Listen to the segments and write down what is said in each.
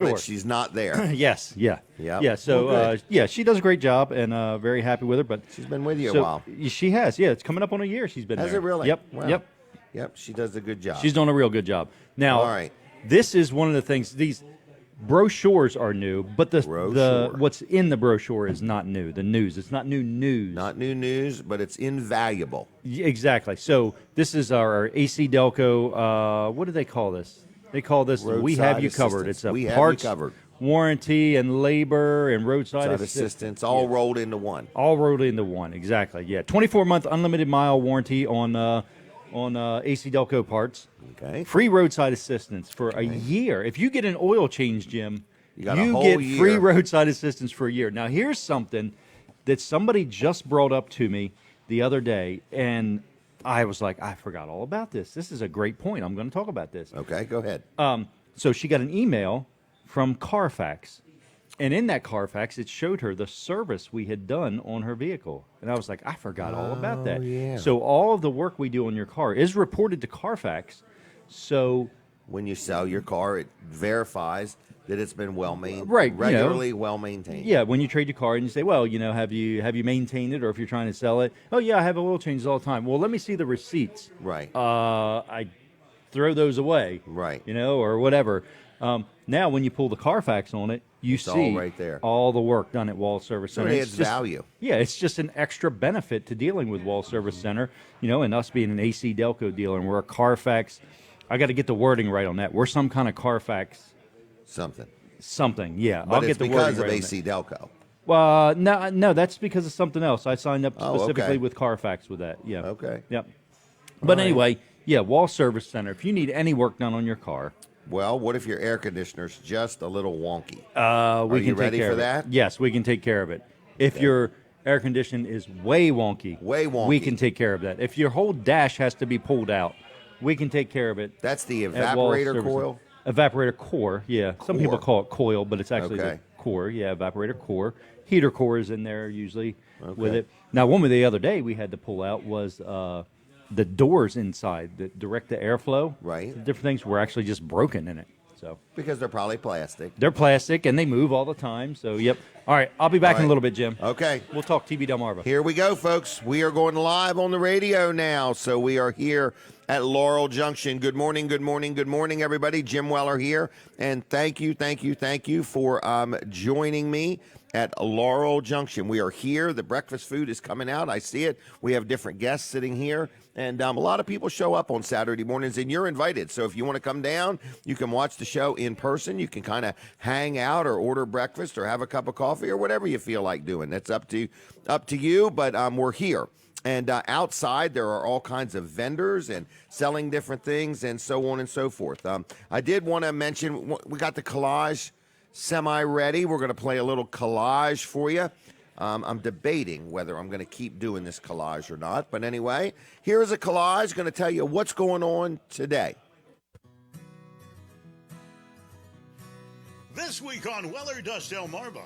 that she's not there. Yes, yeah. Yep. Yeah, so, Well, yeah, she does a great job, and very happy with her. But she's been with you a while. She has, yeah. It's coming up on a year she's been there. Has it really? Yep, Wow. yep. Yep, she does a good job. She's doing a real good job. Now, all right. This is one of the things, these brochures are new, but the what's in the brochure is not new. The news, it's not new news. Not new news, but it's invaluable. Exactly. So this is our AC Delco, what do they call this? They call this Roadside We Have You assistance. Covered. It's a We Have parts, You Covered. warranty, and labor, and roadside assistance, all rolled into one. All rolled into one, exactly. Yeah, 24-month unlimited mile warranty on AC Delco parts. Okay. Free roadside assistance for a year. If you get an oil change, Jim, you whole get year. free roadside assistance for a year. Now, here's something that somebody just brought up to me the other day, and I was like, I forgot all about this. This is a great point. I'm going to talk about this. Okay, go ahead. So she got an email from Carfax, and in that Carfax, it showed her the service we had done on her vehicle. And I was like, I forgot all about that. Yeah. So all of the work we do on your car is reported to Carfax. So when you sell your car, it verifies that it's been well maintained, right, regularly well maintained. Yeah, when you trade your car and you say, well, have you maintained it, or if you're trying to sell it, oh yeah, I have oil changes all the time. Well, let me see the receipts. Right. I throw those away. Right. Or whatever. Now, when you pull the Carfax on it, you see all right there. all the work done at Wall Service Center. It adds value. Yeah, it's just an extra benefit to dealing with Wall Service Center, and us being an AC Delco dealer, and we're a Carfax. I got to get the wording right on that. We're some kind of Carfax. Something, yeah. But I'll it's get the because wording of right AC Delco. Well, no, that's because of something else. I signed up specifically okay. with Carfax with that. Yeah. Okay. Yep. But anyway, yeah, Wall Service Center. If you need any work done on your car. Well, what if your air conditioner's just a little wonky? We can you take ready care for of that? It. Yes, we can take care of it. If your air condition is way wonky, we can take care of that. If your whole dash has to be pulled out, we can take care of it. That's the evaporator coil? Evaporator core, yeah. Some people call it coil, but it's actually the core. Yeah, evaporator core. Heater core is in there usually with it. Now, one of the other day we had to pull out was the doors inside that direct the airflow. Right. Different things were actually just broken in it. So because they're probably plastic. They're plastic, and they move all the time. So, yep. All right, I'll be back in a little bit, Jim. Okay. We'll talk TV Delmarva. Here we go, folks. We are going live on the radio now. So we are here at Laurel Junction. Good morning, good morning, good morning, everybody. Jim Weller here. And thank you for joining me at Laurel Junction. We are here. The breakfast food is coming out. I see it. We have different guests sitting here. And a lot of people show up on Saturday mornings, and you're invited. So if you want to come down, you can watch the show in person. You can kind of hang out or order breakfast or have a cup of coffee or whatever you feel like doing. That's up to you, but we're here. And outside, there are all kinds of vendors and selling different things and so on and so forth. I did want to mention, we got the collage semi-ready. We're going to play a little collage for you. I'm debating whether I'm going to keep doing this collage or not. But anyway, here is a collage going to tell you what's going on today. This week on Weller Does Delmarva,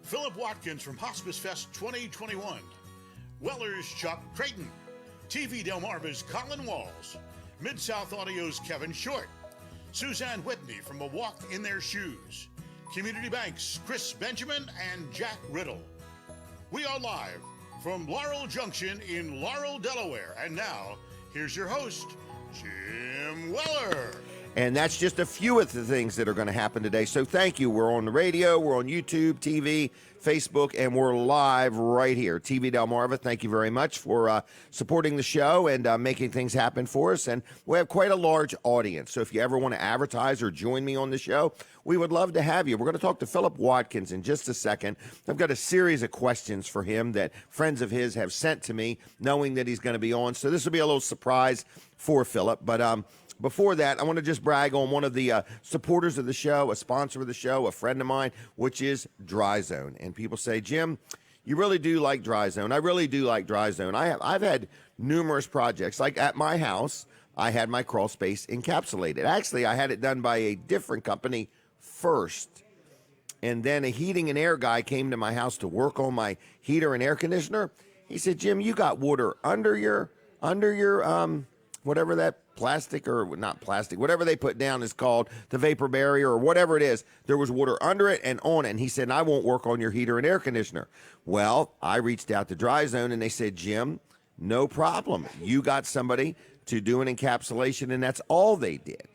Philip Watkins from Hospice Fest 2021. Weller's Chuck Creighton. TV Delmarva's Colin Walls. Mid-South Audio's Kevin Short. Susanne Whitney from A Walk in Their Shoes. Community Bank's Chris Benjamin and Jack Riddle. We are live from Laurel Junction in Laurel, Delaware. And now, here's your host, Jim Weller. And that's just a few of the things that are going to happen today. So thank you. We're on the radio, we're on YouTube, TV, Facebook, and we're live right here. TV Delmarva, thank you very much for supporting the show and making things happen for us. And we have quite a large audience. So if you ever want to advertise or join me on the show, we would love to have you. We're going to talk to Philip Watkins in just a second. I've got a series of questions for him that friends of his have sent to me, knowing that he's going to be on. So this will be a little surprise for Philip. But before that, I want to just brag on one of the supporters of the show, a sponsor of the show, a friend of mine, which is Dry Zone. And people say, Jim, you really do like Dry Zone. I really do like Dry Zone. I've had numerous projects. Like at my house, I had my crawl space encapsulated. Actually, I had it done by a different company first. And then a heating and air guy came to my house to work on my heater and air conditioner. He said, Jim, you got water under your whatever that plastic or not plastic, whatever they put down is called the vapor barrier or whatever it is. There was water under it and on it. And he said, I won't work on your heater and air conditioner. Well, I reached out to Dry Zone and they said, Jim, no problem. You got somebody to do an encapsulation, and that's all they did.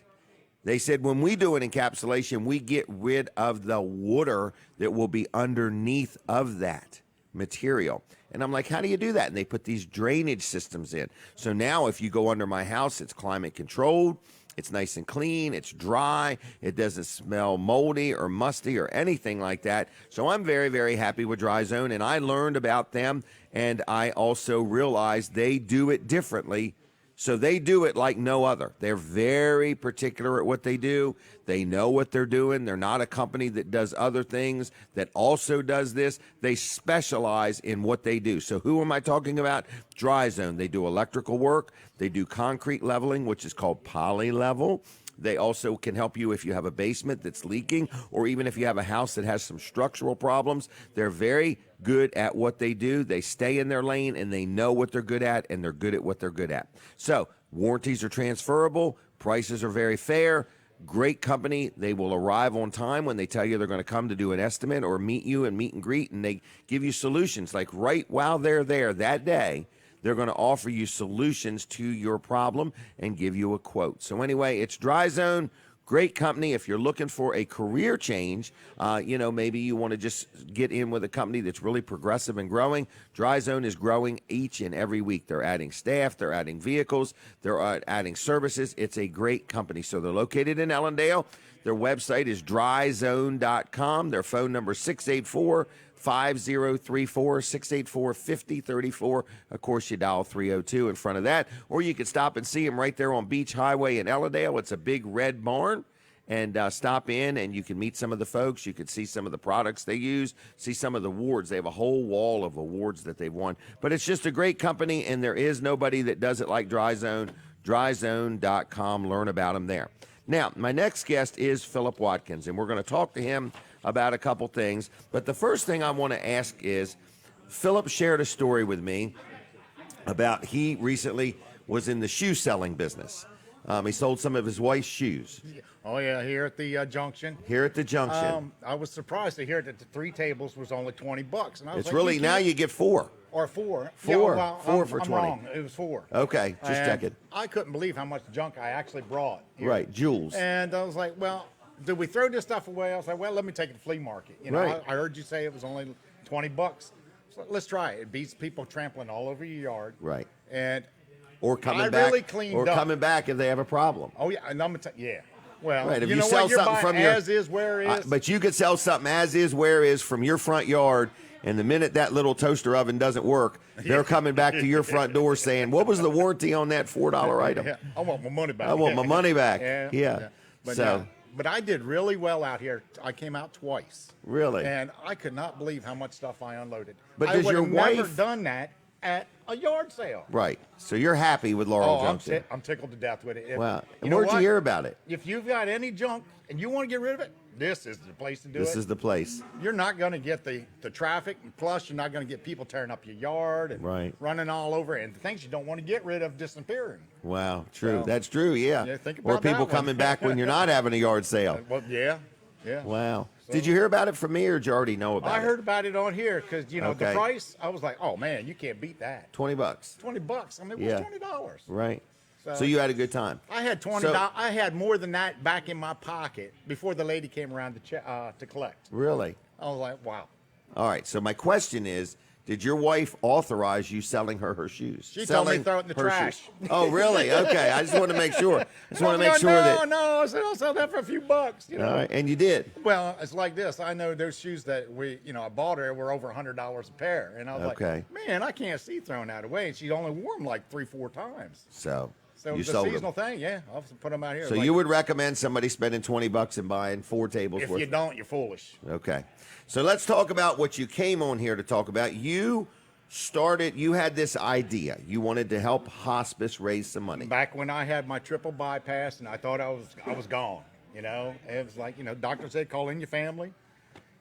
They said, when we do an encapsulation, we get rid of the water that will be underneath of that material. And I'm like, how do you do that? And they put these drainage systems in. So now if you go under my house, it's climate controlled. It's nice and clean. It's dry. It doesn't smell moldy or musty or anything like that. So I'm very, very happy with Dry Zone. And I learned about them. And I also realized they do it differently. So they do it like no other. They're very particular at what they do. They know what they're doing. They're not a company that does other things that also does this. They specialize in what they do. So who am I talking about? Dry Zone. They do electrical work. They do concrete leveling, which is called poly level. They also can help you if you have a basement that's leaking, or even if you have a house that has some structural problems. They're very good at what they do. They stay in their lane, and they know what they're good at, and they're good at what they're good at. So warranties are transferable. Prices are very fair. Great company. They will arrive on time when they tell you they're going to come to do an estimate or meet you and meet and greet, and they give you solutions. Like right while they're there that day, they're going to offer you solutions to your problem and give you a quote. So anyway, it's Dry Zone. Great company. If you're looking for a career change, maybe you want to just get in with a company that's really progressive and growing. Dry Zone is growing each and every week. They're adding staff. They're adding vehicles. They're adding services. It's a great company. So they're located in Ellendale. Their website is dryzone.com. Their phone number is 684-5034, 684-5034. Of course, you dial 302 in front of that. Or you can stop and see them right there on Beach Highway in Ellendale. It's a big red barn. And stop in, and you can meet some of the folks. You can see some of the products they use, see some of the awards. They have a whole wall of awards that they've won. But it's just a great company, and there is nobody that does it like Dry Zone. Dryzone.com. Learn about them there. Now, my next guest is Philip Watkins, and we're going to talk to him about a couple things. But the first thing I want to ask is, Philip shared a story with me about he recently was in the shoe selling business. He sold some of his wife's shoes. Oh, yeah, here at the junction. Here at the junction. I was surprised to hear that the 3 tables was only $20. And I was it's like, really, now you get 4. Or 4. Four. Yeah, well, Four for I'm 20. wrong. It was 4. Okay, just And checking. I couldn't believe how much junk I actually brought here. Right, jewels. And I was like, well, did we throw this stuff away? I was like, well, let me take it to the flea market. You know, Right. I heard you say it was only $20. So let's try it. It beats people trampling all over your yard. Right. And Or coming I back. really cleaned or up. coming back if they have a problem. oh, yeah, and I'm going to yeah. Well, Right, if you you know sell what? You're something buying from your as is, where is. But you could sell something as is, where is from your front yard, and the minute that little toaster oven doesn't work, they're coming back to your front door saying, "What was the warranty on that $4 item? Yeah, I want my money back. I want my money back." Yeah. So But I did really well out here. I came out twice. Really? And I could not believe how much stuff I unloaded. But I does would your have never wife- done that at a yard sale. right. So you're happy with Laurel Junction? I'm tickled to death with it. If- Wow. You know Where'd you what? hear about it? If you've got any junk and you want to get rid of it, this is the place to do it. This is the place. You're not going to get the traffic, and plus you're not going to get people tearing up your yard and Right. running all over, and the things you don't want to get rid of disappearing. Wow. True. So- That's true. Yeah. Yeah, think or about people that one. coming back when you're not having a yard sale. Well, yeah. Wow. Did you hear about it from me, or did you already know about it? I heard about it on here because the Okay. price. I was like, oh man, you can't beat that. $20. $20. I mean, it Yeah. was $20. Right. So- So you had a good time. I had $20. So- I had more than that back in my pocket before the lady came around to collect. Really? I was like, wow. All right. So my question is, did your wife authorize you selling her shoes? She told me Selling throw it in the her trash. shoes. Oh, really? Okay. I just want to make sure. Just want to make sure no, that. No, I said I'll sell that for a few bucks. You know. All right. And you did. Well, it's like this. I know those shoes that I bought her were over $100 a pair, and I was Okay. like, man, I can't see throwing that away. And she only wore them like 3-4 times. So So you it's a sold seasonal them. thing, yeah. I'll put them out here. So Like, you would recommend somebody spending $20 and buying 4 tables if worth? you don't, you're foolish. Okay. So let's talk about what you came on here to talk about. You had this idea. You wanted to help hospice raise some money. Back when I had my triple bypass and I thought I was gone, it was like, doctor said, call in your family.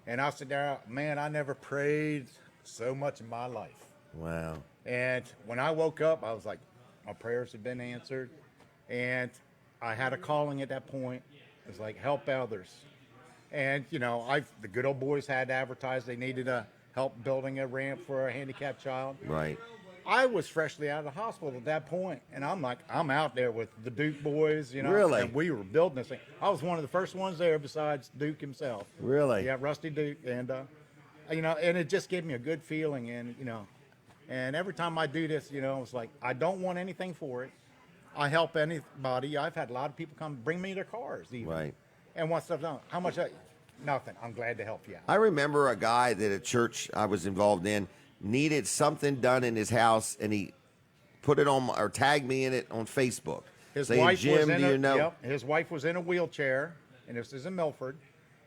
And I said, there, man, I never prayed so much in my life. Wow. And when I woke up, I was like, my prayers have been answered. And I had a calling at that point. It was like, help others. And, you know, the good old boys had advertised they needed help building a ramp for a handicapped child. Right. I was freshly out of the hospital at that point, and I'm out there with the Duke boys, you know. Really? And we were building this thing. I was one of the first ones there besides Duke himself. Really? Yeah, Rusty Duke. And, you know, and it just gave me a good feeling. And, you know, and every time I do this, you know, it's like, I don't want anything for it. I help anybody. I've had a lot of people come bring me their cars even. Right. And want stuff done. How much? Nothing. I'm glad to help you out. I remember a guy that a church I was involved in needed something done in his house, and he put it on or tagged me in it on Facebook. His saying, wife Jim, was in do you know? Yep, his wife was in a wheelchair, and this is in Milford,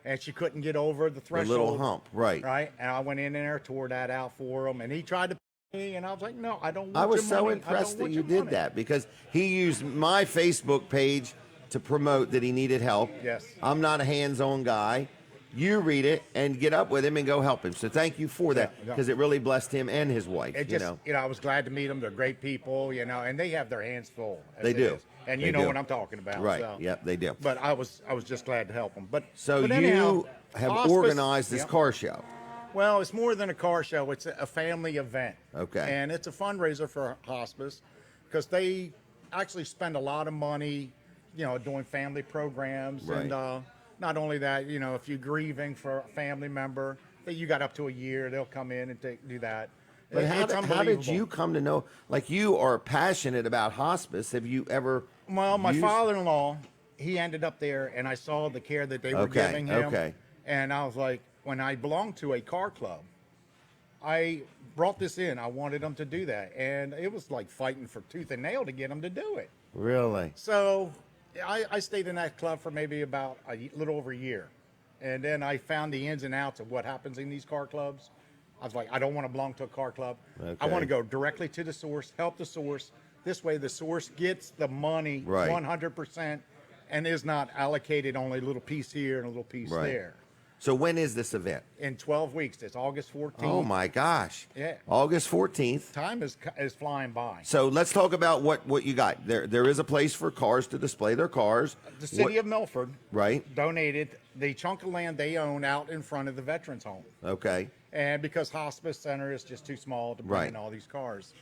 and she couldn't get over the threshold. The little hump, right. Right, and I went in there, tore that out for him, and he tried to pay me, and I was like, no, I don't want I was your so money. impressed that want you your did money. that because he used my Facebook page to promote that he needed help. Yes. I'm not a hands-on guy. You read it and get up with him and go help him. So thank you for that Yeah. because it really blessed him and his wife. It just, you know, I was glad to meet them. They're great people, you know, and they have their hands full. as They it do. is. And They you know do. what I'm talking about. Right. So. Yep, they do. But I was just glad to help them. But So anyhow, you have hospice- organized this Yep. car show. Well, it's more than a car show. It's a family event. Okay. And it's a fundraiser for hospice because they actually spend a lot of money, you know, doing family programs. Right. And not only that, you know, if you're grieving for a family member, that you got up to a year, they'll come in and do that. But It's how did unbelievable. you come to know? Like you are passionate about hospice. Have you ever? Well, my used- father-in-law, he ended up there, and I saw the care that they were Okay, giving him. okay. And I was like, when I belonged to a car club, I brought this in. I wanted them to do that, and it was like fighting for tooth and nail to get them to do it. Really? So I stayed in that club for maybe about a little over a year, and then I found the ins and outs of what happens in these car clubs. I was like, I don't want to belong to a car club. I Okay. want to go directly to the source, help the source. This way, the source gets the money Right. 100% and is not allocated only a little piece here and a little piece Right. there. So when is this event? In 12 weeks, it's August 14th. Oh my gosh! Yeah. August 14th. Time is flying by. So let's talk about what you got. There is a place for cars to display their cars. The city What- of Milford Right. donated the chunk of land they own out in front of the Veterans Home. Okay. And because Hospice Center is just too small to bring Right. in all these cars.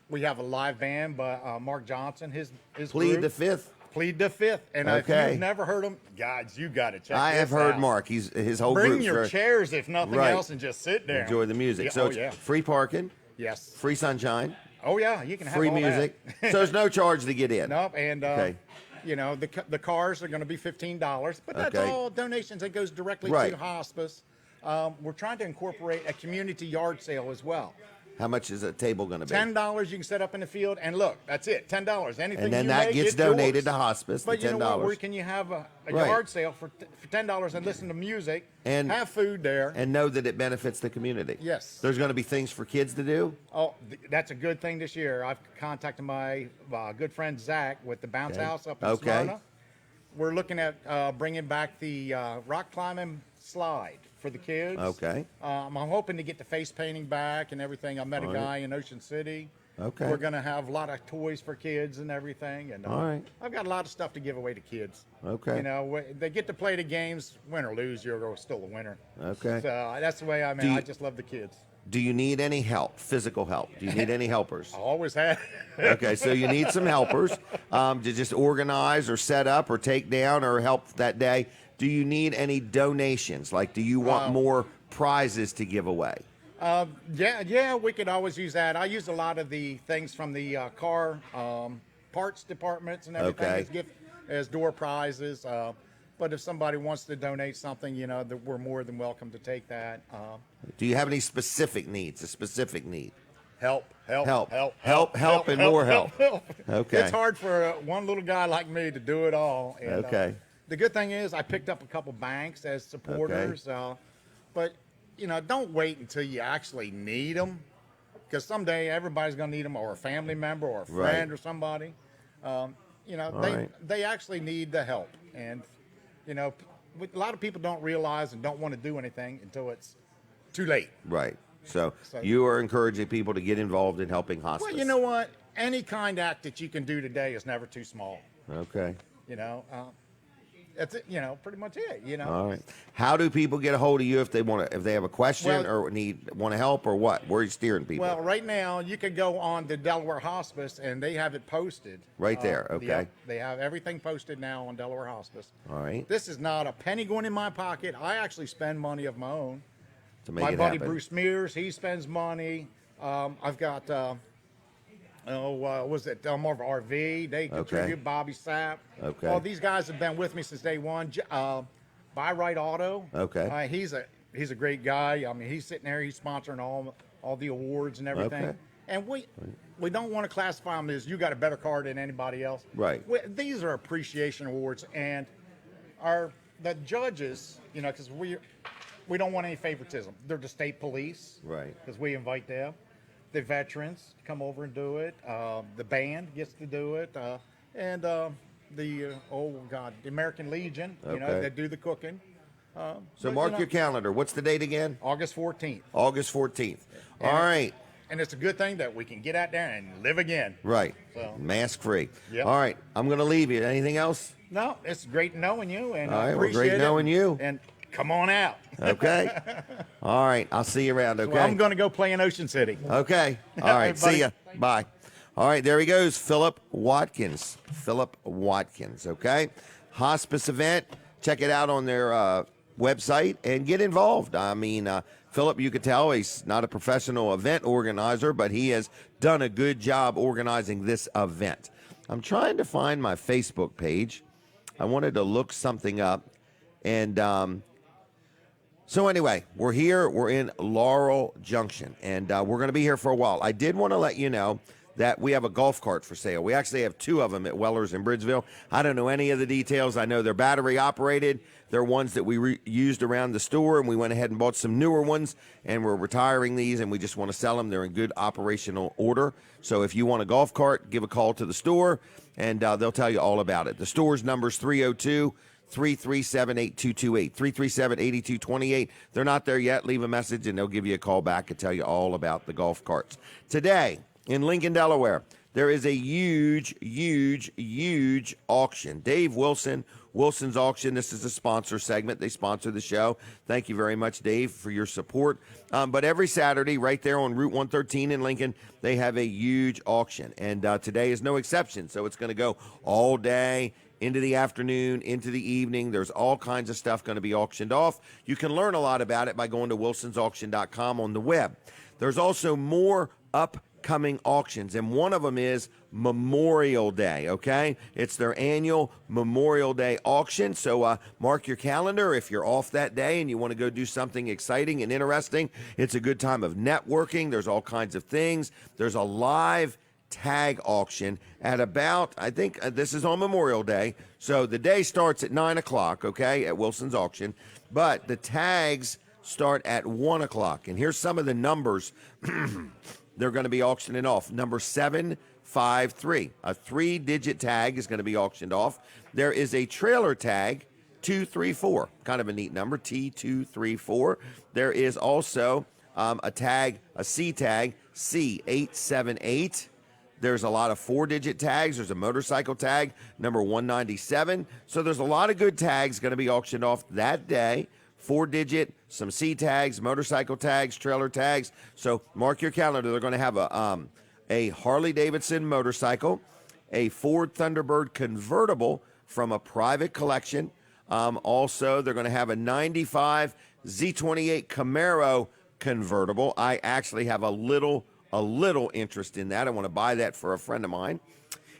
We have a live band by Mark Johnson, his Plead group. the fifth. Plead the Fifth. And if Okay. you've never heard him, guys, you got to check I this have heard out. Mark. His whole Bring group's your very- chairs, if nothing Right. else, and just sit there. enjoy the music. Yeah, So oh, it's yeah. free parking, Yes. free sunshine, Oh, yeah. You can have free all that. music. So there's no charge to get in. Nope, and Okay. you know the cars are going to be $15, but that's Okay. all donations that goes directly Right. to hospice. We're trying to incorporate a community yard sale as well. How much is a table going to be? $10 you can set up in the field, and look, that's it. $10. Anything And then you that make, gets it's donated yours. to hospice. But the you $10. know what? Where can you have a Right. yard sale for $10 and listen to music And- have food there? and know that it benefits the community. Yes. There's going to be things for kids to do. Oh, that's a good thing this year. I've contacted my good friend Zach with the Bounce Okay. House up in Okay. Smyrna. We're looking at bringing back the rock climbing slide for the kids. Okay. I'm hoping to get the face painting back and everything. I met a All right. guy in Ocean City. Okay. We're going to have a lot of toys for kids and everything. And All right. I've got a lot of stuff to give away to kids. Okay. You know, they get to play the games, win or lose, you're still a winner. Okay. So that's the way I Do mean. you- I just love the kids. Do you need any help, physical help? Do you need any helpers? I always had. Okay, so you need some helpers to just organize or set up or take down or help that day. Do you need any donations? Like, do you want more prizes to give away? Yeah, we could always use that. I use a lot of the things from the car parts departments and everything Okay. as door prizes. But if somebody wants to donate something, you know, that we're more than welcome to take that. Do you have any specific needs? A specific need? Help, and more help. Okay. It's hard for one little guy like me to do it all. And, Okay. the good thing is I picked up a couple banks as supporters. But, you know, don't wait until you actually need them. Because someday everybody's going to need them, or a family member or a friend Right. or somebody. You know, All they, right. they actually need the help. And, you know, a lot of people don't realize and don't want to do anything until it's too late. Right. So So- you are encouraging people to get involved in helping hospice. Well, you know what? any kind act that you can do today is never too small. Okay. You know, that's it, you know, pretty much it, you know. All right. How do people get a hold of you if they have a question Well, or want to help or what? Where are you steering people? Well, right now you can go on the Delaware Hospice and they have it posted. Right there, okay. They have everything posted now on Delaware Hospice. All right. This is not a penny going in my pocket. I actually spend money of my own. To make My it buddy happen. Bruce Mears, he spends money. I've got, was it Delmarva RV? They contribute. Bobby Sapp. Okay. All these guys have been with me since day one. Buy Right Auto. Okay. He's a great guy. I mean, he's sitting there. He's sponsoring all the awards and everything. Okay. And we don't want to classify them as you got a better car than anybody else. Right. These are appreciation awards, and the judges, you know, because we don't want any favoritism. They're the state police. Right. Because we invite them. The veterans come over and do it. The band gets to do it. And the American Legion, you know, that do the cooking. So mark your calendar. What's the date again? August 14th. August 14th. All right. And it's a good thing that we can get out there and live again. Right. So. Mask free. Yep. All right. I'm going to leave you. Anything else? No, it's great knowing you. And All right. I Well, appreciate great knowing you. And come on out. Okay. All right. I'll see you around. Okay. Well, I'm going to go play in Ocean City. Okay. All right. See ya. Bye. All right. There he goes. Philip Watkins. Philip Watkins. Okay. Hospice event. Check it out on their website and get involved. I mean, Philip, you could tell he's not a professional event organizer, but he has done a good job organizing this event. I'm trying to find my Facebook page. I wanted to look something up. And so anyway, we're here. We're in Laurel Junction, and we're going to be here for a while. I did want to let you know that we have a golf cart for sale. We actually have two of them at Weller's in Bridgeville. I don't know any of the details. I know they're battery operated. They're ones that we used around the store, and we went ahead and bought some newer ones, and we're retiring these, and we just want to sell them. They're in good operational order. So if you want a golf cart, give a call to the store, and they'll tell you all about it. The store's number's 302-337-8228, 337-8228. They're not there yet. Leave a message, and they'll give you a call back and tell you all about the golf carts. Today, in Lincoln, Delaware, there is a huge auction. Dave Wilson's auction. This is a sponsor segment. They sponsor the show. Thank you very much, Dave, for your support. But every Saturday, right there on Route 113 in Lincoln, they have a huge auction. And today is no exception. So it's going to go all day, into the afternoon, into the evening. There's all kinds of stuff going to be auctioned off. You can learn a lot about it by going to wilsonsauction.com on the web. There's also more upcoming auctions, and one of them is Memorial Day, okay? It's their annual Memorial Day auction, so mark your calendar. If you're off that day and you want to go do something exciting and interesting, it's a good time of networking. There's all kinds of things. There's a live tag auction at about, I think this is on Memorial Day, so the day starts at 9 o'clock, okay, at Wilson's auction, but the tags start at 1 o'clock, and here's some of the numbers they're going to be auctioning off. Number 753, a 3-digit tag is going to be auctioned off. There is a trailer tag, 234, kind of a neat number, T234. There is also a tag, a C tag, C878. There's a lot of 4-digit tags. There's a motorcycle tag, number 197. So there's a lot of good tags going to be auctioned off that day. 4-digit, some C tags, motorcycle tags, trailer tags. So mark your calendar. They're going to have a Harley-Davidson motorcycle, a Ford Thunderbird convertible from a private collection. Also, they're going to have a 95 Z28 Camaro convertible. I actually have a little interest in that. I want to buy that for a friend of mine.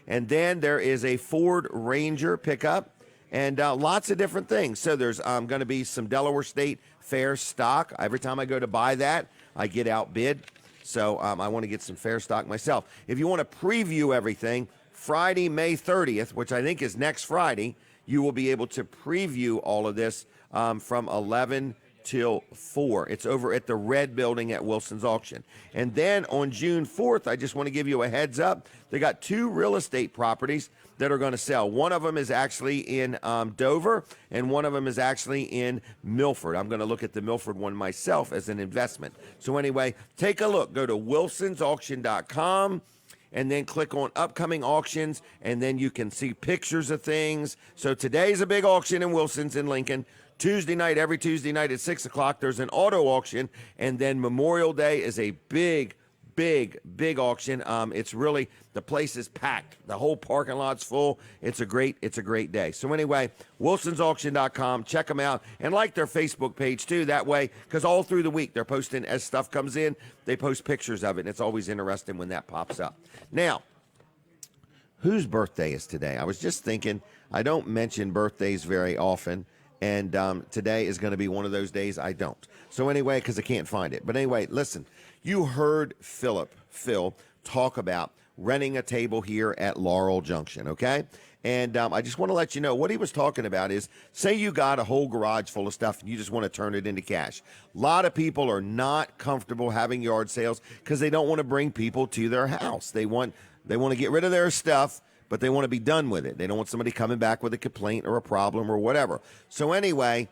And then there is a Ford Ranger pickup and lots of different things. So there's going to be some Delaware State Fair stock. Every time I go to buy that, I get outbid. So I want to get some fair stock myself. If you want to preview everything, Friday, May 30th, which I think is next Friday, you will be able to preview all of this from 11 till 4. It's over at the Red Building at Wilson's Auction. And then on June 4th, I just want to give you a heads up. They got 2 real estate properties that are going to sell. One of them is actually in Dover, and one of them is actually in Milford. I'm going to look at the Milford one myself as an investment. So anyway, take a look. Go to wilsonsauction.com and then click on upcoming auctions, and then you can see pictures of things. So today's a big auction in Wilson's in Lincoln. Tuesday night, every Tuesday night at 6 o'clock, there's an auto auction, and then Memorial Day is a big auction. It's really, the place is packed. The whole parking lot's full. It's a great day. So anyway, wilsonsauction.com. Check them out and like their Facebook page too. That way, because all through the week they're posting, as stuff comes in, they post pictures of it. And it's always interesting when that pops up. Now, whose birthday is today? I was just thinking, I don't mention birthdays very often. And today is going to be one of those days I don't. So anyway, because I can't find it. But anyway, listen, you heard Phil talk about renting a table here at Laurel Junction, okay? And I just want to let you know what he was talking about is, say you got a whole garage full of stuff and you just want to turn it into cash. A lot of people are not comfortable having yard sales because they don't want to bring people to their house. They want to get rid of their stuff, but they want to be done with it. They don't want somebody coming back with a complaint or a problem or whatever. So anyway,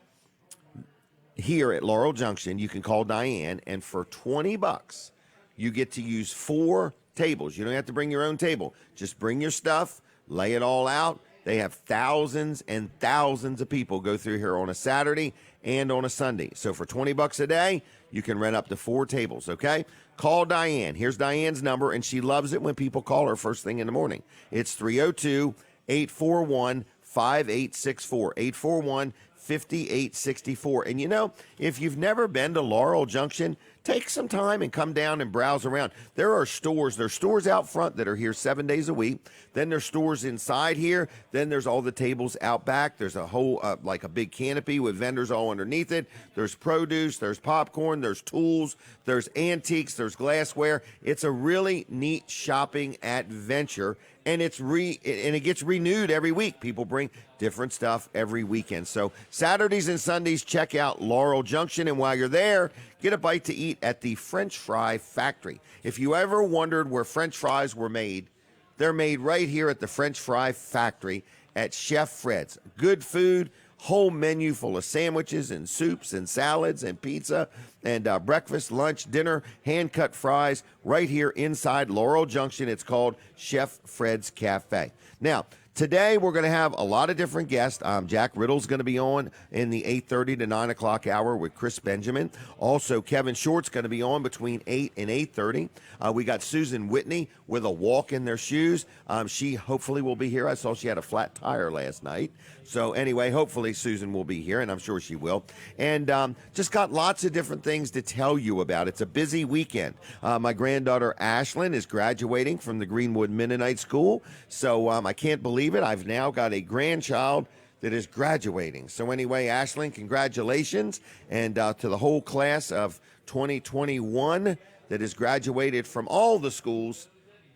here at Laurel Junction, you can call Diane, and for $20, you get to use 4 tables. You don't have to bring your own table. Just bring your stuff, lay it all out. They have thousands and thousands of people go through here on a Saturday and on a Sunday. So for $20 a day, you can rent up to 4 tables, okay? Call Diane. Here's Diane's number, and she loves it when people call her first thing in the morning. It's 302-841-5864, 841-5864. And you know, if you've never been to Laurel Junction, take some time and come down and browse around. There are stores. There's stores out front that are here 7 days a week. Then there's stores inside here. Then there's all the tables out back. There's a whole, like a big canopy with vendors all underneath it. There's produce. There's popcorn. There's tools. There's antiques. There's glassware. It's a really neat shopping adventure. And it gets renewed every week. People bring different stuff every weekend. So Saturdays and Sundays, check out Laurel Junction. And while you're there, get a bite to eat at the French Fry Factory. If you ever wondered where French fries were made, they're made right here at the French Fry Factory at Chef Fred's. Good food, whole menu full of sandwiches and soups and salads and pizza and breakfast, lunch, dinner, hand-cut fries right here inside Laurel Junction. It's called Chef Fred's Cafe. Now, today we're going to have a lot of different guests. Jack Riddle's going to be on in the 8:30 to 9 o'clock hour with Chris Benjamin. Also, Kevin Short's going to be on between 8 and 8:30. We got Susanne Whitney with a walk in their shoes. She hopefully will be here. I saw she had a flat tire last night. So anyway, hopefully Susan will be here, and I'm sure she will. And just got lots of different things to tell you about. It's a busy weekend. My granddaughter Ashlyn is graduating from the Greenwood Mennonite School. So I can't believe it. I've now got a grandchild that is graduating. So anyway, Ashlyn, congratulations. And to the whole class of 2021 that has graduated from all the schools,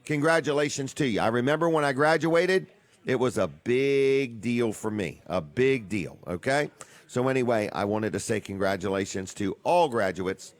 congratulations to you. I remember when I graduated, it was a big deal for me, a big deal, okay? So anyway, I wanted to say congratulations to all graduates.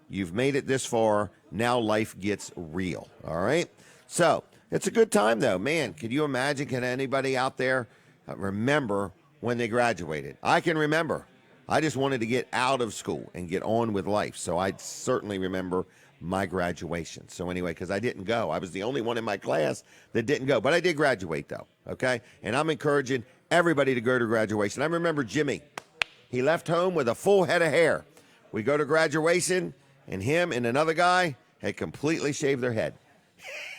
You've made it this far. Now life gets real, all right? So it's a good time, though. Man, could you imagine, can anybody out there remember when they graduated? I can remember. I just wanted to get out of school and get on with life. So I certainly remember my graduation. So anyway, because I didn't go. I was the only one in my class that didn't go. But I did graduate, though, okay? And I'm encouraging everybody to go to graduation. I remember Jimmy. He left home with a full head of hair. We go to graduation, and him and another guy had completely shaved their head.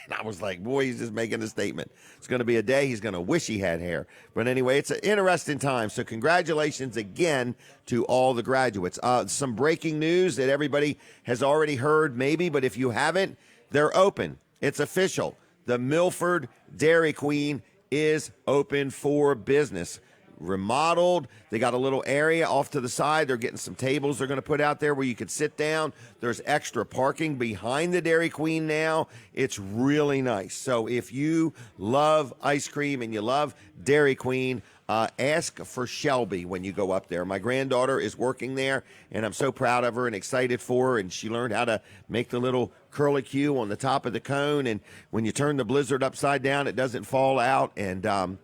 And I was like, boy, he's just making a statement. It's going to be a day he's going to wish he had hair. But anyway, it's an interesting time. So congratulations again to all the graduates. Some breaking news that everybody has already heard maybe, but if you haven't, they're open. It's official. The Milford Dairy Queen is open for business. Remodeled. They got a little area off to the side. They're getting some tables they're going to put out there where you could sit down. There's extra parking behind the Dairy Queen now. It's really nice. So if you love ice cream and you love Dairy Queen, ask for Shelby when you go up there. My granddaughter is working there, and I'm so proud of her and excited for her. And she learned how to make the little curlicue on the top of the cone. And when you turn the Blizzard upside down, it doesn't fall out. And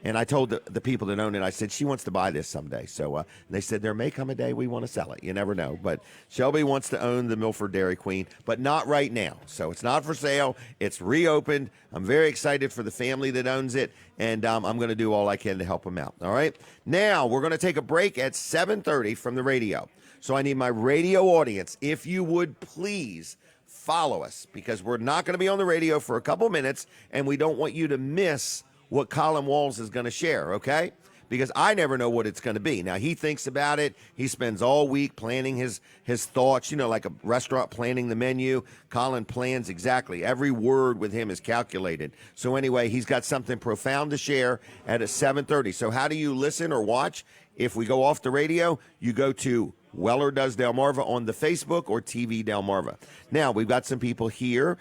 And I told the people that own it, I said, she wants to buy this someday. So they said, there may come a day we want to sell it. You never know. But Shelby wants to own the Milford Dairy Queen, but not right now. So it's not for sale. It's reopened. I'm very excited for the family that owns it, and I'm going to do all I can to help them out. All right? Now, we're going to take a break at 7:30 from the radio. So I need my radio audience, if you would please follow us, because we're not going to be on the radio for a couple minutes, and we don't want you to miss what Colin Walls is going to share, okay? Because I never know what it's going to be. Now, he thinks about it. He spends all week planning his thoughts, like a restaurant planning the menu. Colin plans exactly. Every word with him is calculated. So anyway, he's got something profound to share at 7:30. So how do you listen or watch? If we go off the radio, you go to Weller Does Delmarva on the Facebook or TV Delmarva. Now, we've got some people here.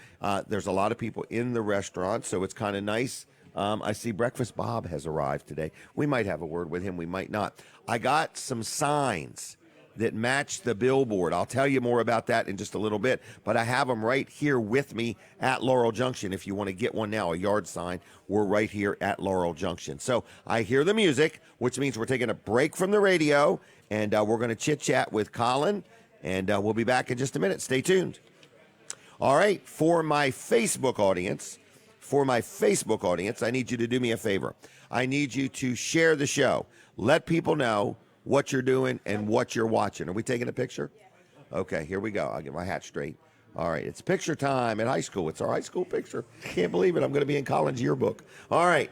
There's a lot of people in the restaurant, so it's kind of nice. I see Breakfast Bob has arrived today. We might have a word with him. We might not. I got some signs that match the billboard. I'll tell you more about that in just a little bit, but I have them right here with me at Laurel Junction. If you want to get one now, a yard sign, we're right here at Laurel Junction. So I hear the music, which means we're taking a break from the radio, and we're going to chit-chat with Colin, and we'll be back in just a minute. Stay tuned. All right, for my Facebook audience, I need you to do me a favor. I need you to share the show. Let people know what you're doing and what you're watching. Are we taking a picture? Okay, here we go. I'll get my hat straight. All right, it's picture time at high school. It's our high school picture. Can't believe it. I'm going to be in Colin's yearbook. All right.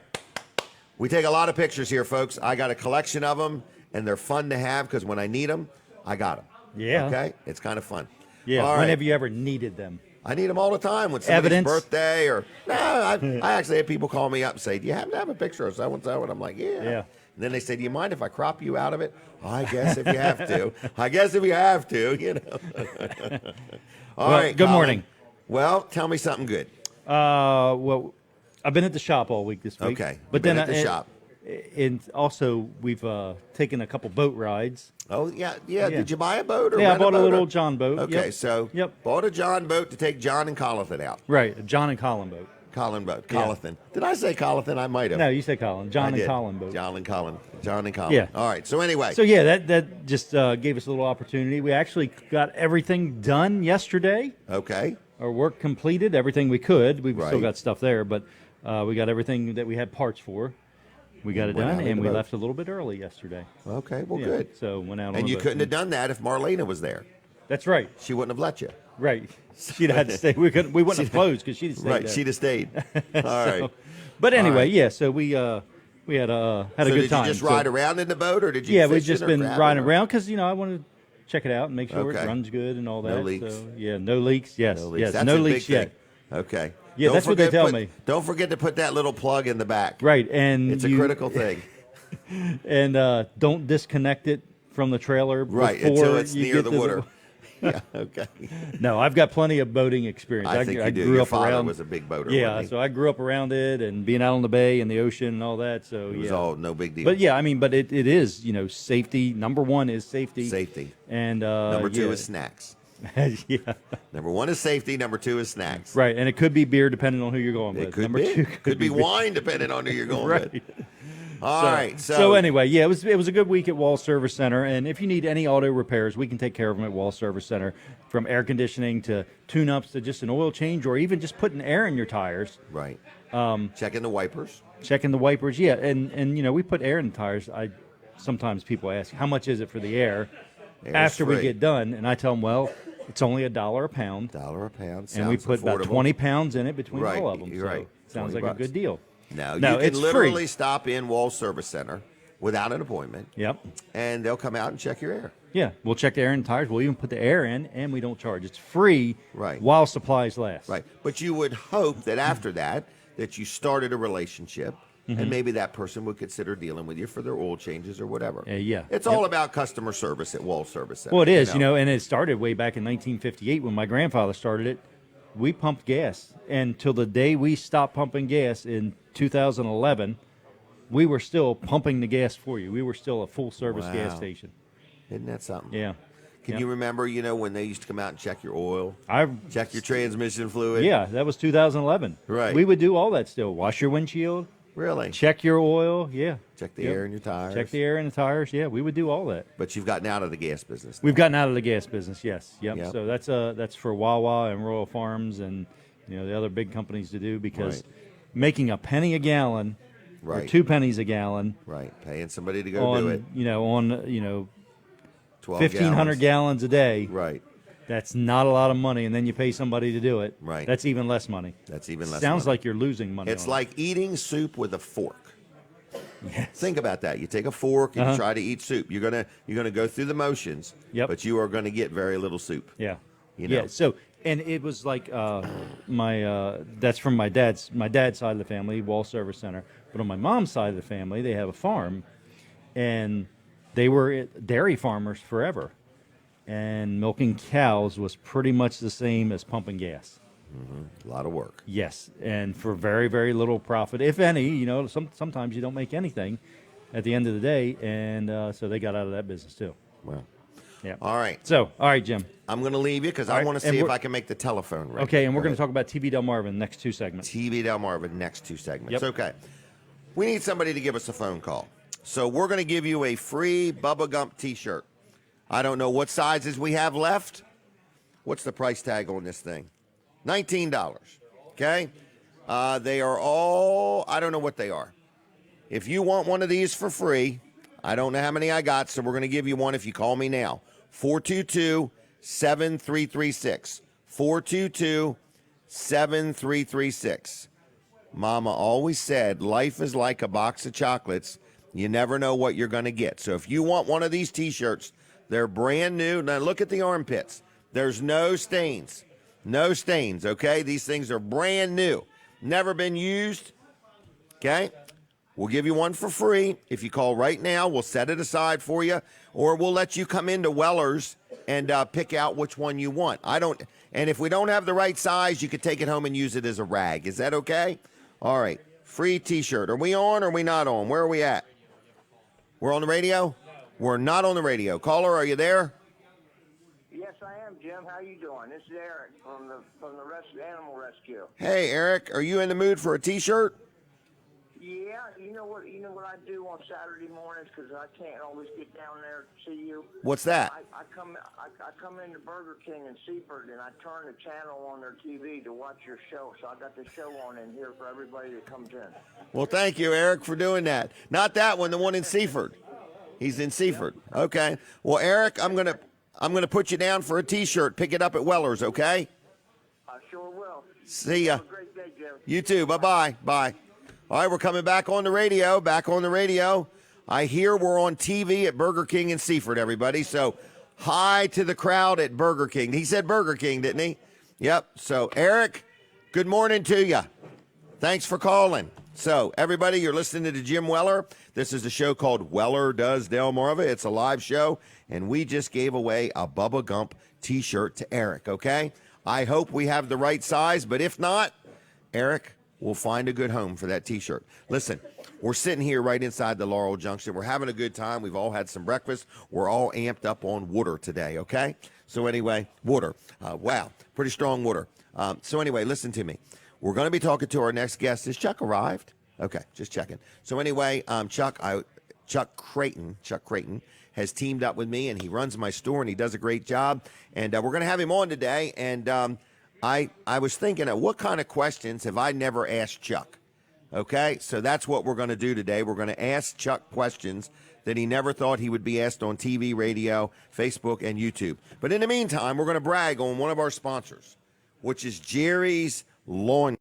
We take a lot of pictures here, folks. I got a collection of them, and they're fun to have because when I need them, I got them. Yeah. Okay? It's kind of fun. Yeah, all right. whenever you ever needed them. I need them all the time when somebody's Evidence. birthday or I actually had people call me up and say, do you happen to have a picture of so-and-so? And I'm like, yeah. And then they say, do you mind if I crop you out of it? I guess if you have to. All right, good Colin. morning. Well, tell me something good. Well, I've been at the shop all week this week. Okay. But Been then at the shop. And also we've taken a couple boat rides. Oh, yeah. Did you buy a boat or Yeah, I rent bought a boat little or? John boat. Okay, so bought a John boat to take John and Colin out. Right, a John and Colin boat. Colin boat. Yeah. Colin. Did I say Colin? I might have. No, you said Colin. John I and did. Colin boat. John and Colin. Yeah. All right. So anyway. So yeah, that just gave us a little opportunity. We actually got everything done yesterday. Okay. Our work completed, everything we could. We've Right. still got stuff there, but we got everything that we had parts for. We got it Went done, out in and the we boat. left a little bit early yesterday. Okay. Well, Yeah, good. So went out on And the you boat. couldn't have done that if Marlena was there. That's right. She wouldn't have let you. Right. She'd have had to stay. We wouldn't have closed because she'd have stayed Right. there. She'd have stayed. All right. But anyway, All right. yeah. So we had a So good did time. you just So- ride around in the boat, or did you? Yeah, we've fish it just or been grab it riding or- around because I wanted to check it out and make sure Okay. it runs good and all that. No leaks. So yeah, no leaks. Yes, No leaks. yes, That's no a big leaks yet. thing. Okay. Yeah, that's what they tell me. Don't forget to put that little plug in the back. Right, and It's a critical thing. And don't disconnect it from the trailer Right, before until it's you near get the to water. Yeah, okay. No, I've got plenty of boating experience. I think you do. grew Your up father around. was a big boater. Yeah, wasn't he? so I grew up around it and being out on the bay and the ocean and all that. So It was yeah, all no big deal. but yeah, I mean, but it is safety. Number one is safety. Safety. And Number two yeah. is snacks. Yeah, Number one is safety. Number two is snacks. right. And it could be beer depending on who you're going with. It could Number be. two Could be beer. wine depending on who you're going Right. with. All right. So anyway, yeah, it was a good week at Wall Service Center, and if you need any auto repairs, we can take care of them at Wall Service Center, from air conditioning to tune-ups to just an oil change, or even just putting air in your tires, Right. Checking the wipers. checking the wipers. Yeah, and we put air in the tires. Sometimes people ask, how much is it for the air Air's after we free. get done, and I tell them, well, it's only $1 a pound, $1 a pound. and we Sounds put about affordable. 20 pounds in it between Right, all of them. you're So right. sounds 20 like bucks. a good deal. No, No, you can it's literally free. stop in Wall Service Center without an appointment, Yep. and they'll come out and check your air. Yeah, we'll check the air in the tires. We'll even put the air in, and we don't charge. It's free Right. while supplies last. Right. But you would hope that after that you started a relationship, and maybe that person would consider dealing with you for their oil changes or whatever. Yeah. It's all about customer service at Wall Service Center. Well, it is, and it started way back in 1958 when my grandfather started it. We pumped gas, and till the day we stopped pumping gas in 2011, we were still pumping the gas for you. We were still a full-service gas Wow. station. Isn't that something? Yeah. Can Yeah. you remember, when they used to come out and check your oil, I check your transmission fluid? Yeah, that was 2011. Right. We would do all that still. Wash your windshield, Really? Check your oil. Yeah. Check the air in your tires. Check the air in the tires. Yeah, we would do all that. But you've gotten out of the gas business. We've gotten out of the gas business. Yes. Yep. Yep. So that's for Wawa and Royal Farms and the other big companies to do, because making a penny a gallon or 2 pennies a gallon. Right. Paying somebody to go do it. On 1,500 gallons a day. Right. That's not a lot of money, and then you pay somebody to do it. Right. That's even less money. Sounds like you're losing money. It's like eating soup with a fork. Yes. Think about that. You take a fork and you try to eat soup. You're gonna go through the motions. Yep. But you are gonna get very little soup. Yeah. Yeah. So, and it was like that's from my dad's side of the family, Wall Service Center. But on my mom's side of the family, they have a farm, and they were dairy farmers forever. And milking cows was pretty much the same as pumping gas. Mm-hmm. A lot of work. Yes, and for very, very little profit, if any. Sometimes you don't make anything at the end of the day, and so they got out of that business too. Well, yeah. All right. So, all right, Jim. I'm going to leave you because I want to see if I can make the telephone right. Okay, and we're going to talk about TV Delmarva in the next 2 segments. TV Delmarva, next 2 segments. Yep. Okay. We need somebody to give us a phone call. So we're going to give you a free Bubba Gump T-shirt. I don't know what sizes we have left. What's the price tag on this thing? $19. Okay? They are all, I don't know what they are. If you want one of these for free, I don't know how many I got, so we're going to give you one if you call me now. 422-7336. 422-7336. Mama always said life is like a box of chocolates. You never know what you're going to get. So if you want one of these T-shirts, they're brand new. Now look at the armpits. There's no stains. No stains, okay? These things are brand new. Never been used, okay? We'll give you one for free. If you call right now, we'll set it aside for you, or we'll let you come into Weller's and pick out which one you want. And if we don't have the right size, you could take it home and use it as a rag. Is that okay? All right. Free T-shirt. Are we on or are we not on? Where are we at? We're on the radio? We're not on the radio. Caller, are you there? Yes, I am, Jim. How you doing? This is Eric from the Animal Rescue. Hey, Eric, are you in the mood for a T-shirt? Yeah, you know what I do on Saturday mornings because I can't always get down there to see you. What's that? I come into Burger King in Seaford and I turn the channel on their TV to watch your show. So I got the show on in here for everybody that comes in. Well, thank you, Eric, for doing that. Not that one, the one in Seaford. He's in Seaford. Okay. Well, Eric, I'm gonna put you down for a T-shirt. Pick it up at Weller's, okay? I sure will. See ya. Have a great day, Jim. You too. Bye-bye. Bye. All right, we're coming back on the radio. I hear we're on TV at Burger King in Seaford, everybody. So hi to the crowd at Burger King. He said Burger King, didn't he? Yep. So, Eric, good morning to you. Thanks for calling. So, everybody, you're listening to Jim Weller. This is a show called Weller Does Delmarva. It's a live show, and we just gave away a Bubba Gump T-shirt to Eric, okay? I hope we have the right size, but if not, Eric, we'll find a good home for that T-shirt. Listen, we're sitting here right inside the Laurel Junction. We're having a good time. We've all had some breakfast. We're all amped up on water today, okay? So anyway, water. Wow, pretty strong water. So anyway, listen to me. We're going to be talking to our next guest. Has Chuck arrived? Okay, just checking. So anyway, Chuck Creighton has teamed up with me, and he runs my store, and he does a great job. And we're going to have him on today. And I was thinking, what kind of questions have I never asked Chuck? Okay, so that's what we're going to do today. We're going to ask Chuck questions that he never thought he would be asked on TV, radio, Facebook, and YouTube. But in the meantime, we're going to brag on one of our sponsors, which is Jerry's Lawn.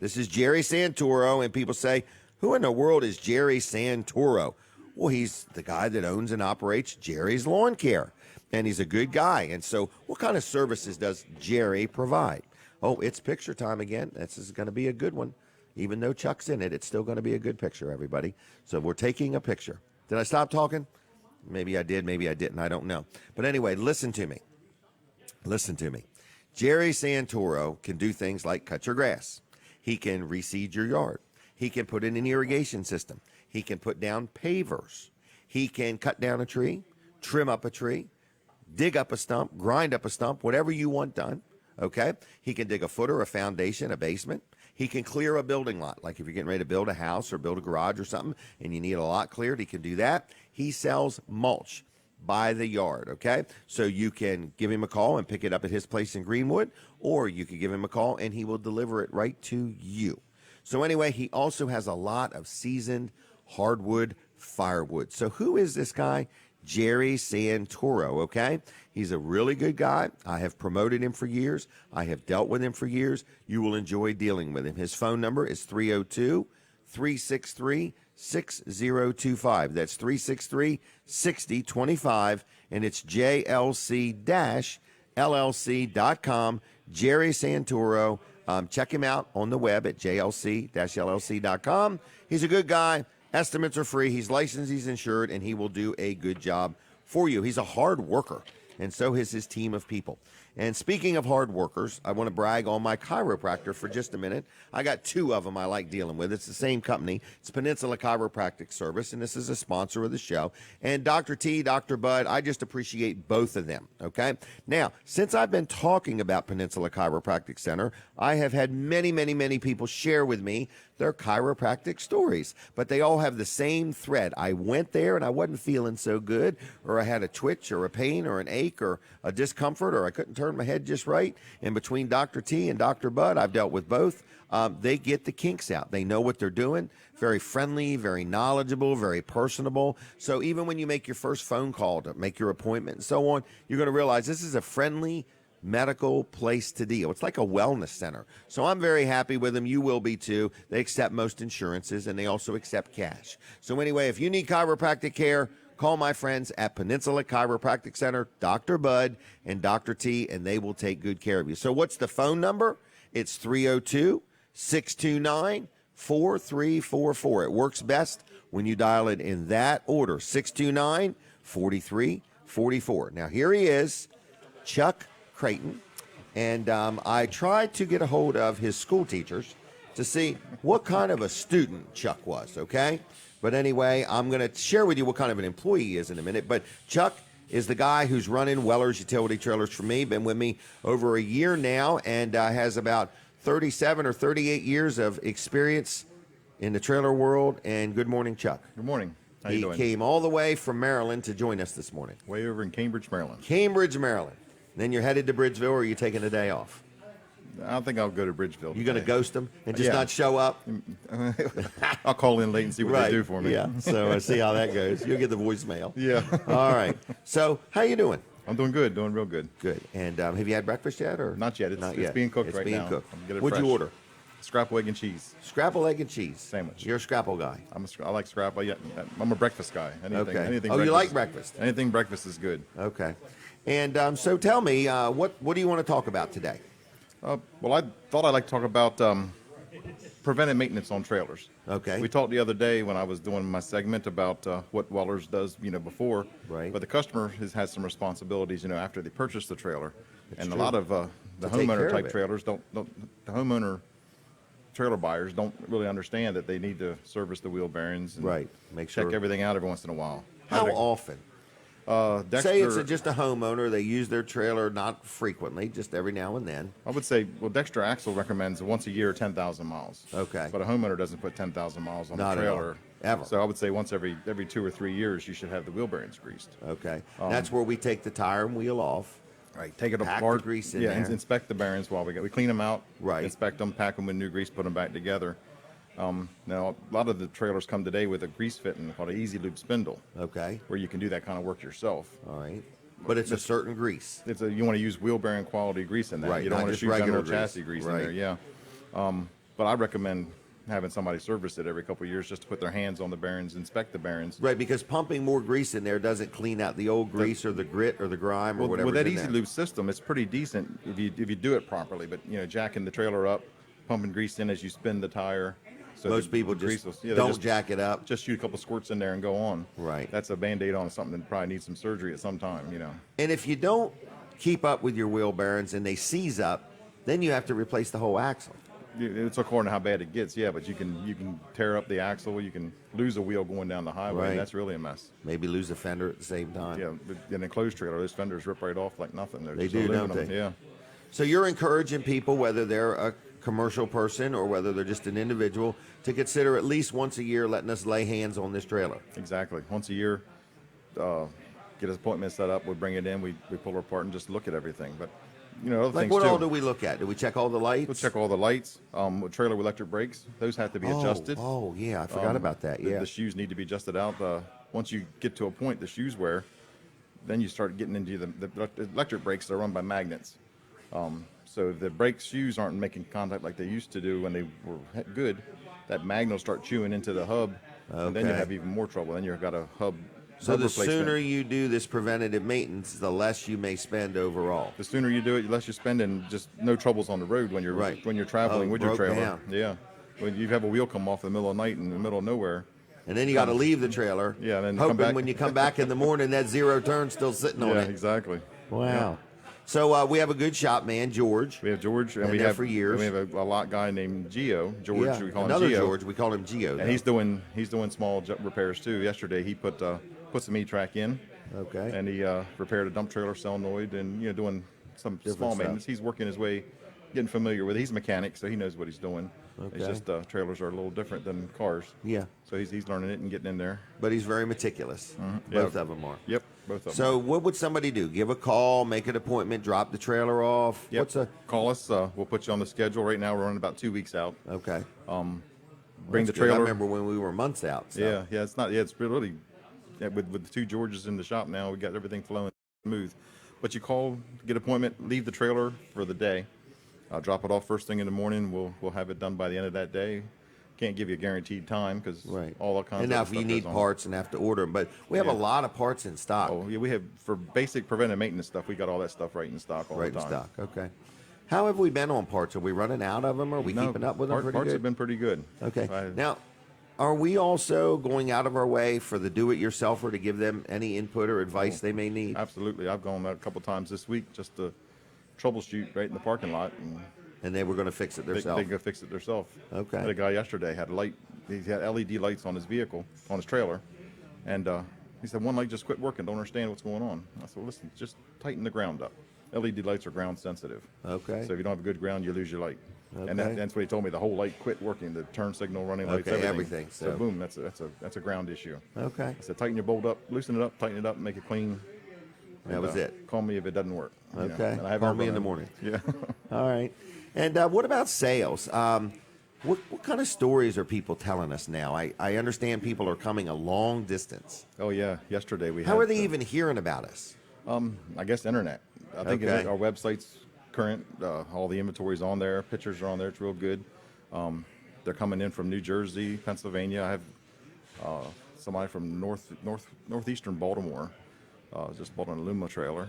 This is Jerry Santoro, and people say, who in the world is Jerry Santoro? Well, he's the guy that owns and operates Jerry's Lawn Care, and he's a good guy. And so what kind of services does Jerry provide? Oh, it's picture time again. This is going to be a good one. Even though Chuck's in it, it's still going to be a good picture, everybody. So we're taking a picture. Did I stop talking? Maybe I did, maybe I didn't. I don't know. But anyway, listen to me. Listen to me. Jerry Santoro can do things like cut your grass. He can reseed your yard. He can put in an irrigation system. He can put down pavers. He can cut down a tree, trim up a tree, dig up a stump, grind up a stump, whatever you want done, okay? He can dig a footer, a foundation, a basement. He can clear a building lot. Like if you're getting ready to build a house or build a garage or something and you need a lot cleared, he can do that. He sells mulch by the yard, okay? So you can give him a call and pick it up at his place in Greenwood, or you could give him a call and he will deliver it right to you. So anyway, he also has a lot of seasoned hardwood firewood. So who is this guy? Jerry Santoro, okay? He's a really good guy. I have promoted him for years. I have dealt with him for years. You will enjoy dealing with him. His phone number is 302-363-6025. That's 363-6025, and it's jlc-llc.com. Jerry Santoro. Check him out on the web at jlc-llc.com. He's a good guy. Estimates are free. He's licensed, he's insured, and he will do a good job for you. He's a hard worker, and so is his team of people. And speaking of hard workers, I want to brag on my chiropractor for just a minute. I got two of them I like dealing with. It's the same company. It's Peninsula Chiropractic Service, and this is a sponsor of the show. And Dr. T, Dr. Bud, I just appreciate both of them, okay? Now, since I've been talking about Peninsula Chiropractic Center, I have had many, many, many people share with me their chiropractic stories, but they all have the same thread. I went there and I wasn't feeling so good, or I had a twitch or a pain or an ache or a discomfort, or I couldn't turn my head just right. And between Dr. T and Dr. Bud, I've dealt with both. They get the kinks out. They know what they're doing. Very friendly, very knowledgeable, very personable. So even when you make your first phone call to make your appointment and so on, you're going to realize this is a friendly medical place to deal. It's like a wellness center. So I'm very happy with them. You will be too. They accept most insurances, and they also accept cash. So anyway, if you need chiropractic care, call my friends at Peninsula Chiropractic Center, Dr. Bud and Dr. T, and they will take good care of you. So what's the phone number? It's 302-629-4344. It works best when you dial it in that order, 629-4344. Now here he is, Chuck Creighton, and I tried to get a hold of his school teachers to see what kind of a student Chuck was, okay? But anyway, I'm going to share with you what kind of an employee he is in a minute. But Chuck is the guy who's running Weller's Utility Trailers for me, been with me over a year now, and has about 37 or 38 years of experience in the trailer world. And good morning, Chuck. Good morning. How you doing? He came all the way from Maryland to join us this morning. Way over in Cambridge, Maryland. Cambridge, Maryland. Then you're headed to Bridgeville, or are you taking a day off? I don't think I'll go to Bridgeville. You're going to ghost them and just not show up? I'll call in late and see what they do for me. Yeah, so see how that goes. You'll get the voicemail. Yeah. All right. So how you doing? I'm doing good, doing real good. Good. And have you had breakfast yet? Or Not yet. It's yet. being cooked It's right being now. cooked. I'm gonna get it What'd you fresh. order? Scrapple egg and cheese. Scrapple egg and cheese. Sandwich. You're a scrapple guy. I like scrapple. Yeah, I'm a breakfast guy. Anything, Okay. anything Oh, you like breakfast? Anything breakfast is good. Okay. And so tell me, what do you want to talk about today? Well, I thought I'd like to talk about preventive maintenance on trailers. Okay. We talked the other day when I was doing my segment about what Weller's does, before. Right. But the customer has some responsibilities, after they purchase the trailer. That's and true. a lot of the To take care homeowner of type it. trailers the homeowner trailer buyers don't really understand that they need to service the wheel bearings and Right. Make check sure. everything out every once in a while. How often? Dexter, Say it's just a homeowner. They use their trailer not frequently, just every now and then. I would say, Dexter Axle recommends once a year 10,000 miles. Okay. But a homeowner doesn't put 10,000 miles on Not the at all. trailer. Ever. So I would say once every 2 or 3 years, you should have the wheel bearings greased. Okay. That's where we take the tire and wheel off. Right. Take it Pack the apart. grease in yeah, there. and inspect the bearings while we clean them out. Right. Inspect them, pack them with new grease, put them back together. Now, a lot of the trailers come today with a grease fitting called an Easy Lube spindle, Okay. where you can do that kind of work yourself. All right. But it's a certain grease. You want to use wheel bearing quality grease in that. Right, You don't not want to just shoot regular general grease. chassis grease in Right. there. Yeah. But I recommend having somebody service it every couple of years just to put their hands on the bearings, inspect the bearings. Right, because pumping more grease in there doesn't clean out the old grease or the grit or the grime or whatever. With that Easy Lube system, it's pretty decent if you do it properly. But jacking the trailer up, pumping grease in as you spin the tire. So Most the people grease just they don't jack it up. Just shoot a couple squirts in there and go on. Right. That's a Band-Aid on something that probably needs some surgery at some time. And if you don't keep up with your wheel bearings and they seize up, then you have to replace the whole axle. It's according to how bad it gets, yeah. But you can tear up the axle. You can lose a wheel going down the highway. Right. And that's really a mess. Maybe lose a fender at the same time. Yeah, but in a closed trailer, those fenders rip right off like nothing. They're They just do, don't aluminum. they? Yeah. So you're encouraging people, whether they're a commercial person or whether they're just an individual to consider at least once a year letting us lay hands on this trailer. Exactly. Once a year, get his appointment set up. We bring it in. We pull it apart and just look at everything. But other Like things what too. all do we look at? Do we check all the lights? We'll check all the lights. Trailer with electric brakes. Those have to be adjusted. Oh, yeah, I forgot about that. Yeah. The shoes need to be adjusted out. Once you get to a point, the shoes wear, then you start getting into the electric brakes are run by magnets. So if the brake shoes aren't making contact like they used to do when they were good, that magnet will start chewing into the hub, and then you have even more trouble. Then you've got a hub. So hub the replacement. sooner you do this preventative maintenance, the less you may spend overall. The sooner you do it, the less you spend, and just no troubles on the road when you're traveling with your broke trailer. down. Yeah, when you have a wheel come off in the middle of the night in the middle of nowhere. And then you got to leave the trailer. Yeah, and then hoping come back. when you come back in the morning, that zero turn's still sitting on Yeah, it. exactly. Wow. Yeah. So we have a good shop man, George. We have George, and Been we there have for years. And we have a lot guy named Gio. George, Yeah, we call another him Gio. George. We call him Gio. And he's doing small repairs too. Yesterday he put some E-track in. Okay. And he repaired a dump trailer solenoid and doing some Different small stuff. maintenance. He's working his way, getting familiar with it. He's a mechanic, so he knows what he's doing. Okay. It's just trailers are a little different than cars. Yeah. So he's learning it and getting in there. But he's very meticulous. Both of them are. Yep, both of them. So what would somebody do? Give a call, make an appointment, drop the trailer off? Yep. Call us. We'll put you on the schedule. Right now we're running about 2 weeks out. Okay. Bring the That's good. I trailer. remember when we were months out. So. Yeah. It's not. Yeah, it's really. Yeah, with the two Georges in the shop now, we got everything flowing smooth. But you call, get an appointment, leave the trailer for the day. Drop it off first thing in the morning. We'll have it done by the end of that day. Can't give you a guaranteed time because all the kinds And now of if you stuff need goes on. parts and have to order them, but we have a lot of parts in stock. Oh yeah, we have for basic preventive maintenance stuff. We got all that stuff right in stock all Right the in time. stock. Okay. How have we been on parts? Are we running out of them? Are we keeping up with them pretty parts good? have been pretty good. Okay. I- Now, are we also going out of our way for the do-it-yourselfer to give them any input or advice they may need? Absolutely. I've gone out a couple times this week just to troubleshoot right in the parking lot, and they were going to fix it they themselves. go fix it themselves. Okay. I had a guy yesterday had a light. He had LED lights on his vehicle, on his trailer, and he said one light just quit working. Don't understand what's going on. I said, well, listen, just tighten the ground up. LED lights are ground sensitive. Okay. So if you don't have a good ground, you lose your light. Okay. And that's what he told me. The whole light quit working. The turn signal, running lights, Okay, everything. everything, So so- boom, that's a ground issue. Okay. I said, tighten your bolt up, loosen it up, tighten it up, make it clean. That And, was it. Call me if it doesn't work. you know. Okay. And I haven't Call heard me from in the him. morning. Yeah. All right. And what about sales? What kind of stories are people telling us now? I understand people are coming a long distance. Oh yeah. Yesterday we. How had, are they even hearing about us? I guess internet. I think Okay. our website's current. All the inventory's on there. Pictures are on there. It's real good. They're coming in from New Jersey, Pennsylvania. I have somebody from northeastern Baltimore. Just bought an aluminum trailer.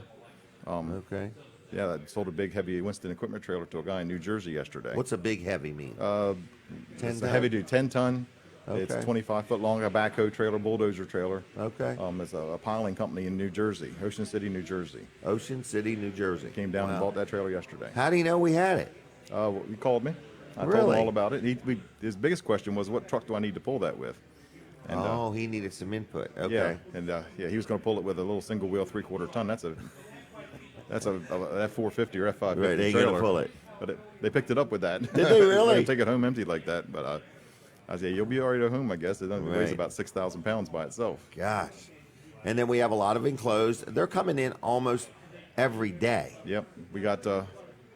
Okay. Yeah, that sold a big heavy Winston equipment trailer to a guy in New Jersey yesterday. What's a big heavy mean? 10 ton? a heavy duty, 10 ton. Okay. It's 25 foot long, a backhoe trailer, bulldozer trailer. Okay. It's a piling company in New Jersey, Ocean City, New Jersey. Ocean City, New Jersey. Came down and Wow. bought that trailer yesterday. How do you know we had it? He called me. I told Really? him all about it. His biggest question was, what truck do I need to pull that with? And, He needed some input. Okay. Yeah, and he was going to pull it with a little single wheel 3/4 ton. That's a F450 or F550 Right, they ain't trailer. gonna pull it. But they picked it up with that. Did they really? They take it home empty like that. But I said, you'll be all right at home, I guess. It only weighs Right. about 6,000 pounds by itself. Gosh. And then we have a lot of enclosed. They're coming in almost every day. Yep, we got I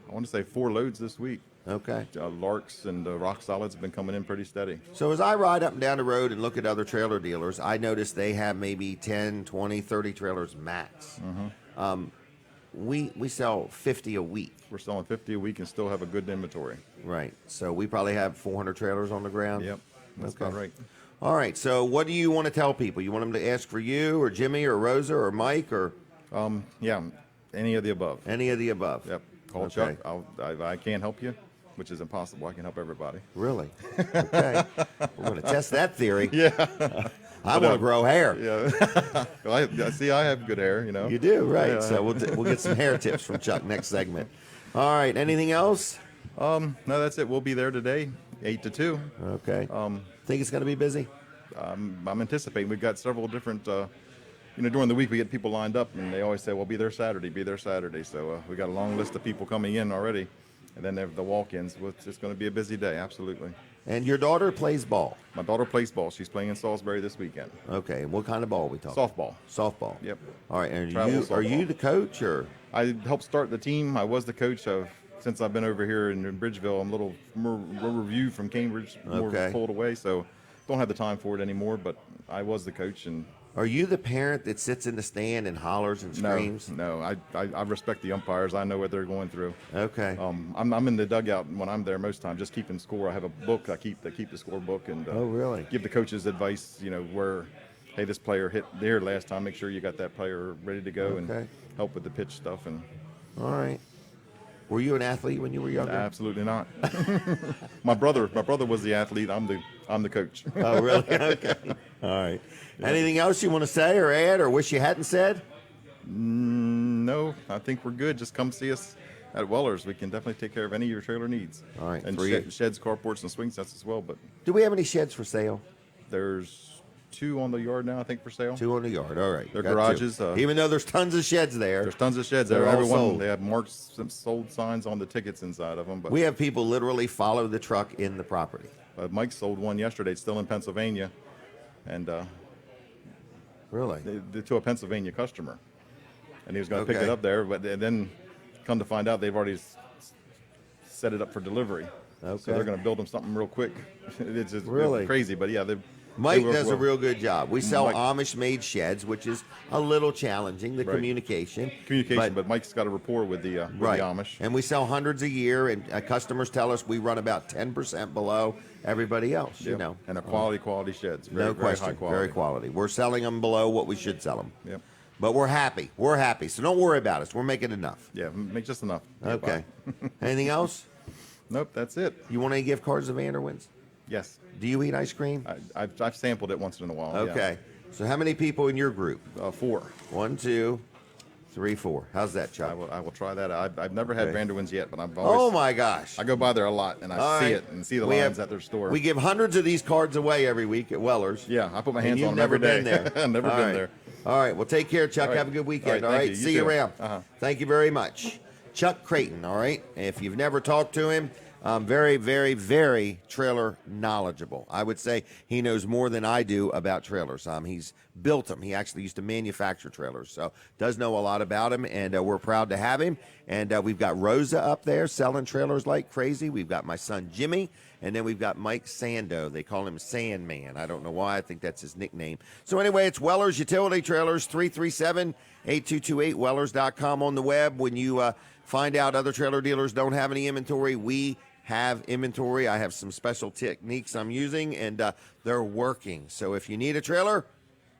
want to say 4 loads this week. Okay. Larks and Rock Solids have been coming in pretty steady. So as I ride up and down the road and look at other trailer dealers, I notice they have maybe 10, 20, 30 trailers max. We sell 50 a week. We're selling 50 a week and still have a good inventory. Right. So we probably have 400 trailers on the ground. Yep, that's Okay. about right. All right. So what do you want to tell people? You want them to ask for you or Jimmy or Rosa or Mike or Yeah, any of the above. any of the above? Yep, call Okay. Chuck. I can't help you, which is impossible. I can help everybody. Really? Okay. We're going to test that theory. Yeah. I want to grow hair. Yeah. Well, I see. I have good hair. You know. You do, right. Yeah. So we'll get some hair tips from Chuck next segment. All right. Anything else? No, that's it. We'll be there today, 8 to 2. Okay. Think it's going to be busy? I'm anticipating. We've got several different. During the week we get people lined up, and they always say, "Well, be there Saturday, be there Saturday." So we got a long list of people coming in already. And then the walk-ins. It's going to be a busy day, absolutely. And your daughter plays ball. My daughter plays ball. She's playing in Salisbury this weekend. Okay. What kind of ball are we talking? Softball. Softball. Yep. All right. And Travel are you softball. the coach or? I helped start the team. I was the coach of. Since I've been over here in Bridgeville, I'm a little more review from Cambridge, more Okay. pulled away, so don't have the time for it anymore. But I was the coach, and Are you the parent that sits in the stand and hollers and screams? no, I respect the umpires. I know what they're going through. Okay. I'm in the dugout when I'm there most times, just keeping score. I have a book I keep the score book, and Oh, really? give the coaches advice. Where, hey, this player hit there last time. Make sure you got that player ready to go, Okay. and help with the pitch stuff. And All right. Were you an athlete when you were younger? absolutely not. My brother was the athlete. I'm the coach. Oh, really? Okay. All right. Anything else you want to say or add or wish you hadn't said? No, I think we're good. Just come see us at Weller's. We can definitely take care of any of your trailer needs. All right, And for you. sheds, carports, and swing sets as well. But Do we have any sheds for sale? there's 2 on the yard now, I think, for sale. 2 on the yard. All right. They're got 2. garages, Even though there's tons of sheds there. There's tons of sheds. They're all Everyone, sold. they have marks, some sold signs on the tickets inside of them. But We have people literally follow the truck in the property. Mike sold one yesterday. It's still in Pennsylvania, and Really? to a Pennsylvania customer, and he was going to pick Okay. it up there, but then come to find out they've already set it up for delivery. Okay. So they're going to build them something real quick. It's just Really? crazy, but yeah, Mike they work does a well. real good job. We sell Mike- Amish-made sheds, which is a little challenging, the Right. communication. But Mike's got a rapport with the Right. Amish. And we sell hundreds a year, and customers tell us we run about 10% below everybody else, you Yep. know. And a quality sheds. Very, No very question. high quality. Very quality. We're selling them below what we should sell them. Yep. But we're happy. We're happy. So don't worry about us. We're making enough. Yeah, make just enough. Okay. Anything else? Nope, that's it. You want any gift cards of Vanderwin's? Yes. Do you eat ice cream? I've sampled it once in a while. yeah. Okay. So how many people in your group? 4. 1, 2, 3, 4. How's that, Chuck? I will try that. I've never had Okay. Vanderwin's yet, but I've always. Oh my gosh. I go by there a lot, and I All see right. it and see the We lines have- at their store. We give hundreds of these cards away every week at Weller's. Yeah, I put my And hands you've on them every never day. been there. I've never All been right. there. All right. Well, take care, Chuck. All right. Have a good weekend. All All right, right. thank you. See You you too. around. Uh-huh. Thank you very much. Chuck Creighton. All right. If you've never talked to him, very, very, very trailer knowledgeable. I would say he knows more than I do about trailers. He's built them. He actually used to manufacture trailers, so does know a lot about them, and we're proud to have him. And we've got Rosa up there selling trailers like crazy. We've got my son Jimmy, and then we've got Mike Sando. They call him Sandman. I don't know why. I think that's his nickname. So anyway, it's Weller's Utility Trailers, 337-8228, Wellers.com on the web. When you find out other trailer dealers don't have any inventory, we have inventory. I have some special techniques I'm using, and they're working. So if you need a trailer,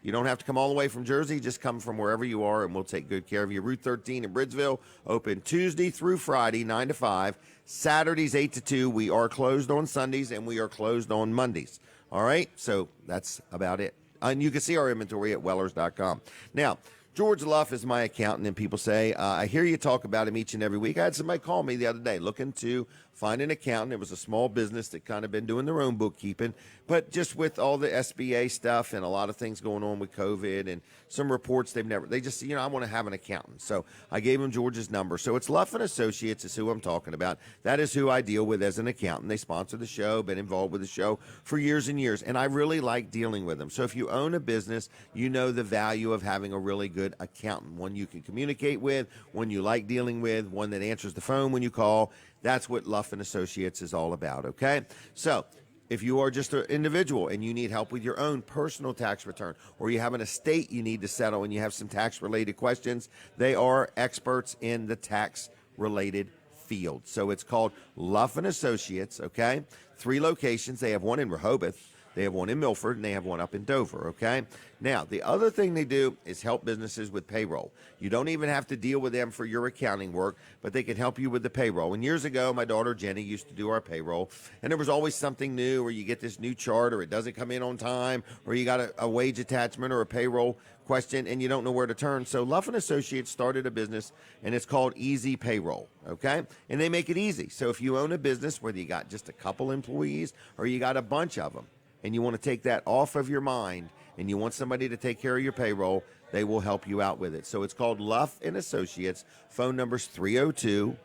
you don't have to come all the way from Jersey. Just come from wherever you are, and we'll take good care of you. Route 13 in Bridgeville, open Tuesday through Friday, 9 to 5. Saturdays, 8 to 2. We are closed on Sundays, and we are closed on Mondays. All right? So that's about it. And you can see our inventory at Wellers.com. Now, George Luff is my accountant, and people say, I hear you talk about him each and every week. I had somebody call me the other day looking to find an accountant. It was a small business that kind of been doing their own bookkeeping, but just with all the SBA stuff and a lot of things going on with COVID and some reports they just, I want to have an accountant. So I gave him George's number. So it's Luff and Associates is who I'm talking about. That is who I deal with as an accountant. They sponsor the show, been involved with the show for years and years, and I really like dealing with them. So if you own a business, you know the value of having a really good accountant, one you can communicate with, one you like dealing with, one that answers the phone when you call. That's what Luff and Associates is all about, okay? So if you are just an individual and you need help with your own personal tax return, or you have an estate you need to settle and you have some tax-related questions, they are experts in the tax-related field. So it's called Luff and Associates, okay? 3 locations. They have one in Rehoboth, they have one in Milford, and they have one up in Dover, okay? Now, the other thing they do is help businesses with payroll. You don't even have to deal with them for your accounting work, but they can help you with the payroll. And years ago, my daughter Jenny used to do our payroll, and there was always something new, or you get this new chart, or it doesn't come in on time, or you got a wage attachment or a payroll question, and you don't know where to turn. So Luff and Associates started a business, and it's called Easy Payroll, okay? And they make it easy. So if you own a business, whether you got just a couple employees or you got a bunch of them, and you want to take that off of your mind, and you want somebody to take care of your payroll, they will help you out with it. So it's called Luff and Associates. Phone number's 302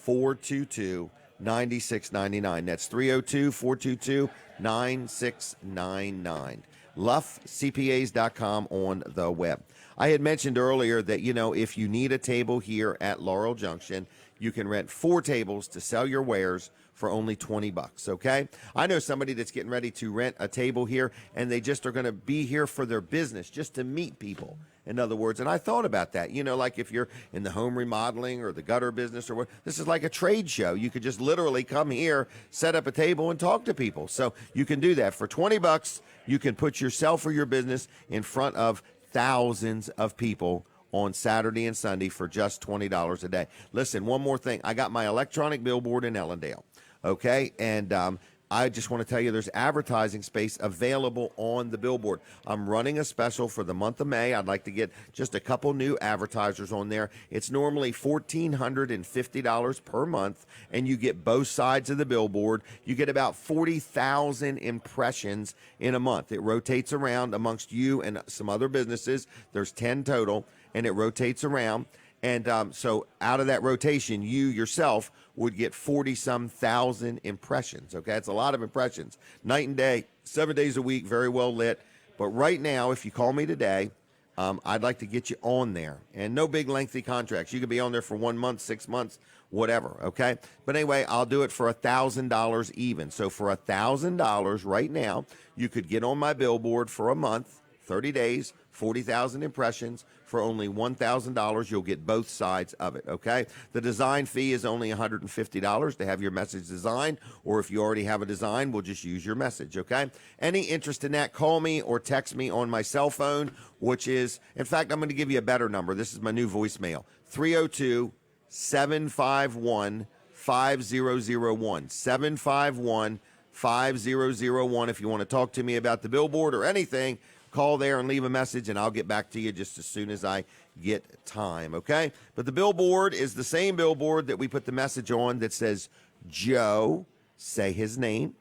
302-422-9699. That's 302-422-9699. LuffCPAs.com on the web. I had mentioned earlier that, if you need a table here at Laurel Junction, you can rent 4 tables to sell your wares for only $20, okay? I know somebody that's getting ready to rent a table here, and they just are going to be here for their business, just to meet people, in other words. And I thought about that, like if you're in the home remodeling or the gutter business or what, this is like a trade show. You could just literally come here, set up a table, and talk to people. So you can do that. For $20, you can put yourself or your business in front of thousands of people on Saturday and Sunday for just $20 a day. Listen, one more thing. I got my electronic billboard in Ellendale, okay? And I just want to tell you there's advertising space available on the billboard. I'm running a special for the month of May. I'd like to get just a couple new advertisers on there. It's normally $1,450 per month, and you get both sides of the billboard. You get about 40,000 impressions in a month. It rotates around amongst you and some other businesses. There's 10 total, and it rotates around. And so out of that rotation, you yourself would get 40-some thousand impressions, okay? It's a lot of impressions. Night and day, 7 days a week, very well lit. But right now, if you call me today, I'd like to get you on there. And no big lengthy contracts. You could be on there for 1 month, 6 months, whatever, okay? But anyway, I'll do it for $1,000 even. So for $1,000 right now, you could get on my billboard for a month, 30 days, 40,000 impressions. For only $1,000, you'll get both sides of it, okay? The design fee is only $150 to have your message designed, or if you already have a design, we'll just use your message, okay? Any interest in that, call me or text me on my cell phone, which is, in fact, I'm going to give you a better number. This is my new voicemail, 302-751-5001, 751-5001. If you want to talk to me about the billboard or anything, call there and leave a message, and I'll get back to you just as soon as I get time, okay? But the billboard is the same billboard that we put the message on that says, Joe, say his name,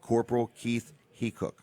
Corporal Keith Hecook,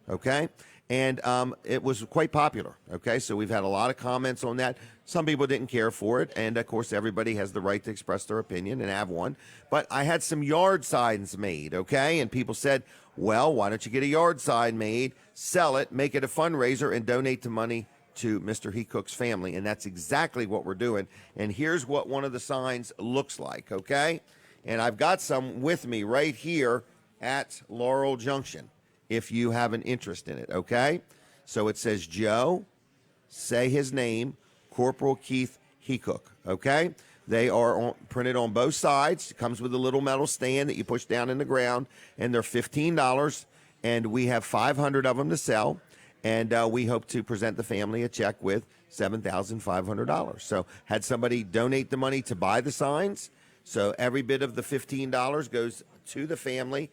okay? And it was quite popular, okay? So we've had a lot of comments on that. Some people didn't care for it, and, of course, everybody has the right to express their opinion and have one. But I had some yard signs made, okay? And people said, well, why don't you get a yard sign made, sell it, make it a fundraiser, and donate the money to Mr. Hecook's family? And that's exactly what we're doing. And here's what one of the signs looks like, okay? And I've got some with me right here at Laurel Junction, if you have an interest in it, okay? So it says, Joe, say his name, Corporal Keith Hecook, okay? They are printed on both sides. It comes with a little metal stand that you push down in the ground, and they're $15, and we have 500 of them to sell, and we hope to present the family a check with $7,500. So had somebody donate the money to buy the signs, so every bit of the $15 goes to the family.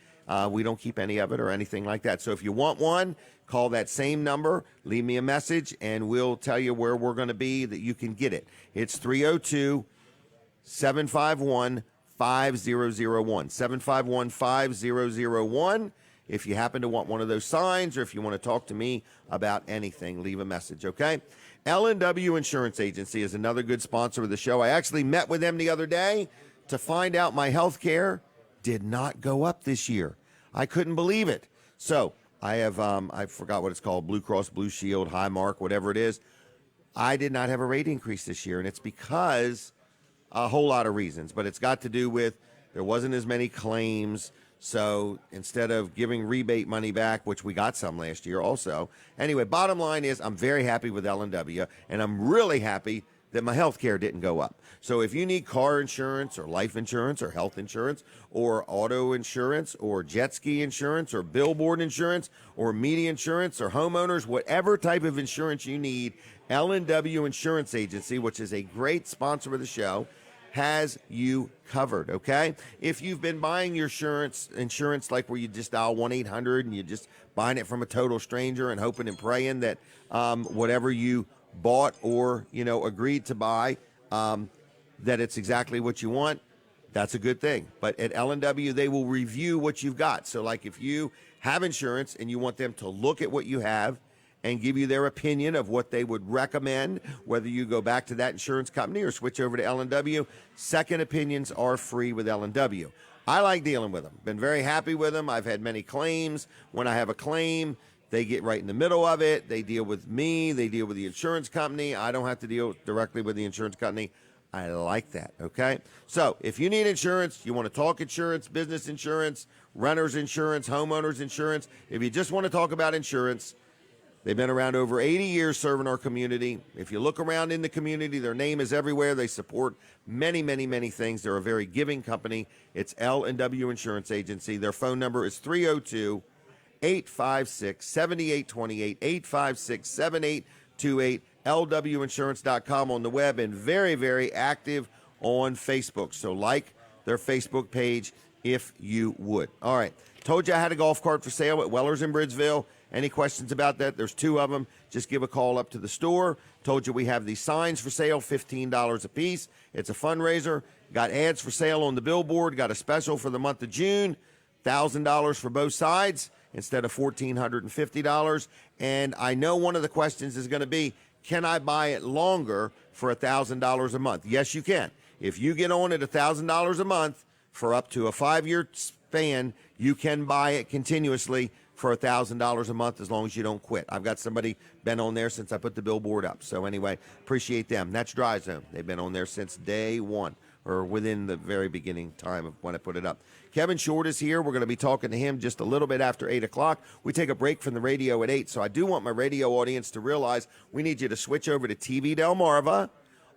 We don't keep any of it or anything like that. So if you want one, call that same number, leave me a message, and we'll tell you where we're going to be that you can get it. It's 302-751-5001, 751-5001. If you happen to want one of those signs, or if you want to talk to me about anything, leave a message, okay? L&W Insurance Agency is another good sponsor of the show. I actually met with them the other day to find out my health care did not go up this year. I couldn't believe it. So I have, I forgot what it's called, Blue Cross Blue Shield, Highmark, whatever it is. I did not have a rate increase this year, and it's because a whole lot of reasons, but it's got to do with there wasn't as many claims. So instead of giving rebate money back, which we got some last year also. Anyway, bottom line is I'm very happy with L&W, and I'm really happy that my health care didn't go up. So if you need car insurance or life insurance or health insurance or auto insurance or jet ski insurance or billboard insurance or media insurance or homeowners, whatever type of insurance you need, L&W Insurance Agency, which is a great sponsor of the show, has you covered, okay? If you've been buying your insurance like where you just dial 1-800 and you're just buying it from a total stranger and hoping and praying that whatever you bought or, agreed to buy, that it's exactly what you want, that's a good thing. But at L&W, they will review what you've got. So like if you have insurance and you want them to look at what you have and give you their opinion of what they would recommend, whether you go back to that insurance company or switch over to L&W. Second opinions are free with L&W. I like dealing with them. Been very happy with them. I've had many claims. When I have a claim, they get right in the middle of it. They deal with me. They deal with the insurance company. I don't have to deal directly with the insurance company. I like that, okay? So if you need insurance, you want to talk insurance, business insurance, renter's insurance, homeowner's insurance, if you just want to talk about insurance, they've been around over 80 years serving our community. If you look around in the community, their name is everywhere. They support many, many, many things. They're a very giving company. It's L&W Insurance Agency. Their phone number is 302-856-7828, 856-7828, lwinsurance.com on the web, and very, very active on Facebook. So like their Facebook page if you would. All right. Told you I had a golf cart for sale at Weller's in Bridgeville. Any questions about that? There's 2 of them. Just give a call up to the store. Told you we have these signs for sale, $15 a piece. It's a fundraiser. Got ads for sale on the billboard. Got a special for the month of June, $1,000 for both sides instead of $1,450. And I know one of the questions is going to be, can I buy it longer for $1,000 a month? Yes, you can. If you get on at $1,000 a month for up to a 5-year span, you can buy it continuously for $1,000 a month as long as you don't quit. I've got somebody been on there since I put the billboard up. So anyway, appreciate them. That's Dry Zone. They've been on there since day one, or within the very beginning time of when I put it up. Kevin Short is here. We're going to be talking to him just a little bit after 8 o'clock. We take a break from the radio at 8, so I do want my radio audience to realize we need you to switch over to TV Delmarva,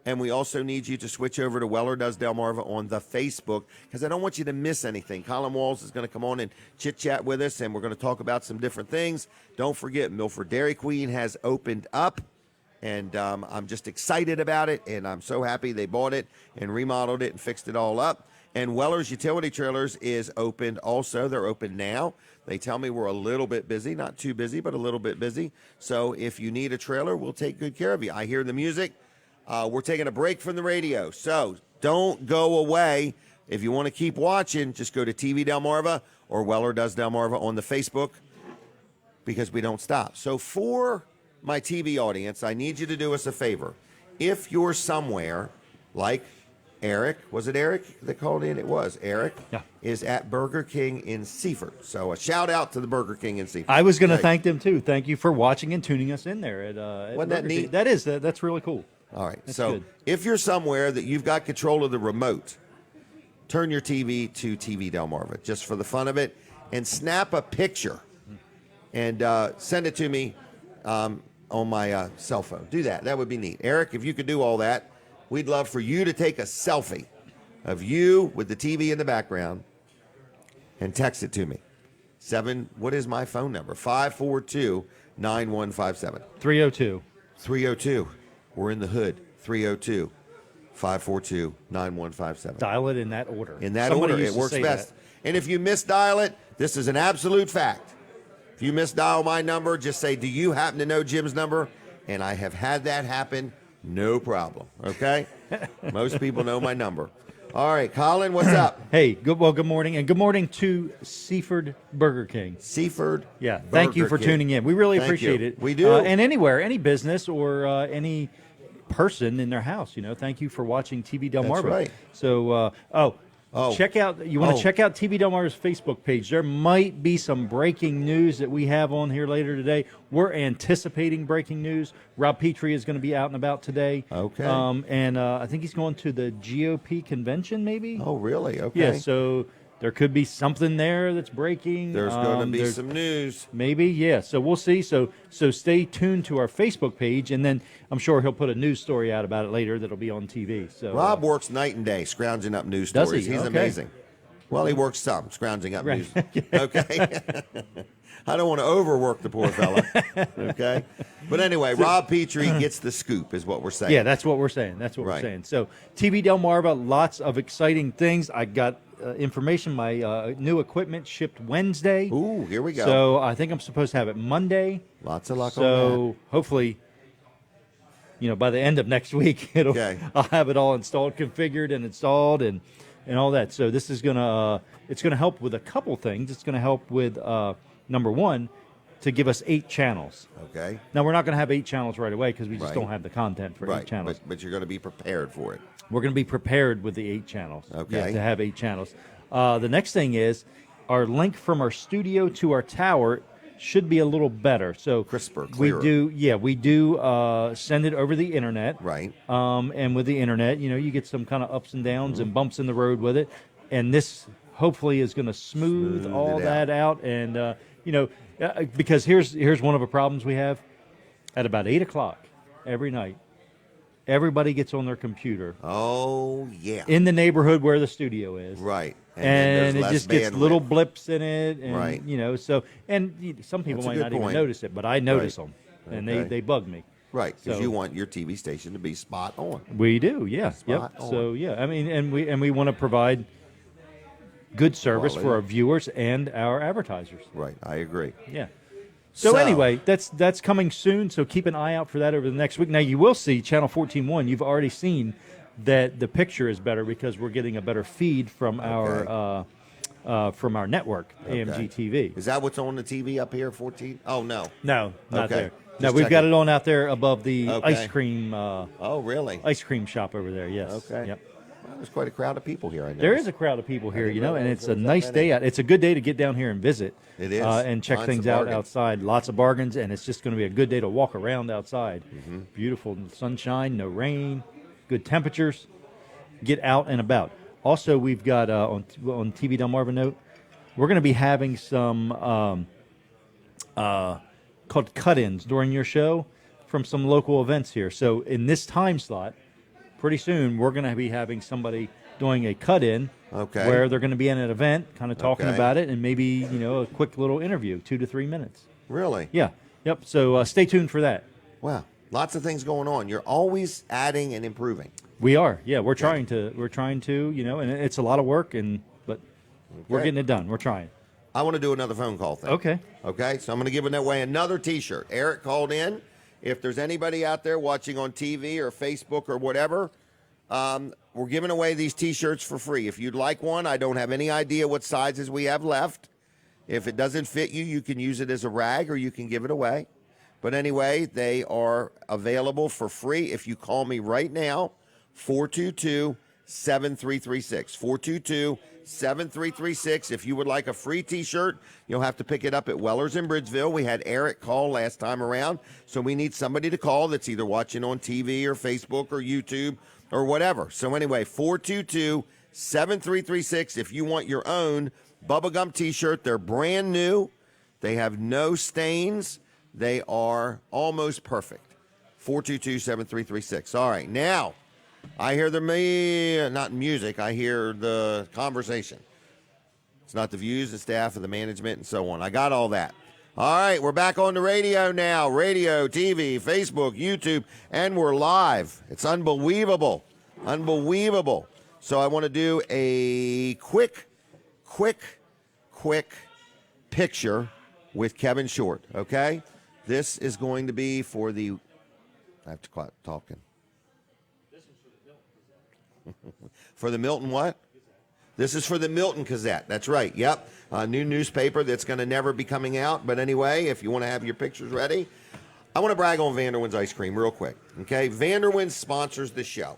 and we also need you to switch over to Weller Does Delmarva on the Facebook, because I don't want you to miss anything. Colin Walls is going to come on and chit-chat with us, and we're going to talk about some different things. Don't forget, Milford Dairy Queen has opened up, and I'm just excited about it, and I'm so happy they bought it and remodeled it and fixed it all up. And Weller's Utility Trailers is opened also. They're open now. They tell me we're a little bit busy, not too busy, but a little bit busy. So if you need a trailer, we'll take good care of you. I hear the music. We're taking a break from the radio, so don't go away. If you want to keep watching, just go to TV Delmarva or Weller Does Delmarva on the Facebook, because we don't stop. So for my TV audience, I need you to do us a favor. If you're somewhere like Eric, was it Eric that called in? It was Eric. Yeah. Is at Burger King in Seaford. So a shout out to the Burger King in Seaford. I was going to thank them too. Thank you for watching and tuning us in there. Wasn't that neat? That's really cool. All right. That's so good. if you're somewhere that you've got control of the remote, turn your TV to TV Delmarva just for the fun of it, and snap a picture and send it to me on my cell phone. Do that. That would be neat. Eric, if you could do all that, we'd love for you to take a selfie of you with the TV in the background and text it to me. What is my phone number? 542-9157. 302. 302. We're in the hood. 302-542-9157. Dial it in that order. In that Somebody order. used It to works say best. that. And if you misdial it, this is an absolute fact. If you misdial my number, just say, do you happen to know Jim's number? And I have had that happen. No problem. Okay? Most people know my number. All right, Colin, what's up? Hey, good morning, and good morning to Seaford Burger King. Seaford. Yeah, thank you for tuning in. We really appreciate it. We do. And anywhere, any business or any person in their house, thank you for watching TV Delmarva. That's right. So, check out. You want to check out TV Delmarva's Facebook page. There might be some breaking news that we have on here later today. We're anticipating breaking news. Rob Petrie is going to be out and about today. Okay. And I think he's going to the GOP convention, maybe. Oh, really? Okay. Yeah. So there could be something there that's breaking. There's going to be some news. Maybe, yeah. So we'll see. So stay tuned to our Facebook page, and then I'm sure he'll put a news story out about it later that'll be on TV. So Rob works night and day scrounging up news Does stories. he? He's Okay. amazing. Well, he works some scrounging up Right. news. Okay. I don't want to overwork the poor fella. Okay. But anyway, Rob Petrie gets the scoop, is what we're saying. yeah, that's what we're saying. That's what Right. we're saying. So TV Delmarva, lots of exciting things. I got information. My new equipment shipped Wednesday. Ooh, here we go. So I think I'm supposed to have it Monday. Lots of luck on So hopefully, by the end of next week, I'll have it all installed, configured, and installed, and all that. So this is it's gonna help with a couple things. It's gonna help with number one, to give us 8 channels. Okay. Now, we're not going to have 8 channels right away because we just Right. don't have the content for 8 channels. But you're going to be prepared for it. We're going to be prepared with the 8 channels. Okay. Yeah, to have 8 channels. The next thing is our link from our studio to our tower should be a little better. So Crisper, we clearer. we do send it over the internet. Right. And with the internet, you get some kind of ups and downs and bumps in the road with it. And this hopefully is going to smooth all it that out. And, because here's one of the problems we have. At about 8 o'clock every night, everybody gets on their computer Oh, yeah. in the neighborhood where the studio is. Right. And then it there's less just gets bandwidth. little blips in it. And, Right. some people That's a might good not even point. notice it, but I notice them. And Okay. they bug me. Right, because So- you want your TV station to be spot on. We do, yeah. Spot Yep. on. So, yeah, I mean, and we want to provide good service for Quality. our viewers and our advertisers. Right, I agree. Yeah. So anyway, that's coming soon. So keep an eye out for that over the next week. Now you will see Channel 14.1. You've already seen that the picture is better because we're getting a better feed from our network, AMG TV. Is that what's on the TV up here, 14? Oh, no. No, not Okay. there. Just No, we've got checking. it on out there above the Okay. ice cream Oh, really? ice cream shop over there. Yes. Okay. Yep. Well, there's quite a crowd of people here, I know. There is a crowd of people here, didn't and realize it's there a was that nice many. day out. It's a good day to get down here and visit. It is. and check Lots things of out bargains. outside. Lots of bargains, and it's just going to be a good day to walk around outside. Mm-hmm. Beautiful sunshine, no rain, good temperatures. Get out and about. Also, we've got on TV Delmarva note, we're going to be having some called cut-ins during your show from some local events here. So in this time slot, pretty soon we're going to be having somebody doing a cut-in Okay. where they're going to be in an event, kind of talking Okay. about it, and maybe a quick little interview, 2 to 3 minutes. Really? Yeah, yep. So stay tuned for that. Wow. Lots of things going on. You're always adding and improving. We are, yeah. We're trying to, and it's a lot of work, but we're Okay. getting it done. We're trying. I want to do another phone call thing. Okay. Okay, so I'm going to give away another T-shirt. Eric called in. If there's anybody out there watching on TV or Facebook or whatever, we're giving away these T-shirts for free. If you'd like one, I don't have any idea what sizes we have left. If it doesn't fit you, you can use it as a rag or you can give it away. But anyway, they are available for free if you call me right now, 422-7336. 422-7336. If you would like a free T-shirt, you'll have to pick it up at Weller's in Bridgeville. We had Eric call last time around, so we need somebody to call that's either watching on TV or Facebook or YouTube or whatever. So anyway, 422-7336 if you want your own Bubblegum T-shirt. They're brand new. They have no stains. They are almost perfect. 422-7336. All right, now I hear not music, I hear the conversation. It's not the views, the staff, of the management, and so on. I got all that. All right, we're back on the radio now. Radio, TV, Facebook, YouTube, and we're live. It's unbelievable. Unbelievable. So I want to do a quick picture with Kevin Short, okay? This is going to be for the... I have to stop talking. For the Milton what? This is for the Milton Gazette. That's right. Yep. A new newspaper that's going to never be coming out. But anyway, if you want to have your pictures ready, I want to brag on Vanderwin's Ice Cream real quick. Okay? Vanderwin's sponsors the show.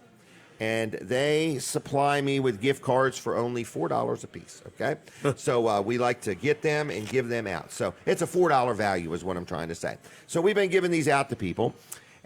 And they supply me with gift cards for only $4 a piece. Okay? So we like to get them and give them out. So it's a $4 value is what I'm trying to say. So we've been giving these out to people.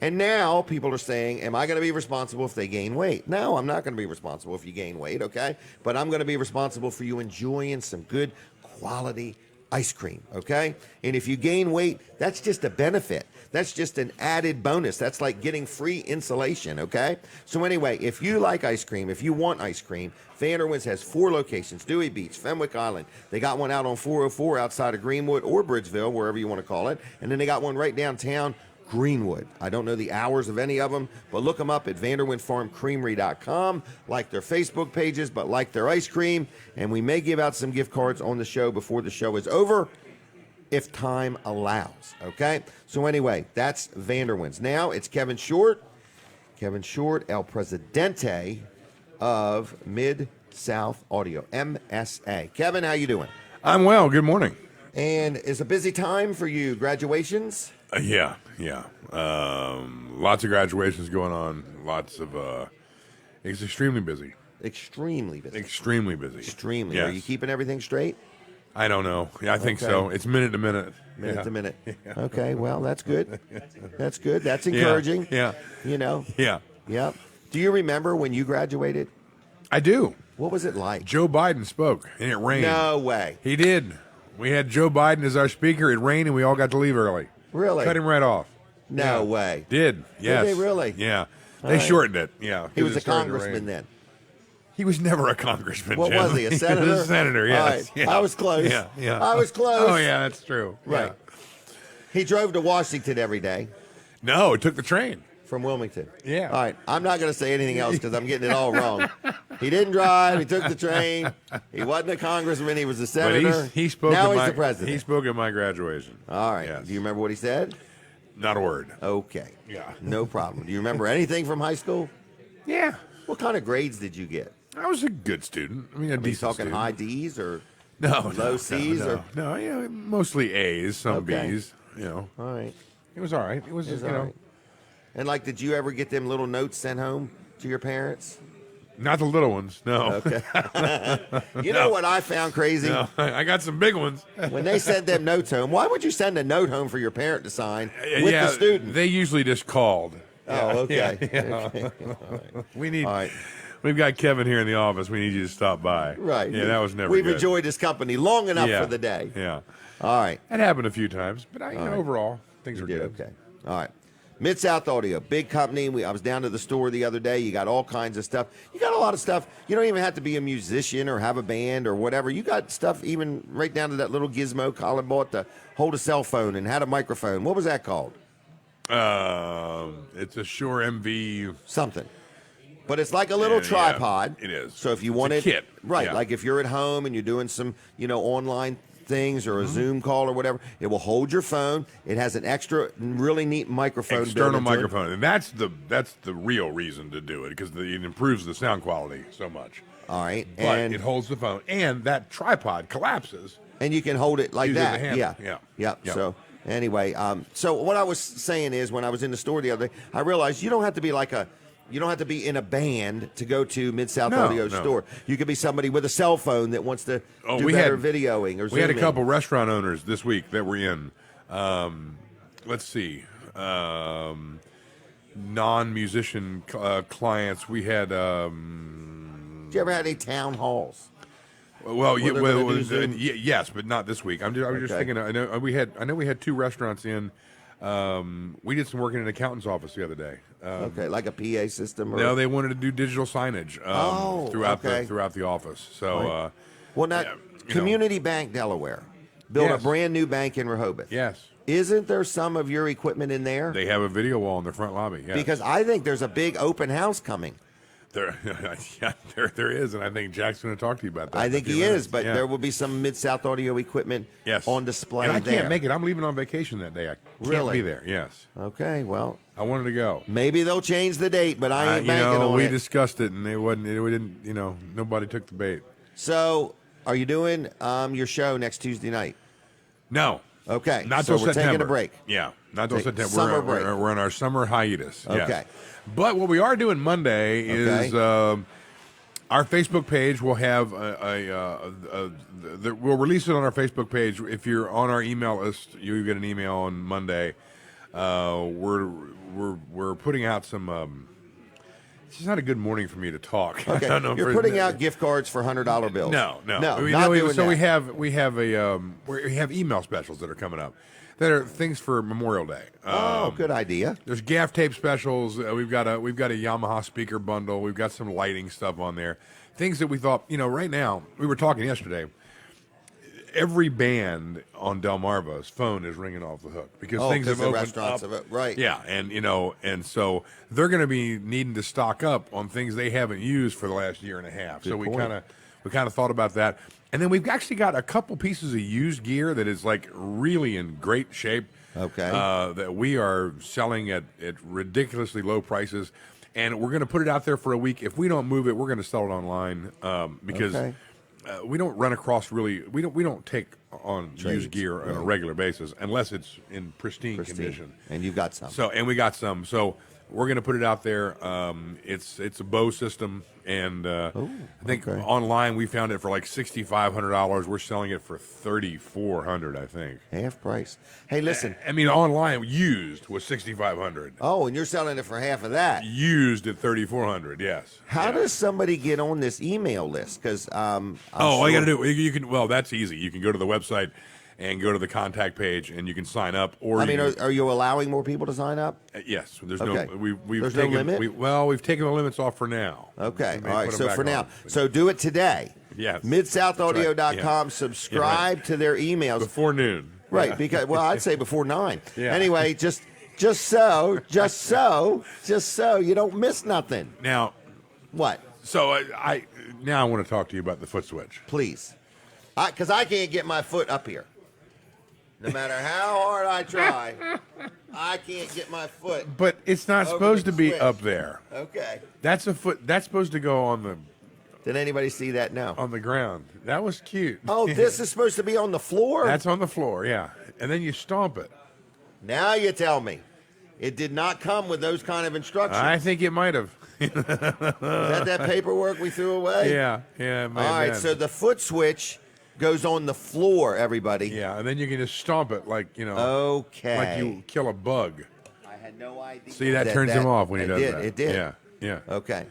And now people are saying, am I going to be responsible if they gain weight? No, I'm not going to be responsible if you gain weight, okay? But I'm going to be responsible for you enjoying some good quality ice cream, okay? And if you gain weight, that's just a benefit. That's just an added bonus. That's like getting free insulation, okay? So anyway, if you like ice cream, if you want ice cream, Vanderwin's has 4 locations, Dewey Beach, Fenwick Island. They got one out on 404 outside of Greenwood or Bridgeville, wherever you want to call it. And then they got one right downtown, Greenwood. I don't know the hours of any of them, but look them up at vanderwinfarmcreamery.com. Like their Facebook pages, but like their ice cream. And we may give out some gift cards on the show before the show is over, if time allows. Okay? So anyway, that's Vanderwin's. Now it's Kevin Short. Kevin Short, El Presidente of Mid-South Audio, MSA. Kevin, how you doing? I'm well. Good morning. And it's a busy time for you. Graduations? Yeah. Lots of graduations going on. Lots of. It's extremely busy. Extremely busy. Extremely busy. Extremely. Yes. Are you keeping everything straight? I don't know. Yeah, I think Okay. so. It's minute to minute. Minute to minute. Okay, well, that's good. That's good. That's encouraging. Yeah. You know? Yeah. Yep. Do you remember when you graduated? I do. What was it like? Joe Biden spoke, and it rained. No way. He did. We had Joe Biden as our speaker. It rained, and we all got to leave early. Really? Cut him right off. No way. Did. Yes. they really? Yeah. All They right. shortened it. Yeah. He was a It started to congressman rain. then. He was never a congressman. What Jim. was he, a senator? He was a senator, All yes. right. Yeah. I was close. Yeah. I was close. Oh, yeah, that's true. Right. Yeah. He drove to Washington every day No, it took the train. from Wilmington. Yeah. All right. I'm not going to say anything else because I'm getting it all wrong. He didn't drive. He took the train. He wasn't a congressman. He was a But senator. he spoke now at he's my, the president. He spoke at my graduation. All right. Yes. Do you remember what he said? Not a word. Okay. Yeah. No problem. Do you remember anything from high school? Yeah. What kind of grades did you get? I was a good student. I mean, a Are you decent talking student. high D's or No, low no, C's no, or? no, yeah, mostly A's, some Okay. B's. You know, All right. it was all right. It was, It's you all know, right. And like, did you ever get them little notes sent home to your parents? not the little ones. No, Okay. You know what I found crazy? no, I got some big ones. When they sent them notes home, why would you send a note home for your parent to sign with yeah, the student? They usually just called. Oh, okay. Yeah. Okay. We need. All right. We've got Kevin here in the office. We need you to stop by. Right. Yeah, that was never. We've good. enjoyed his company long enough Yeah. for the day. Yeah, All right. that happened a few times, but you know, right. overall things You were did good. okay. All right. Mid-South Audio, big company. I was down to the store the other day. You got all kinds of stuff. You got a lot of stuff. You don't even have to be a musician or have a band or whatever. You got stuff even right down to that little gizmo Colin bought to hold a cell phone and had a microphone. What was that called? It's a Shure MV. Something. But it's like a little Yeah, tripod. it is. So if you It's want a it, kit. right? Yeah. Like if you're at home and you're doing some, online things or a Zoom call or whatever, it will hold your phone. It has an extra, really neat microphone. External built into it. microphone, and that's the real reason to do it because it improves the sound quality so much. All right, But and it holds the phone, and that tripod collapses. and you can hold it like Use it as a that. handle. Yeah. Yeah. So anyway, so what I was saying is when I was in the store the other day, I realized you don't have to be in a band to go to Mid-South No, Audio no. store. You could be somebody with a cell phone that wants to do we better had- videoing or We had a Zooming. couple restaurant owners this week that were in. Let's see, non-musician clients. We had. Did you ever have any town halls? Well, they're gonna do Zoom? yes, but not this week. I was just Okay. thinking. I know we had two restaurants in. We did some work in an accountant's office the other day. Okay, like a PA system? Or, No, they wanted to do digital signage throughout okay. the office. So, Right. Well, now, yeah, Community Bank Delaware built Yes. a brand new bank in Rehoboth. yes, Isn't there some of your equipment in there? they have a video wall in the front lobby. Yes. Because I think there's a big open house coming. There, yeah, there is, and I think Jack's going to talk to you about that. I in a think few he minutes. is, but Yeah. there will be some Mid-South Audio equipment yes. on display and I there. can't make it. I'm leaving on vacation that day. I can't Really? be there. Yes, Okay, well, I wanted to go. maybe they'll change the date, but I ain't banking on we it. discussed it, and we didn't. Nobody took the bait. So, are you doing your show next Tuesday night? No. Okay, Not so till we're September. taking a break. Yeah, not till Take September. summer break. We're on our summer hiatus. yes. Okay. But what we are doing Monday is our Facebook page will have we'll release it on our Facebook page. If you're on our email list, you get an email on Monday. We're putting out some. It's not a good morning for me to talk. I Okay, don't know you're if putting out gift cards for $100 bills. No. not We doing so that. we have email specials that are coming up. That are things for Memorial Day. Oh, good idea. There's gaff tape specials. We've got a Yamaha speaker bundle. We've got some lighting stuff on there. Things that we thought, right now, we were talking yesterday. Every band on Delmarva's phone is ringing off the hook because things have the opened restaurants up. have right. Yeah, and so they're going to be needing to stock up on things they haven't used for the last year and a half. So we point. kind of thought about that. And then we've actually got a couple pieces of used gear that is like really in great shape. Okay. That we are selling at ridiculously low prices, and we're going to put it out there for a week. If we don't move it, we're going to sell it online because Okay. we don't run across we don't take on Trades, used gear on a right. regular basis unless it's in pristine condition. And you've got some. So, and we got some. So we're going to put it out there. It's a bow system, and I think online we found it for like $6,500. We're selling it for $3,400, I think. Half price. Hey, listen. I mean, online used was $6,500. Oh, and you're selling it for half of that. Used at $3,400. Yes. How does somebody get on this email list? Because all you got to do, you can. Well, that's easy. You can go to the website and go to the contact page, and you can sign up. Or I mean, are you allowing more people to sign up? Yes. There's Okay. no. We've There's taken, no limit? We've taken the limits off for now. Okay. We may All right. put 'em So back for on. now, so do it today. Yes. MidSouthAudio.com. That's right. Yeah. Subscribe to their emails. Before noon. Right. Yeah. Because I'd say before 9. Yeah. Anyway, just so you don't miss nothing. Now, What? so I now I want to talk to you about the foot switch. Please. Because I can't get my foot up here. No matter how hard I try, I can't get my foot. But it's not Over supposed the to be switch. up there. Okay. That's a foot. That's supposed to go on Did anybody see that? No. the ground. That was cute. Oh, this is supposed to be on the floor? That's on the floor. Yeah, and then you stomp it. Now you tell me. It did not come with those kind of instructions. I think it might have. Is that paperwork we threw away? Yeah. It might All have right, been. so the foot switch goes on the floor, everybody. Yeah, and then you can just stomp it like Okay. like you kill a bug. I had no idea. See, that turns him off when he does that. It did. Yeah. Okay.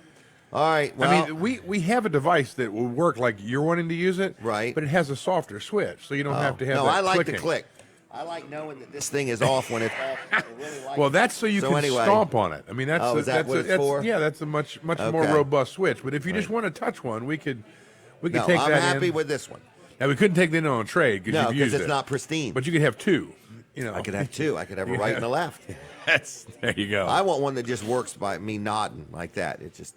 All right. Well, I mean, we have a device that will work like you're wanting to use it, Right. But it has a softer switch, so you don't have to have no, that I like clicking. to click. I like knowing that this thing is off when it's off. I really like Well, it. that's so you can anyway, stomp on it. I mean, that's Oh, is that what it's for? Yeah, that's a much more Okay. robust switch. But if you just want to touch one, we could No, take I'm that happy in. with this one. Now we couldn't take that in on a trade because No, you've because used it's it. not pristine. But you could have two. I could have two. I could have a right and a left. There you go. I want one that just works by me nodding like that. It just.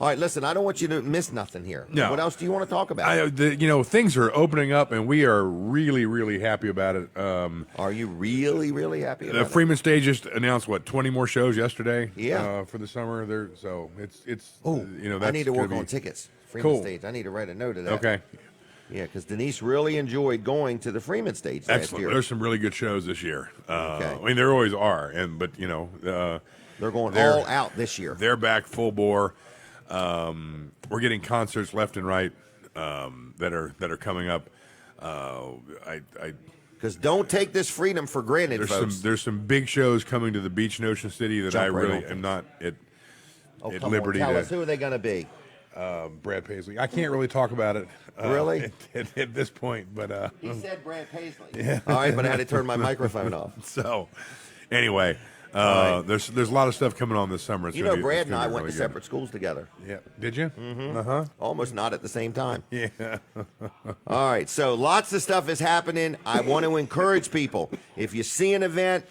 All right, listen. I don't want you to miss nothing here. No. What else do you want to talk about? Things are opening up, and we are really, really happy about it. Are you really, really happy about The Freeman Stage just announced 20 more shows yesterday. Yeah. For the summer. So it's. Oh, that's I need to work gonna on be- tickets. Freeman Cool. Stage. I need to write a note of that. Okay. Yeah, because Denise really enjoyed going to the Freeman Stage last Excellent. year. There's some really good shows this year. Okay. I mean, there always are, but They're going they're- all out this year. they're back full bore. We're getting concerts left and right that are coming up. Because don't take this freedom for granted, folks. There's some big shows coming to the beach in Ocean City that Jump I right really on. am not at come liberty on, tell to. us, who are they going to be? Brad Paisley. I can't really talk about it. Really? At this point, but He said Brad Paisley. Yeah. All right, but I had to turn my microphone off. so anyway, there's a lot of stuff coming on this summer. It's You gonna know, be- Brad it's and gonna I be went really to good. separate schools together. Yeah, did you? Mm-hmm. Almost not at the same time. Yeah. All right, so lots of stuff is happening. I want to encourage people. If you see an event,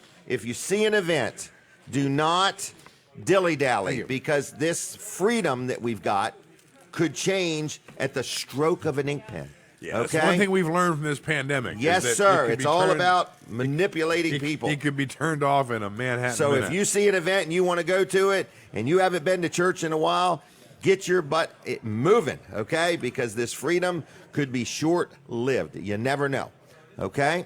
do not dilly-dally, because this freedom that we've got could change at the stroke of an ink pen. Yeah, that's okay? one thing we've learned from this pandemic. Yes, is that sir. it could It's be all turned- about manipulating people. It could be turned off in a Manhattan So minute. if you see an event and you want to go to it and you haven't been to church in a while, get your butt moving, okay? Because this freedom could be short-lived. You never know, okay?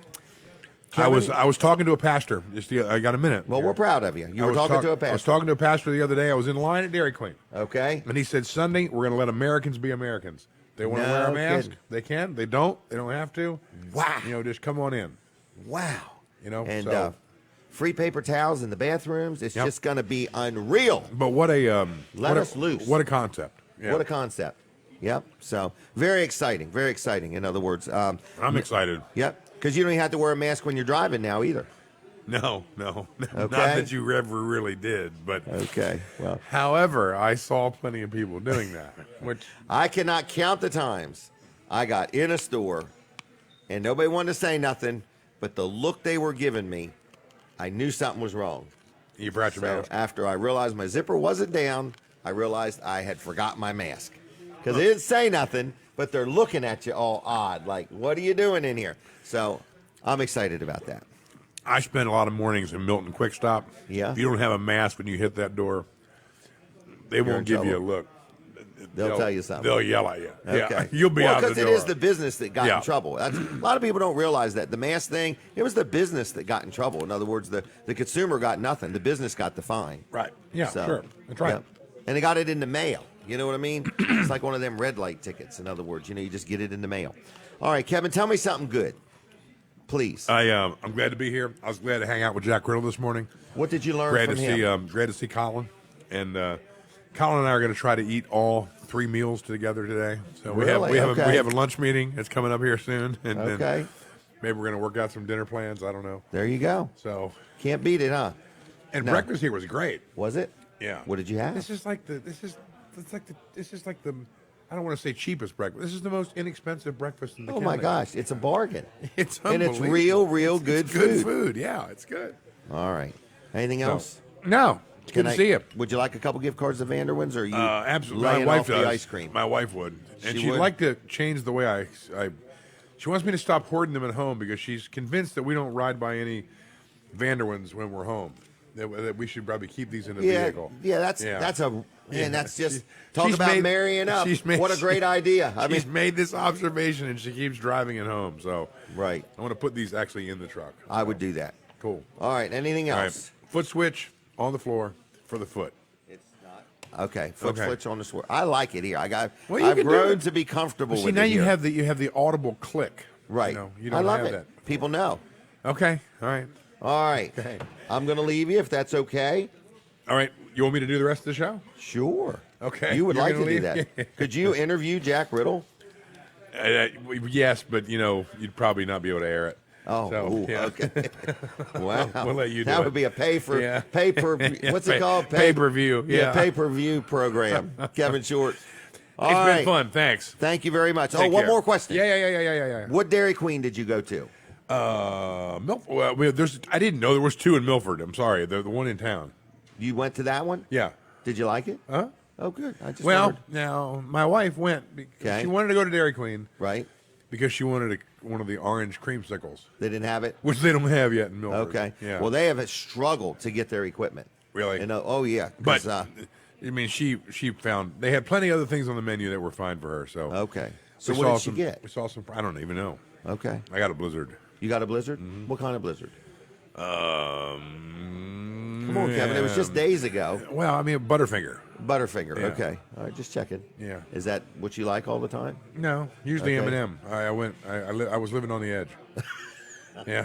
I was talking to a pastor. I got a minute. Well, here. we're proud of you. You I were was talking to a I was pastor. talking to a pastor the other day. I was in line at Dairy Queen, Okay. and he said, Sunday, we're going to let Americans be Americans. They want to No wear a mask. kidding. They can. They don't. They don't have to. Wow. Just come on in. Wow. And And free paper towels in the bathrooms. It's Yep. just going to be unreal. But what a Let us loose. What a concept. Yeah. What a concept. Yep. So very exciting. Very exciting. In other words. I'm excited. Yep. Because you don't even have to wear a mask when you're driving now either. No. Not Okay. that you ever really did, but Okay. Well, however, I saw plenty of people doing that. Which I cannot count the times I got in a store and nobody wanted to say nothing, but the look they were giving me, I knew something was wrong. you forgot your So mask. after I realized my zipper wasn't down, I realized I had forgotten my mask. Because they didn't say nothing, but they're looking at you all odd, like, what are you doing in here? So I'm excited about that. I spend a lot of mornings in Milton Quick Stop. Yeah. If you don't have a mask when you hit that door, they won't in give you a trouble. look. They'll tell you something. They'll yell at you. Okay. Yeah, you'll be out the door. Because it is the business that got Yeah. in trouble. A lot of people don't realize that. The mask thing, it was the business that got in trouble. In other words, the consumer got nothing. The business got the fine. Right. Yeah, So, sure. That's right. yeah. And they got it in the mail. You know what I mean? It's like one of them red light tickets. In other words, you just get it in the mail. All right, Kevin, tell me something good, please. I'm glad to be here. I was glad to hang out with Jack Riddle this morning. What did you learn Glad from to him? see, glad to see Colin, and Colin and I are going to try to eat all 3 meals together today. So Really? we have Okay. a lunch meeting that's coming up here soon, and Okay. then maybe we're going to work out some dinner plans. I don't know. There you go. So Can't beat it, huh? and No. breakfast here was great. Was it? Yeah. What did you have? This is like the I don't want to say cheapest breakfast. This is the most inexpensive breakfast in the Oh county. my gosh, it's a bargain. It's And it's unbelievable. real good It's food. good food. Yeah, it's good. All right. Anything else? No, it's good to see you. Would you like a couple gift cards to Vanderwin's, or are you Absolutely. laying My wife off does. the ice cream? My wife would, and She she'd would? like to change the way I. She wants me to stop hoarding them at home because she's convinced that we don't ride by any Vanderwin's when we're home. That we should probably keep these in the vehicle. Yeah, that's just talk about marrying up. What a great idea. She's made this observation and she keeps driving it home. So Right. I want to put these actually in the truck. I would do that. Cool. All right. Anything All else? right. Foot switch on the floor for the foot. Okay. Foot Okay. switch on the sword. I like it here. Well, you I've can do grown it. to be comfortable Well, see, with now it you here. have the audible click. Right. You don't I love have it. that. People know. Okay. All right. All right. Okay. I'm going to leave you if that's okay. All right. You want me to do the rest of the show? Sure. Okay. You would You're like to gonna do leave? that. Could you interview Jack Riddle? Yes, but you'd probably not be able to air it. Oh, So, ooh, yeah. okay. Wow. We'll let you do that it. would be a pay per Yeah. what's it called? Pay-per-view. Yeah. pay-per-view program. Kevin Short. All It's right. been fun. Thanks. Thank you very much. Take one care. more question. Yeah. What Dairy Queen did you go to? Milford. Well, I didn't know there was 2 in Milford. I'm sorry. The one in town. You went to that one? Yeah. Did you like it? Huh? Oh, good. I just Well, wondered. now my wife went because Okay. she wanted to go to Dairy Queen Right? because she wanted one of the orange creamsicles, They didn't have it? which they don't have yet in Milford. Okay. Yeah. Well, they have struggled to get their equipment. Really? Oh, yeah. 'Cause, But I mean, she found they had plenty of other things on the menu that were fine for her. So okay. So we what saw did she some- get? We saw some. I don't even know. Okay. I got a Blizzard. You got a Blizzard? Mm-hmm. What kind of Blizzard? Come Come on, Kevin. It was just days ago. Well, I mean, Butterfinger. Butterfinger. Yeah. Okay. All right. Just checking. Yeah. Is that what you like all the time? No, usually Okay. M&M. I was living on the edge. Yeah.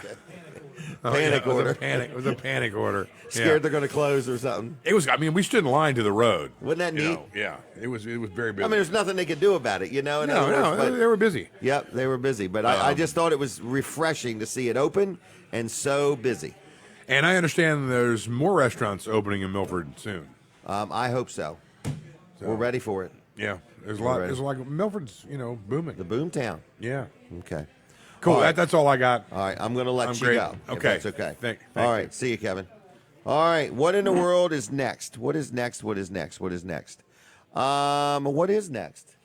Panic It was order. a panic. It was a panic order. Scared Yeah. they're going to close or something. It was. I mean, we stood in line to the road. Wasn't that you neat? know? Yeah. It was very busy. I mean, there's nothing they could do about it, in no, other words, but- they were busy. Yep, they were busy. But I just thought it was refreshing to see it open and so busy. And I understand there's more restaurants opening in Milford soon. I hope so. We're ready for it. Yeah, there's a We're lot. ready. There's like Milford's, booming. The Boomtown. Yeah. Okay. Cool. All right. That's all I got. All right, I'm going to let I'm you great. go. if Okay. that's okay. Thank All you. right, see you, Kevin. All right, what in the world is next? What is next? What is next? What is next? What is next?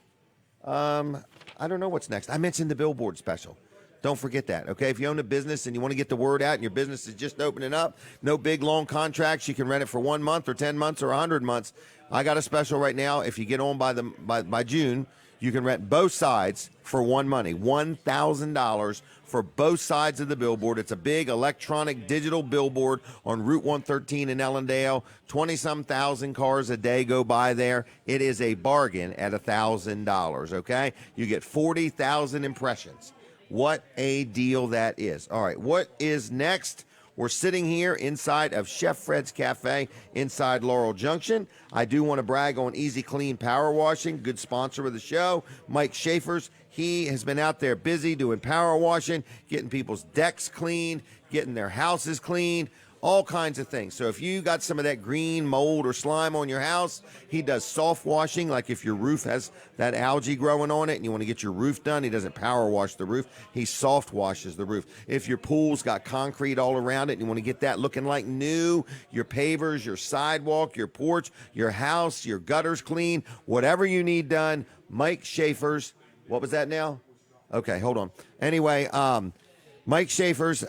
I don't know what's next. I mentioned the billboard special. Don't forget that, okay? If you own a business and you want to get the word out and your business is just opening up, no big, long contracts. You can rent it for 1 month or 10 months or 100 months. I got a special right now. If you get on by June, you can rent both sides for $1,000 for both sides of the billboard. It's a big electronic digital billboard on Route 113 in Ellendale. 20-some thousand cars a day go by there. It is a bargain at $1,000, okay? You get 40,000 impressions. What a deal that is. All right, what is next? We're sitting here inside of Chef Fred's Cafe inside Laurel Junction. I do want to brag on Easy Clean Power Washing, good sponsor of the show. Mike Schaefer's, he has been out there busy doing power washing, getting people's decks cleaned, getting their houses cleaned, all kinds of things. So if you got some of that green mold or slime on your house, he does soft washing, like if your roof has that algae growing on it and you want to get your roof done, he doesn't power wash the roof, he soft washes the roof. If your pool's got concrete all around it and you want to get that looking like new, your pavers, your sidewalk, your porch, your house, your gutters clean, whatever you need done, Mike Schaefer's, what was that now? Okay, hold on. Anyway, Mike Schaefer's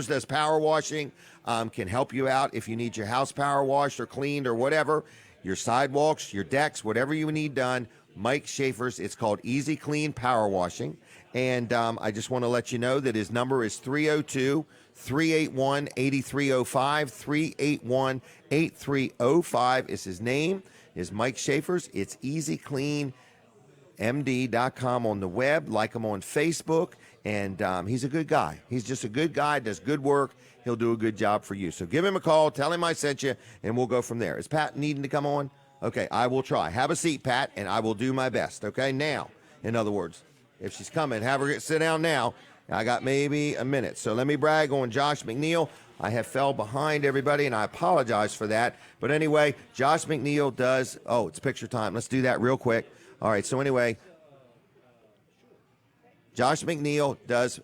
does power washing, can help you out if you need your house power washed or cleaned or whatever. your sidewalks, your decks, whatever you need done, Mike Schaefer's. It's called Easy Clean Power Washing. And I just want to let you know that his number is 302-381-8305. 381-8305 is his name, is Mike Schaefer's. It's easycleanmd.com on the web. Like him on Facebook. And he's a good guy. He's just a good guy, does good work. He'll do a good job for you. So give him a call, tell him I sent you, and we'll go from there. Is Pat needing to come on? Okay, I will try. Have a seat, Pat, and I will do my best. Okay, now, in other words, if she's coming, have her sit down now. I got maybe a minute. So let me brag on Josh McNeil. I have fell behind everybody, and I apologize for that. But anyway, Josh McNeil does, oh, it's picture time. Let's do that real quick. All right, so anyway, Josh McNeil does,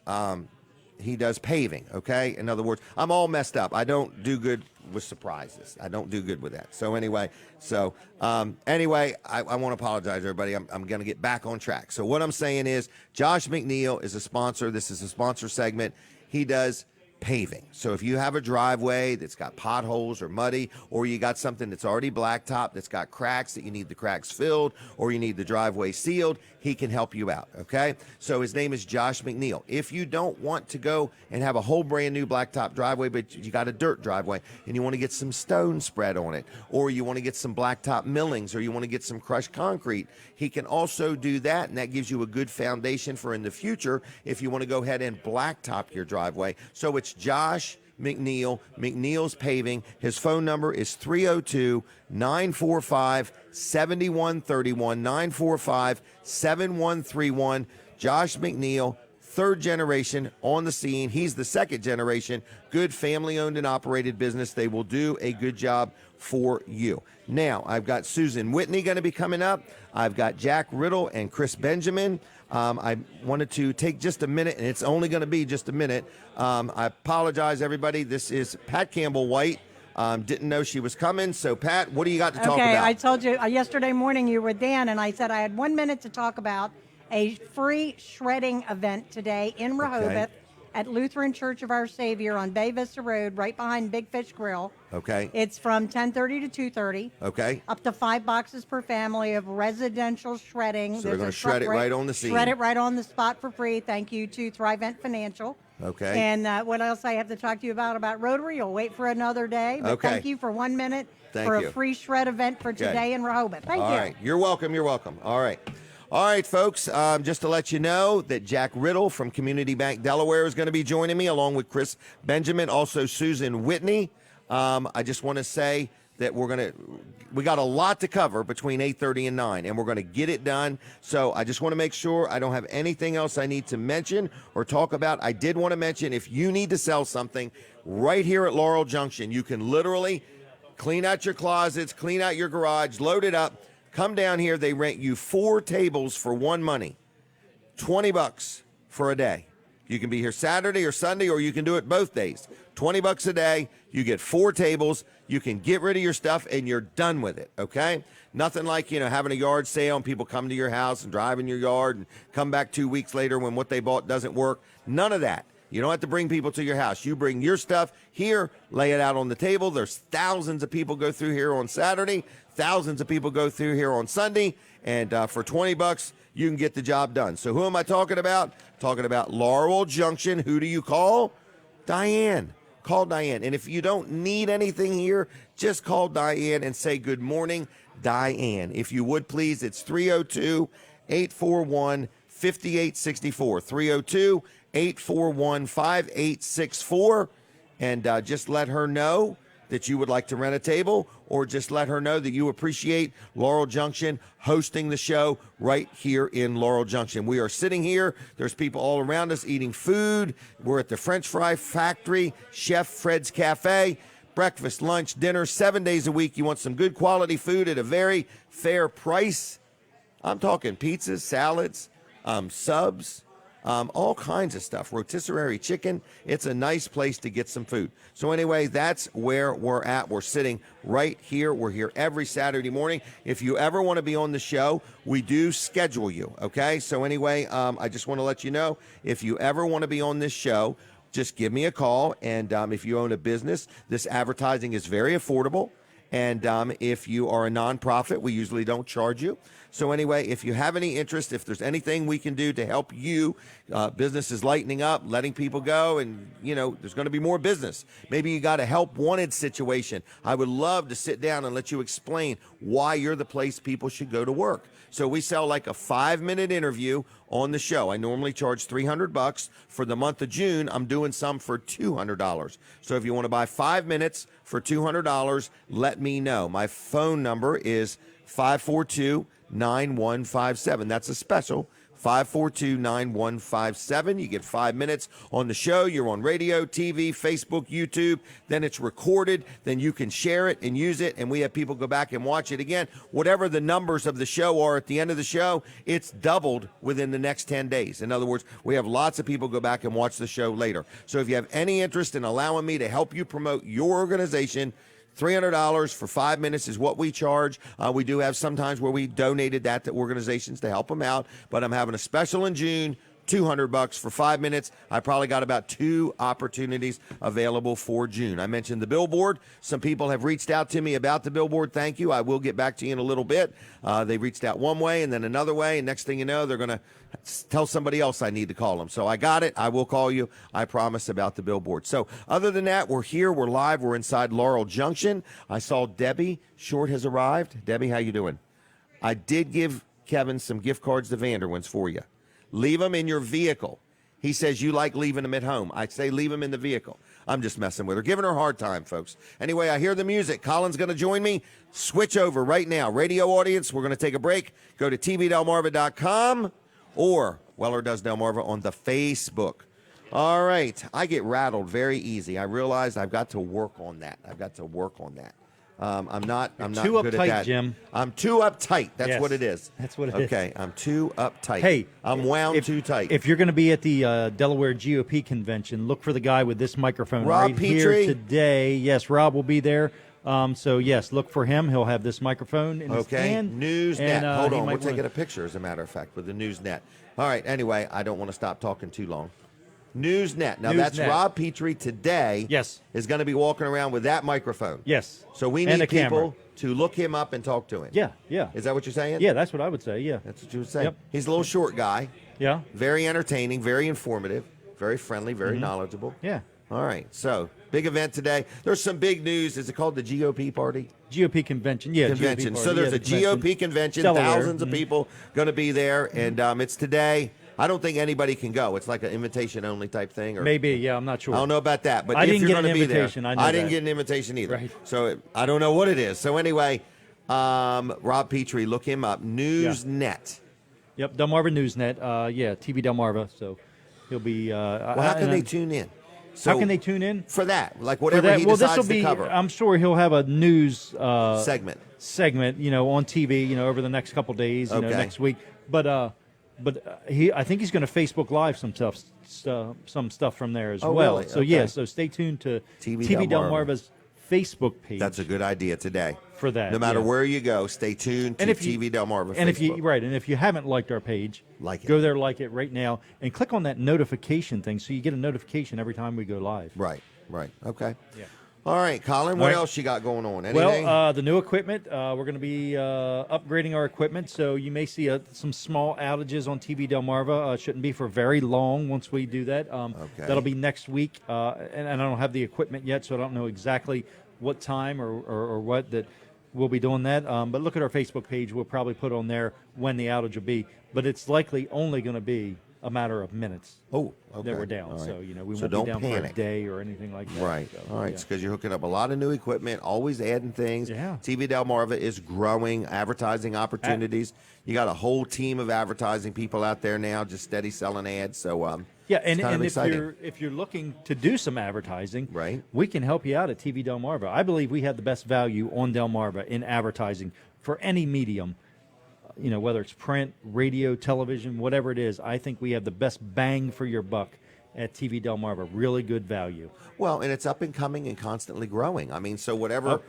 he does paving, okay? In other words, I'm all messed up. I don't do good with surprises. I don't do good with that. So anyway, I want to apologize, everybody. I'm going to get back on track. So what I'm saying is Josh McNeil is a sponsor. This is a sponsor segment. He does paving. So if you have a driveway that's got potholes or muddy, or you got something that's already blacktop that's got cracks that you need the cracks filled, or you need the driveway sealed, he can help you out, okay? So his name is Josh McNeil. If you don't want to go and have a whole brand new blacktop driveway, but you got a dirt driveway and you want to get some stone spread on it, or you want to get some blacktop millings, or you want to get some crushed concrete, he can also do that, and that gives you a good foundation for in the future if you want to go ahead and blacktop your driveway. So it's Josh McNeil, McNeil's Paving. His phone number is 302-945-7131, 945-7131. Josh McNeil, third generation on the scene. He's the second generation. Good family-owned and operated business. They will do a good job for you. Now, I've got Susanne Whitney going to be coming up. I've got Jack Riddle and Chris Benjamin. I wanted to take just a minute, and it's only going to be just a minute. I apologize, everybody. This is Pat Campbell White. Didn't know she was coming. So, Pat, what do you got to talk about? Okay, I told you yesterday morning you were Dan, and I said I had 1 minute to talk about a free shredding event today in Rehoboth at Lutheran Church of Our Savior on Bay Vista Road, right behind Big Fish Grill. Okay. It's from 10:30 to 2:30. Okay. Up to 5 boxes per family of residential shredding. So they're going to shred it right on the scene. Shred it right on the spot for free. Thank you to Thrivent Financial. Okay. And what else I have to talk to you about Rotary? You'll wait for another day. But thank you for 1 minute for a free shred event for today in Rehoboth. Thank you. All right. You're welcome. You're welcome. All right. All right, folks, just to let you know that Jack Riddle from Community Bank Delaware is going to be joining me, along with Chris Benjamin, also Susanne Whitney. I just want to say that we got a lot to cover between 8:30 and 9, and we're going to get it done. So I just want to make sure I don't have anything else I need to mention or talk about. I did want to mention, if you need to sell something right here at Laurel Junction, you can literally clean out your closets, clean out your garage, load it up. Come down here. They rent you 4 tables for one money, $20 for a day. You can be here Saturday or Sunday, or you can do it both days. $20 a day. You get 4 tables. You can get rid of your stuff, and you're done with it, okay? Nothing like, having a yard sale and people come to your house and drive in your yard and come back 2 weeks later when what they bought doesn't work. None of that. You don't have to bring people to your house. You bring your stuff here, lay it out on the table. There's thousands of people go through here on Saturday. Thousands of people go through here on Sunday. And for $20, you can get the job done. So who am I talking about? Talking about Laurel Junction. Who do you call? Diane. Call Diane. And if you don't need anything here, just call Diane and say good morning, Diane. If you would, please, it's 302-841-5864. 302-841-5864. And just let her know that you would like to rent a table, or just let her know that you appreciate Laurel Junction hosting the show right here in Laurel Junction. We are sitting here. There's people all around us eating food. We're at the French Fry Factory, Chef Fred's Cafe. Breakfast, lunch, dinner, 7 days a week. You want some good quality food at a very fair price. I'm talking pizzas, salads, subs, all kinds of stuff. Rotisserie chicken. It's a nice place to get some food. So anyway, that's where we're at. We're sitting right here. We're here every Saturday morning. If you ever want to be on the show, we do schedule you, okay? So anyway, I just want to let you know, if you ever want to be on this show, just give me a call. And if you own a business, this advertising is very affordable. And if you are a nonprofit, we usually don't charge you. So anyway, if you have any interest, if there's anything we can do to help you, business is lightening up, letting people go, and, there's going to be more business. Maybe you got a help wanted situation. I would love to sit down and let you explain why you're the place people should go to work. So we sell like a 5-minute interview on the show. I normally charge $300. For the month of June, I'm doing some for $200. So if you want to buy 5 minutes for $200, let me know. My phone number is 542-9157. That's a special. 542-9157. You get 5 minutes on the show. You're on radio, TV, Facebook, YouTube. Then it's recorded. Then you can share it and use it. And we have people go back and watch it again. Whatever the numbers of the show are at the end of the show, it's doubled within the next 10 days. In other words, we have lots of people go back and watch the show later. So if you have any interest in allowing me to help you promote your organization, $300 for 5 minutes is what we charge. We do have sometimes where we donated that to organizations to help them out, but I'm having a special in June, $200 for 5 minutes. I probably got about 2 opportunities available for June. I mentioned the billboard. Some people have reached out to me about the billboard. Thank you. I will get back to you in a little bit. They reached out one way and then another way, and next thing you know, they're going to tell somebody else I need to call them. So I got it. I will call you. I promise about the billboard. So other than that, we're here. We're live. We're inside Laurel Junction. I saw Debbie Short has arrived. Debbie, how you doing? I did give Kevin some gift cards to Vanderwin's for you. Leave them in your vehicle. He says you like leaving them at home. I say leave them in the vehicle. I'm just messing with her, giving her a hard time, folks. Anyway, I hear the music. Colin's going to join me. Switch over right now. Radio audience, we're going to take a break. Go to tvdelmarva.com or Weller Does Delmarva on the Facebook. All right. I get rattled very easy. I realized I've got to work on that. I'm not too good uptight, at that. Jim. I'm too uptight. That's Yes, what it is. that's what it is. Okay, I'm too uptight. Hey, I'm wound too tight. If you're going to be at the Delaware GOP convention, look for the guy with this microphone Rob right Petrie? here today. Yes, Rob will be there. So, yes, look for him. He'll have this microphone in his hand. Newsnet. and, Hold he on. might We're taking wanna- a picture, as a matter of fact, with the Newsnet. All right. Anyway, I don't want to stop talking too long. Newsnet. Now, that's Newsnet. Rob Petrie today. Yes. Is going to be walking around with that microphone. Yes. So we And need a camera. people to look him up and talk to him. Yeah, yeah. Is that what you're saying? Yeah, that's what I would say, yeah. That's what you would say. Yep. He's a little short guy. Yeah, Very entertaining, very informative, very friendly, very knowledgeable. yeah. All right. So, big event today. There's some big news. Is it called the GOP party? GOP convention, yeah. Convention. GOP So party, there's yeah, a the convention. GOP convention. Delaware. Thousands of people going to be there, and it's today. I don't think anybody can go. It's like an invitation only type thing. Or Maybe, yeah, I'm not sure. I don't know about that, but I if didn't you're get going an to be there, invitation, I know didn't that. get an invitation either. Right. So I don't know what it is. So anyway, Rob Petrie, look him up. Newsnet. Yep, Delmarva Newsnet. Yeah, TV Delmarva. So he'll be. Well, how can they tune in? So How can they tune in? for that? Like For whatever that, he well, this decides will be. to cover. I'm sure he'll have a news segment. segment, on TV, over the next couple days, Okay. next week. But I think he's going to Facebook Live some stuff from there as Oh, well. really? So Okay. yeah, so stay tuned to TV TV Delmarva. Delmarva's Facebook page. That's a good idea today. For that, No matter yeah. where you go, stay tuned to And if you- TV Delmarva. And if you Facebook. and if you haven't liked our page, Like it. go there, like it right now, and click on that notification thing so you get a notification every time we go live. Right. Okay. Yeah. All right, Colin, what All right. else you got going on? Anything? Well, the new equipment, we're going to be upgrading our equipment, so you may see some small outages on TV Delmarva. Shouldn't be for very long once we do that. Okay. That'll be next week, and I don't have the equipment yet, so I don't know exactly what time or what that we'll be doing that. But look at our Facebook page. We'll probably put on there when the outage will be, but it's likely only going to be a matter of minutes Oh, okay. that we're down. All right. So, we So won't don't be down for a panic. day or anything like that. Right. So, All right. yeah. Because you're hooking up a lot of new equipment, always adding things. Yeah. TV Delmarva is growing advertising opportunities. You got a whole team of advertising people out there now, just steady selling ads. So, Yeah, it's kind of and exciting. if you're looking to do some advertising, Right. we can help you out at TV Delmarva. I believe we have the best value on Delmarva in advertising for any medium. Whether it's print, radio, television, whatever it is, I think we have the best bang for your buck at TV Delmarva. Really good value. Well, and it's up and coming and constantly growing. I mean, so whatever's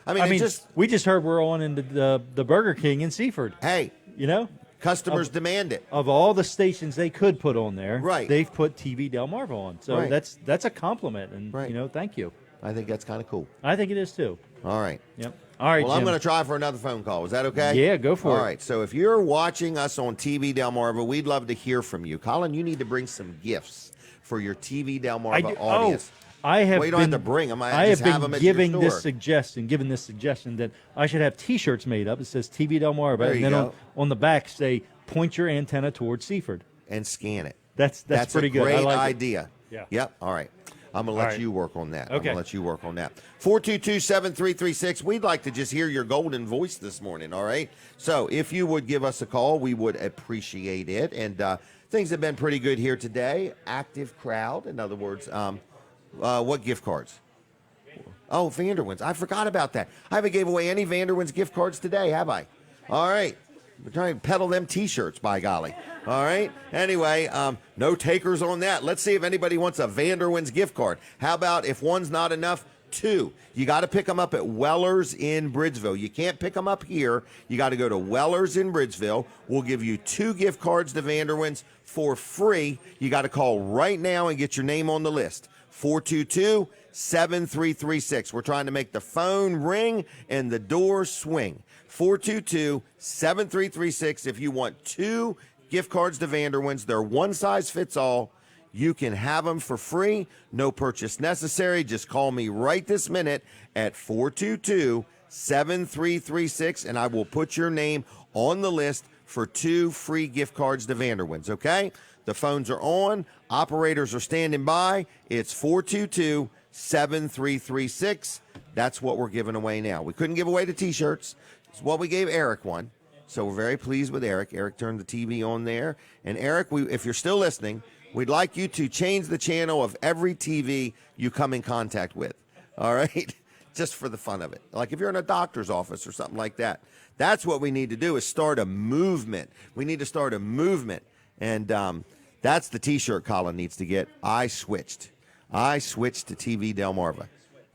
I mean, we just heard we're on into the Burger King in Seaford. hey, customers demand it. Of all the stations they could put on there, Right. they've put TV Delmarva on. So Right. that's a compliment, and Right. thank you. I think that's kind of cool. I think it is too. All right. Yep. All right, Well, I'm Jim. going to try for another phone call. Is that okay? Yeah, go for it. All right. So if you're watching us on TV Delmarva, we'd love to hear from you. Colin, you need to bring some gifts for your TV Delmarva audience. I have well, you don't have to bring them. I just have have been them at giving your this store. suggestion that I should have T-shirts made up. It says TV Delmarva, There and you then go. on the back say point your antenna towards Seaford. And scan it. That's pretty good. Great I like it. idea. Yeah. Yep. All right. I'm going to let you work on that. I'm Okay. going to let you work on that. 422-7336. We'd like to just hear your golden voice this morning, all right? So if you would give us a call, we would appreciate it. And things have been pretty good here today. Active crowd. In other words, what gift cards? Oh, Vanderwins. I forgot about that. I haven't gave away any Vanderwins gift cards today, have I? All right. We're trying to peddle them T-shirts, by golly. All right. Anyway, no takers on that. Let's see if anybody wants a Vanderwins gift card. How about if one's not enough, two? You got to pick them up at Weller's in Bridgeville. You can't pick them up here. You got to go to Weller's in Bridgeville. We'll give you 2 gift cards to Vanderwins for free. You got to call right now and get your name on the list. 422-7336. We're trying to make the phone ring and the door swing. 422-7336. If you want 2 gift cards to Vanderwins, they're one size fits all. You can have them for free. No purchase necessary. Just call me right this minute at 422-7336, and I will put your name on the list for 2 free gift cards to Vanderwins, okay? The phones are on. Operators are standing by. It's 422-7336. That's what we're giving away now. We couldn't give away the T-shirts. It's what we gave Eric one. So we're very pleased with Eric. Eric turned the TV on there. And Eric, if you're still listening, we'd like you to change the channel of every TV you come in contact with. All right? Just for the fun of it. Like if you're in a doctor's office or something like that. That's what we need to do is start a movement. We need to start a movement. And that's the T-shirt Colin needs to get. I switched to TV Delmarva.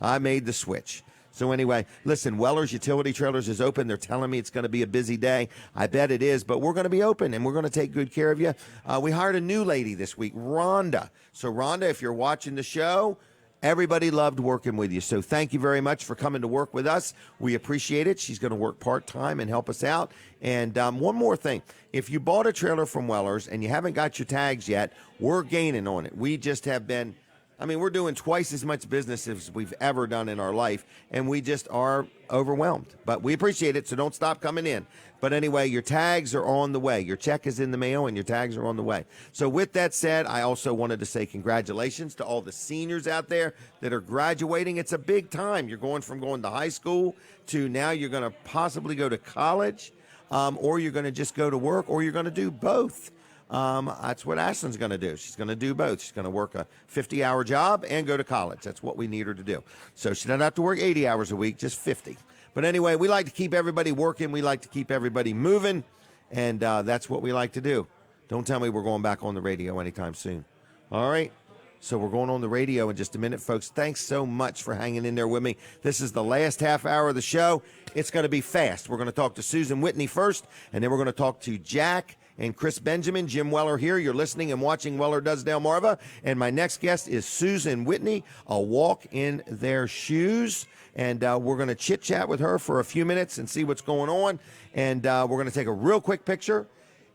I made the switch. So anyway, listen, Weller's Utility Trailers is open. They're telling me it's going to be a busy day. I bet it is, but we're going to be open, and we're going to take good care of you. We hired a new lady this week, Rhonda. So, Rhonda, if you're watching the show, everybody loved working with you. So thank you very much for coming to work with us. We appreciate it. She's going to work part-time and help us out. And one more thing. If you bought a trailer from Weller's and you haven't got your tags yet, we're gaining on it. We just have been... we're doing twice as much business as we've ever done in our life, and we just are overwhelmed. But we appreciate it, so don't stop coming in. But anyway, your tags are on the way. Your check is in the mail, and your tags are on the way. So with that said, I also wanted to say congratulations to all the seniors out there that are graduating. It's a big time. You're going from going to high school to now you're going to possibly go to college, or you're going to just go to work, or you're going to do both. That's what Ashlyn's going to do. She's going to do both. She's going to work a 50-hour job and go to college. That's what we need her to do. So she doesn't have to work 80 hours a week, just 50. But anyway, we like to keep everybody working. We like to keep everybody moving, and that's what we like to do. Don't tell me we're going back on the radio anytime soon. All right? So we're going on the radio in just a minute, folks. Thanks so much for hanging in there with me. This is the last half hour of the show. It's going to be fast. We're going to talk to Susan Whitney first, and then we're going to talk to Jack and Chris Benjamin. Jim Weller here. You're listening and watching Weller Does Delmarva. And my next guest is Susan Whitney, a walk in their shoes. And we're going to chit-chat with her for a few minutes and see what's going on. And we're going to take a real quick picture.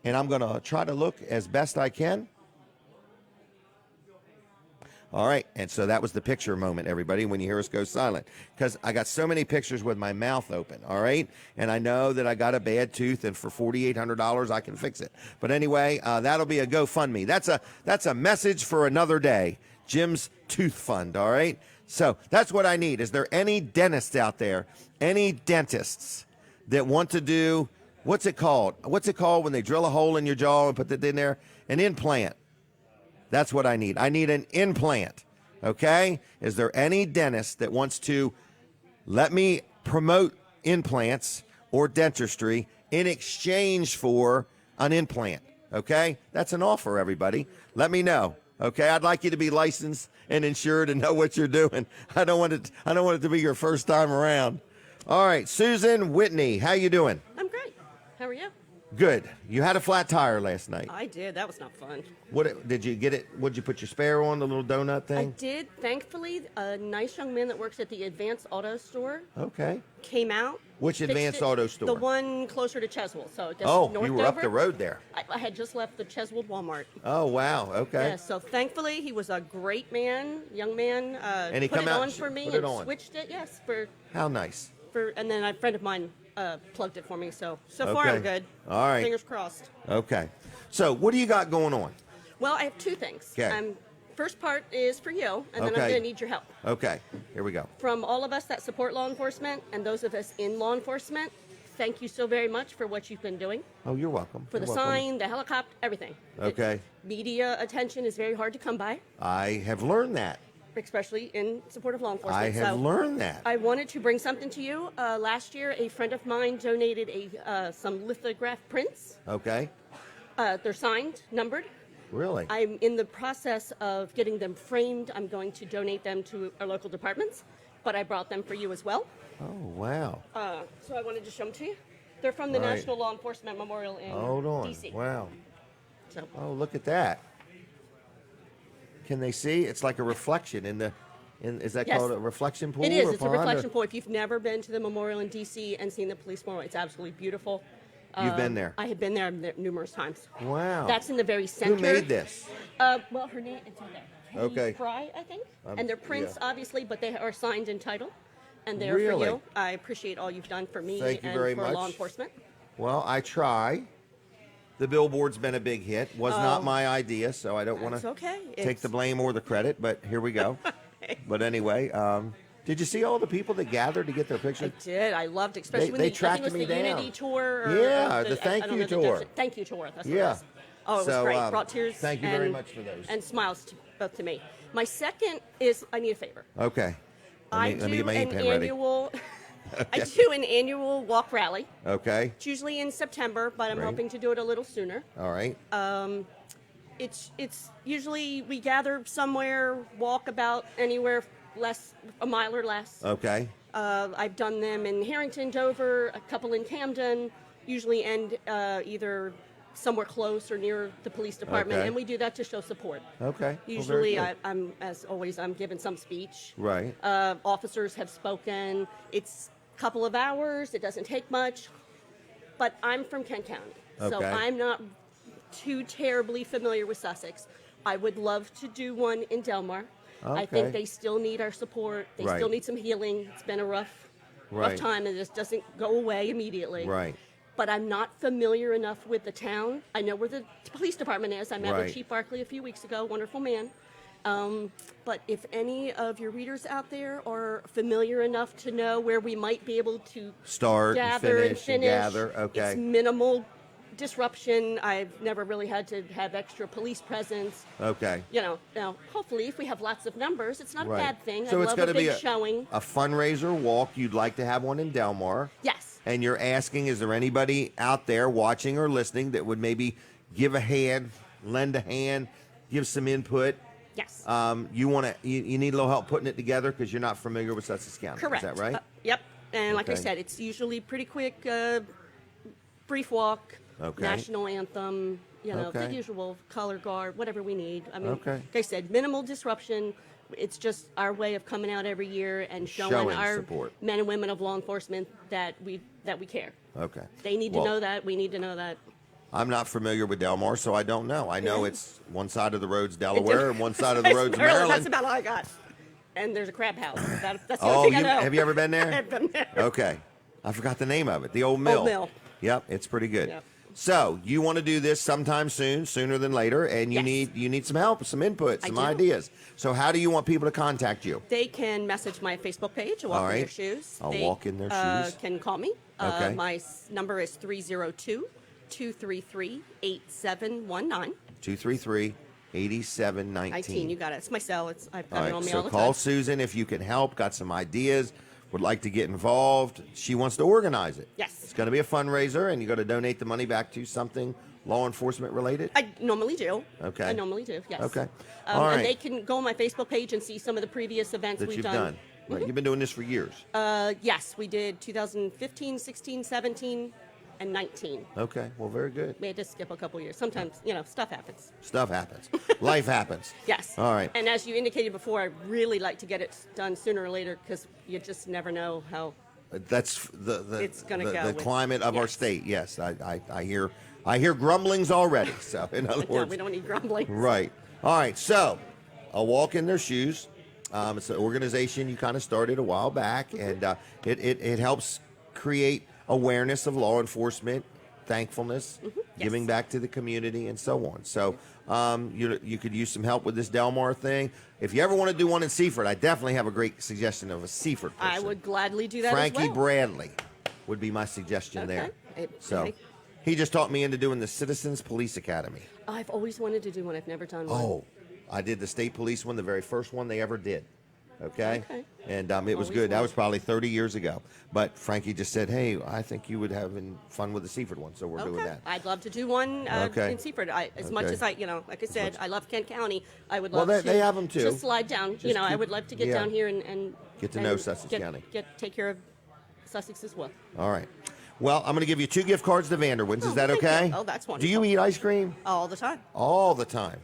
And I'm going to try to look as best I can. All right, and so that was the picture moment, everybody, when you hear us go silent. Because I got so many pictures with my mouth open, all right? And I know that I got a bad tooth, and for $4,800, I can fix it. But anyway, that'll be a GoFundMe. That's a message for another day, Jim's Tooth Fund, all right? So that's what I need. Is there any dentists out there, any dentists that want to do, what's it called? What's it called when they drill a hole in your jaw and put it in there? An implant. That's what I need. I need an implant, okay? Is there any dentist that wants to let me promote implants or dentistry in exchange for an implant, okay? That's an offer, everybody. Let me know, okay? I'd like you to be licensed and insured and know what you're doing. I don't want it to be your first time around. All right, Susan Whitney, how you doing? I'm great. How are you? Good. You had a flat tire last night. I did. That was not fun. What did you get it? Would you put your spare on the little donut I thing? did. Thankfully, a nice young man that works at the Advanced Auto Store Okay. came out. Which fixed Advanced it. Auto Store? The one closer to Cheswold. So I guess Oh, North you were up Dover. the road there. I had just left the Cheswold Walmart. Oh wow. Okay. Yeah, so thankfully he was a great man, young man. And he put come it out on and for me put it and on. switched it. Yes, How nice. and then a friend of mine plugged it for me. So far Okay. I'm good. All right. Fingers crossed. Okay. So what do you got going on? Well, I have two things. Okay. First part is for you, and then I'm Okay. going to need your help. Okay. Here we go. From all of us that support law enforcement and those of us in law enforcement, thank you so very much for what you've been doing. Oh, you're welcome. For the You're welcome. sign, the helicopter, everything. Okay. Media attention is very hard to come by, I have learned that. especially in support of law enforcement. I have learned that. I wanted to bring something to you. Last year, a friend of mine donated some lithograph prints. Okay. They're signed, numbered. Really? I'm in the process of getting them framed. I'm going to donate them to our local departments, but I brought them for you as well. Oh wow. So I wanted to show them to you. They're from the All right. National Law Enforcement Memorial in Hold on. D.C. Wow. So Oh, look at that. Can they see? It's like a reflection in the. Is that Yes. called a reflection pool? it is. or It's a pond, or- reflection pool. If you've never been to the memorial in D.C. and seen the police memorial, it's absolutely beautiful. You've been there. I have been there numerous times. Wow. That's in the very center. Who made this? Well, her name is in there. Okay. Katie Fry, I think. And they're prints, yeah. obviously, but they are signed and titled. And they're Really? for you. I appreciate all you've done for me Thank you and very for much. law enforcement. Well, I try. The billboard's been a big hit. Was not my idea, so I don't want That's to okay. take It's- the blame or the credit. But here we go. But anyway, did you see all the people that gathered to get their I picture? did. I loved, especially when they I think tracked it was me the down. Unity tour. Or Yeah, the I thank don't you know the tour. definition. Thank you tour. That's what Yeah. it was. Oh, it was So, great. Brought tears. thank you very much for those. And smiles both to me. My second is I need a favor. Okay. I Let me do get my ink an pen ready. annual. I do an annual walk rally. Okay. It's usually in September, but I'm Right. hoping to do it a little sooner. All right. It's usually we gather somewhere, walk about anywhere less a mile or less. Okay. I've done them in Harrington, Dover, a couple in Camden. Usually end either somewhere close or near the police department, Okay. and we do that to show support. Okay. Well, very Usually, good. I'm as always, I'm giving some speech. Right. Officers have spoken. It's a couple of hours. It doesn't take much. But I'm from Kent County, so Okay. I'm not too terribly familiar with Sussex. I would love to do one in Delmar. I Okay. think they still need our support. They Right. still need some healing. It's been a rough Right. time, and it just doesn't go away immediately. Right. But I'm not familiar enough with the town. I know where the police department is. I met Right. with Chief Barkley a few weeks ago. Wonderful man. But if any of your readers out there are familiar enough to know where we might be able to Start and gather finish and gather. it's Okay. minimal disruption. I've never really had to have extra police presence. Okay. Now hopefully, if we have lots of numbers, it's not Right. a bad thing. So I it's love going a to be big showing. a fundraiser walk. You'd like to have one in Delmar. Yes. And you're asking, is there anybody out there watching or listening that would maybe give a hand, lend a hand, give some input? Yes. You need a little help putting it together because you're not familiar with Sussex County. Correct. Is that right? Yep. And like I Okay. said, it's usually pretty quick, brief walk, Okay. national anthem, Okay. the usual color guard, whatever we need. I mean, Okay. like I said, minimal disruption. It's just our way of coming out every year and showing our support. men and women of law enforcement that we care. Okay. They need Well, to know that. We need to know that. I'm not familiar with Delmar, so I don't know. I know it's one side of the road's Delaware and one side of the road's Maryland. Maryland. That's about all I got. And there's a crab house. That's the Oh, only thing I know. have you ever been there? I've been there. Okay. I forgot the name of it. The old mill. Mill. Yep, it's pretty good. Yep. So you want to do this sometime soon, sooner than later, and you Yes. need some help, some input, I some do. ideas. So how do you want people to contact you? They can message my Facebook page, Walk All in Their right. Shoes. I'll They, walk in their shoes. Can call me. Okay. My number is 302-233-8719. 233-8719. 19, you got it. It's my cell. I've got All it on right, me so all the call time. Susan if you can help, got some ideas, would like to get involved. She wants to organize it. Yes. It's going to be a fundraiser, and you're going to donate the money back to something law enforcement related? I normally do. Okay. I normally do, yes. Okay. All right. And they can go on my Facebook page and see some of the previous events That we've you've done. done. Right. You've been doing this for years. Yes, we did 2015, 16, 17, and 19. Okay, well, very good. We had to skip a couple years. Sometimes, stuff happens. Stuff happens. Life happens. Yes. All right. And as you indicated before, I really like to get it done sooner or later because you just never know how That's it's going to go. the with- climate of our yes. state. Yes, I hear grumblings already. So in other No, words, we don't need grumbling. right. All right. So a walk in their shoes. It's an organization you kind of started a while back, and it helps create awareness of law enforcement, thankfulness, giving back to the community, and so on. So you could use some help with this Delmar thing. If you ever want to do one in Seaford, I definitely have a great suggestion of a Seaford person. I would gladly do that Frankie as well. Bradley would be my suggestion there. So he just taught me into doing the Citizens Police Academy. I've always wanted to do one. I've never done one. Oh, I did the state police one, the very first one they ever did. Okay? And it was Always good. That wanted. was probably 30 years ago. But Frankie just said, hey, I think you would have fun with the Seaford one, so we're doing that. I'd love to do one in Seaford. As much as I, like I said, I love Kent County. I would love to. they have 'em too. Just slide down. Just I keep- would love to get yeah. down here and Get to know Sussex County. Take care of Sussex as well. All right. Well, I'm going to give you 2 gift cards to Vanderwin's. Is that thank okay? you. Oh, that's Do wonderful. you eat ice cream? All the time. All the time.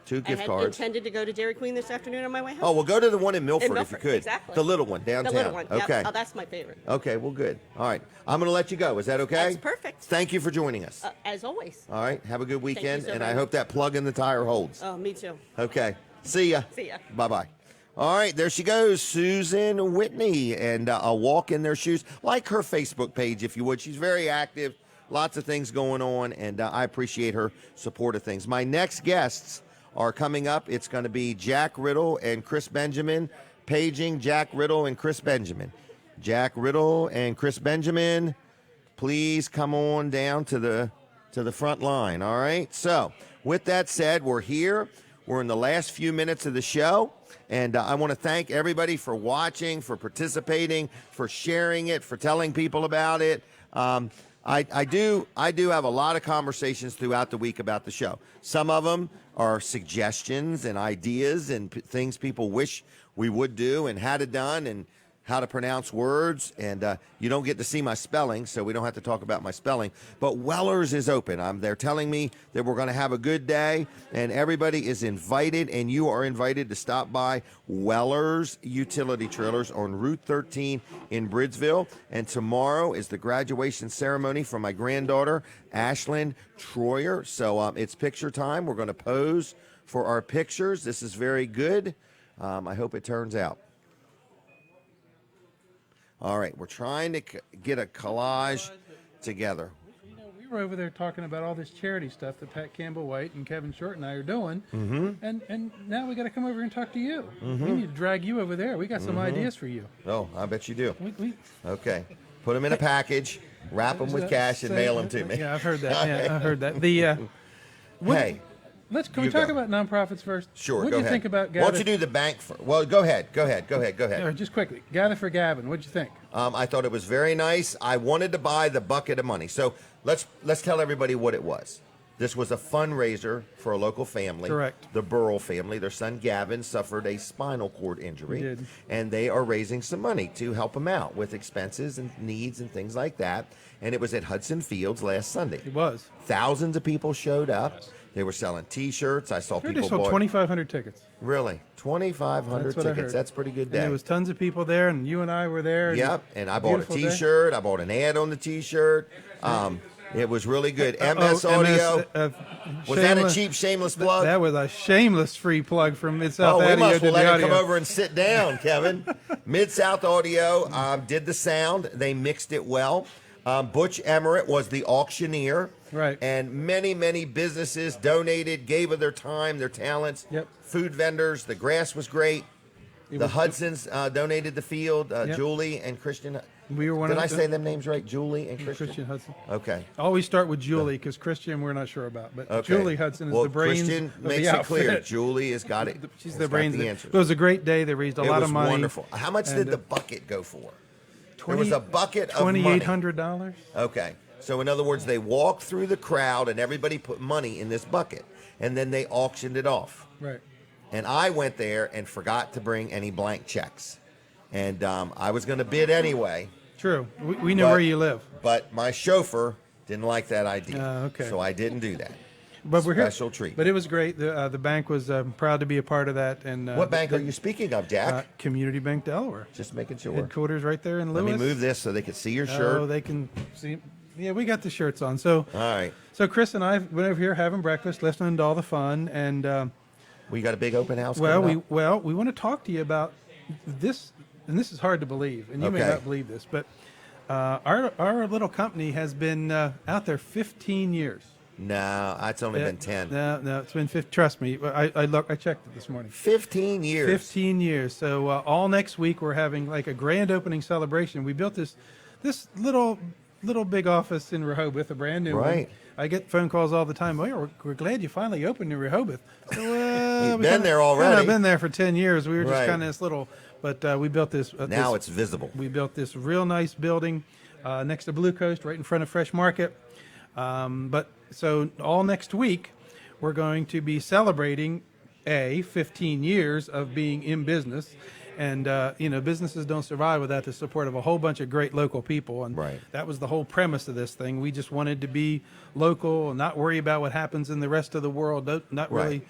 2 I gift had cards. intended to go to Dairy Queen this afternoon on my way home. Oh, well, go to the one in Milford, if you Milford, could. exactly. The little one downtown. The little one. Yep. Okay. Oh, that's my favorite. Okay, well, good. All right. I'm going to let you go. Is that okay? That's perfect. Thank you for joining us. As always. All right. Have a good weekend, so and very I hope much. that plug in the tire holds. Oh, me too. Okay. See ya. See ya. Bye-bye. All right, there she goes, Susanne Whitney, and a walk in their shoes. Like her Facebook page, if you would. She's very active, lots of things going on, and I appreciate her support of things. My next guests are coming up. It's going to be Jack Riddle and Chris Benjamin, paging Jack Riddle and Chris Benjamin. Jack Riddle and Chris Benjamin, please come on down to the front line, all right? So, with that said, we're here. We're in the last few minutes of the show, and I want to thank everybody for watching, for participating, for sharing it, for telling people about it. I do have a lot of conversations throughout the week about the show. Some of them are suggestions and ideas and things people wish we would do and had it done, and how to pronounce words, and you don't get to see my spelling, so we don't have to talk about my spelling. But Weller's is open. They're telling me that we're going to have a good day, and everybody is invited, and you are invited to stop by Weller's Utility Trailers on Route 13 in Bridgeville. And tomorrow is the graduation ceremony for my granddaughter, Ashlyn Troyer. So it's picture time. We're going to pose for our pictures. This is very good. I hope it turns out. All right, we're trying to get a collage together. We were over there talking about all this charity stuff that Pat Campbell White and Kevin Short and I are doing, and now we got to come over and talk to you. We need to drag you over there. We got some ideas for you. Oh, I bet you do. We Okay, put them in a package, wrap them with cash, and mail them to me. Yeah, I've heard that. Yeah, I've heard that. Hey. Can we talk about nonprofits first? Sure, What go do you ahead. think about Why don't Gather? you do the bank first? Well, go ahead. Just quickly, Gather for Gavin. What'd you think? I thought it was very nice. I wanted to buy the bucket of money. So let's tell everybody what it was. This was a fundraiser for a local family. Correct. The Burrell family. Their son Gavin suffered a spinal cord injury. He did. And they are raising some money to help him out with expenses and needs and things like that. And it was at Hudson Fields last Sunday. It was. Thousands of people showed up. They were selling T-shirts. I saw They people sold bought 2,500 tickets. Really, 2,500 That's what I tickets. heard. That's a pretty good day. And there was tons of people there, and you and I were there. and Yep, and I bought a beautiful day. T-shirt. I bought an ad on the T-shirt. It was really good. MS Audio. Was that a cheap, shameless plug? That was a shameless free plug from Mid-South we Audio must to well the let him audio. come over and sit down, Kevin. Mid-South Audio did the sound. They mixed it well. Butch Emmerich was the auctioneer. Right. And many, many businesses donated, gave of their time, their talents. Yep. Food vendors. The grass was great. The Hudsons donated the field. Yep. Julie and Christian. We were one Did of I the- say them names right? Julie and Christian? Christian Hudson. Okay. Always start with Julie because Christian we're not sure about, but Okay. Julie Hudson is well, the brains Christian of makes the it clear. outfit. Julie has got it. She's has the got brains. The It answers. was a great day. They raised a lot of money. It was wonderful. How much did the bucket go for? There was a bucket of money. $2,800. Okay. So in other words, they walked through the crowd and everybody put money in this bucket, and then they auctioned it off. Right. And I went there and forgot to bring any blank checks, and I was going to bid anyway. True. We know where you live. But my chauffeur Didn't like that idea. Okay. So I didn't do that. But we're here. Special treatment. But it was great. The bank was proud to be a part of that. And what bank are you speaking of, Jack? Community Bank Delaware. Just making sure. Headquarters right there in Lewis. Let me move this so they can see your shirt. Oh, they can see. Yeah, we got the shirts on. So all right. So Chris and I went over here having breakfast, listening to all the fun, and we got a big open house. We want to talk to you about this, and this is hard to believe, and you may not believe this, but our little company has been out there 15 years. No, it's only been 10. No, it's been 15. Trust me, I checked it this morning. 15 years. 15 years. So all next week we're having like a grand opening celebration. We built this little big office in Rehoboth, a brand new one. I get phone calls all the time. Oh, we're glad you finally opened in Rehoboth. So, you've been there already. I've been there for 10 years. We were just kind of this little, but we built this. Now it's visible. We built this real nice building next to Blue Coast, right in front of Fresh Market. But so all next week, we're going to be celebrating 15 years of being in business. And, businesses don't survive without the support of a whole bunch of great local people. And that was the whole premise of this thing. We just wanted to be local and not worry about what happens in the rest of the world. Not really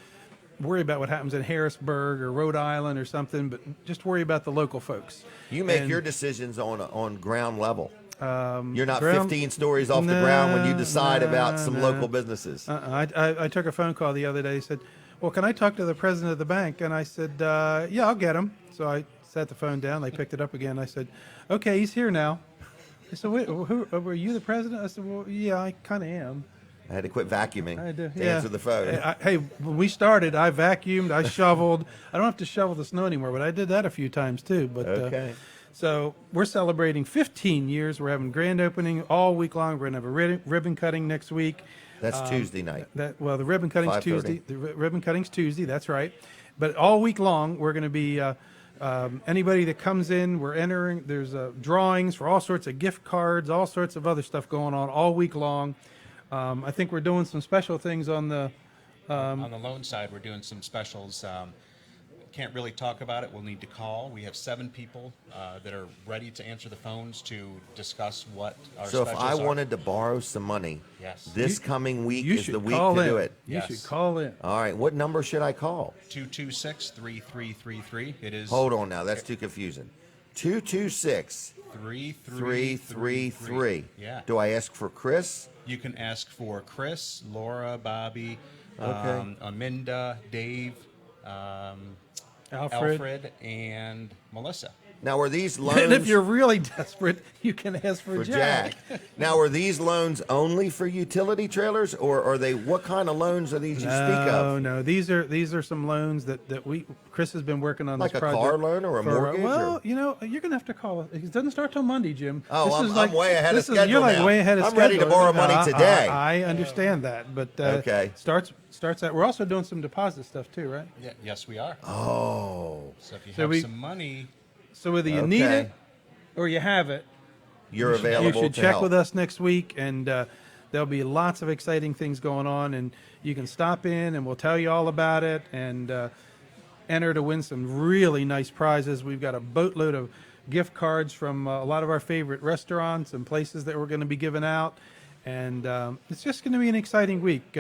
worry about what happens in Harrisburg or Rhode Island or something, but just worry about the local folks. You make your decisions on ground level. You're not 15 stories off the ground when you decide about some local businesses. I took a phone call the other day. He said, well, can I talk to the president of the bank? And I said, yeah, I'll get him. So I set the phone down. They picked it up again. I said, okay, he's here now. They said, wait, were you the president? I said, well, yeah, I kind of am. I had to quit vacuuming to answer the phone. Hey, when we started, I vacuumed, I shoveled. I don't have to shovel the snow anymore, but I did that a few times too. But so we're celebrating 15 years. We're having grand opening all week long. We're going to have a ribbon cutting next week. That's Tuesday night. The ribbon cutting's Tuesday. The ribbon cutting's Tuesday. That's right. But all week long, we're going to be anybody that comes in. We're entering. There's drawings for all sorts of gift cards, all sorts of other stuff going on all week long. I think we're doing some special things on the loan side. We're doing some specials. Can't really talk about it. We'll need to call. We have 7 people that are ready to answer the phones to discuss what our specials are. So if I wanted to borrow some money, this coming week is the week to do it. You should call in. All right. What number should I call? 226-3333. It is. Hold on now. That's too confusing. 226-3333. Yeah. Do I ask for Chris? You can ask for Chris, Laura, Bobby, Aminda, Dave, Alfred, and Melissa. Now, are these loans? And if you're really desperate, you can ask for Jack. Now, are these loans only for utility trailers, or are they? What kind of loans are these you speak of? No. These are some loans that Chris has been working on. Like this project. Like a car loan or a mortgage? Well, you're gonna have to call. It doesn't start till Monday, Jim. Oh, I'm way ahead of schedule You're like now. way ahead of schedule. I'm ready to borrow money today. I understand that, but starts at. We're also doing some deposit stuff too, right? Yeah, yes, we are. Oh, so if you have some money. So whether you need it or you have it, you're available. You should check with us next week, and there'll be lots of exciting things going on. And you can stop in, and we'll tell you all about it, and enter to win some really nice prizes. We've got a boatload of gift cards from a lot of our favorite restaurants and places that we're going to be giving out, and it's just going to be an exciting week.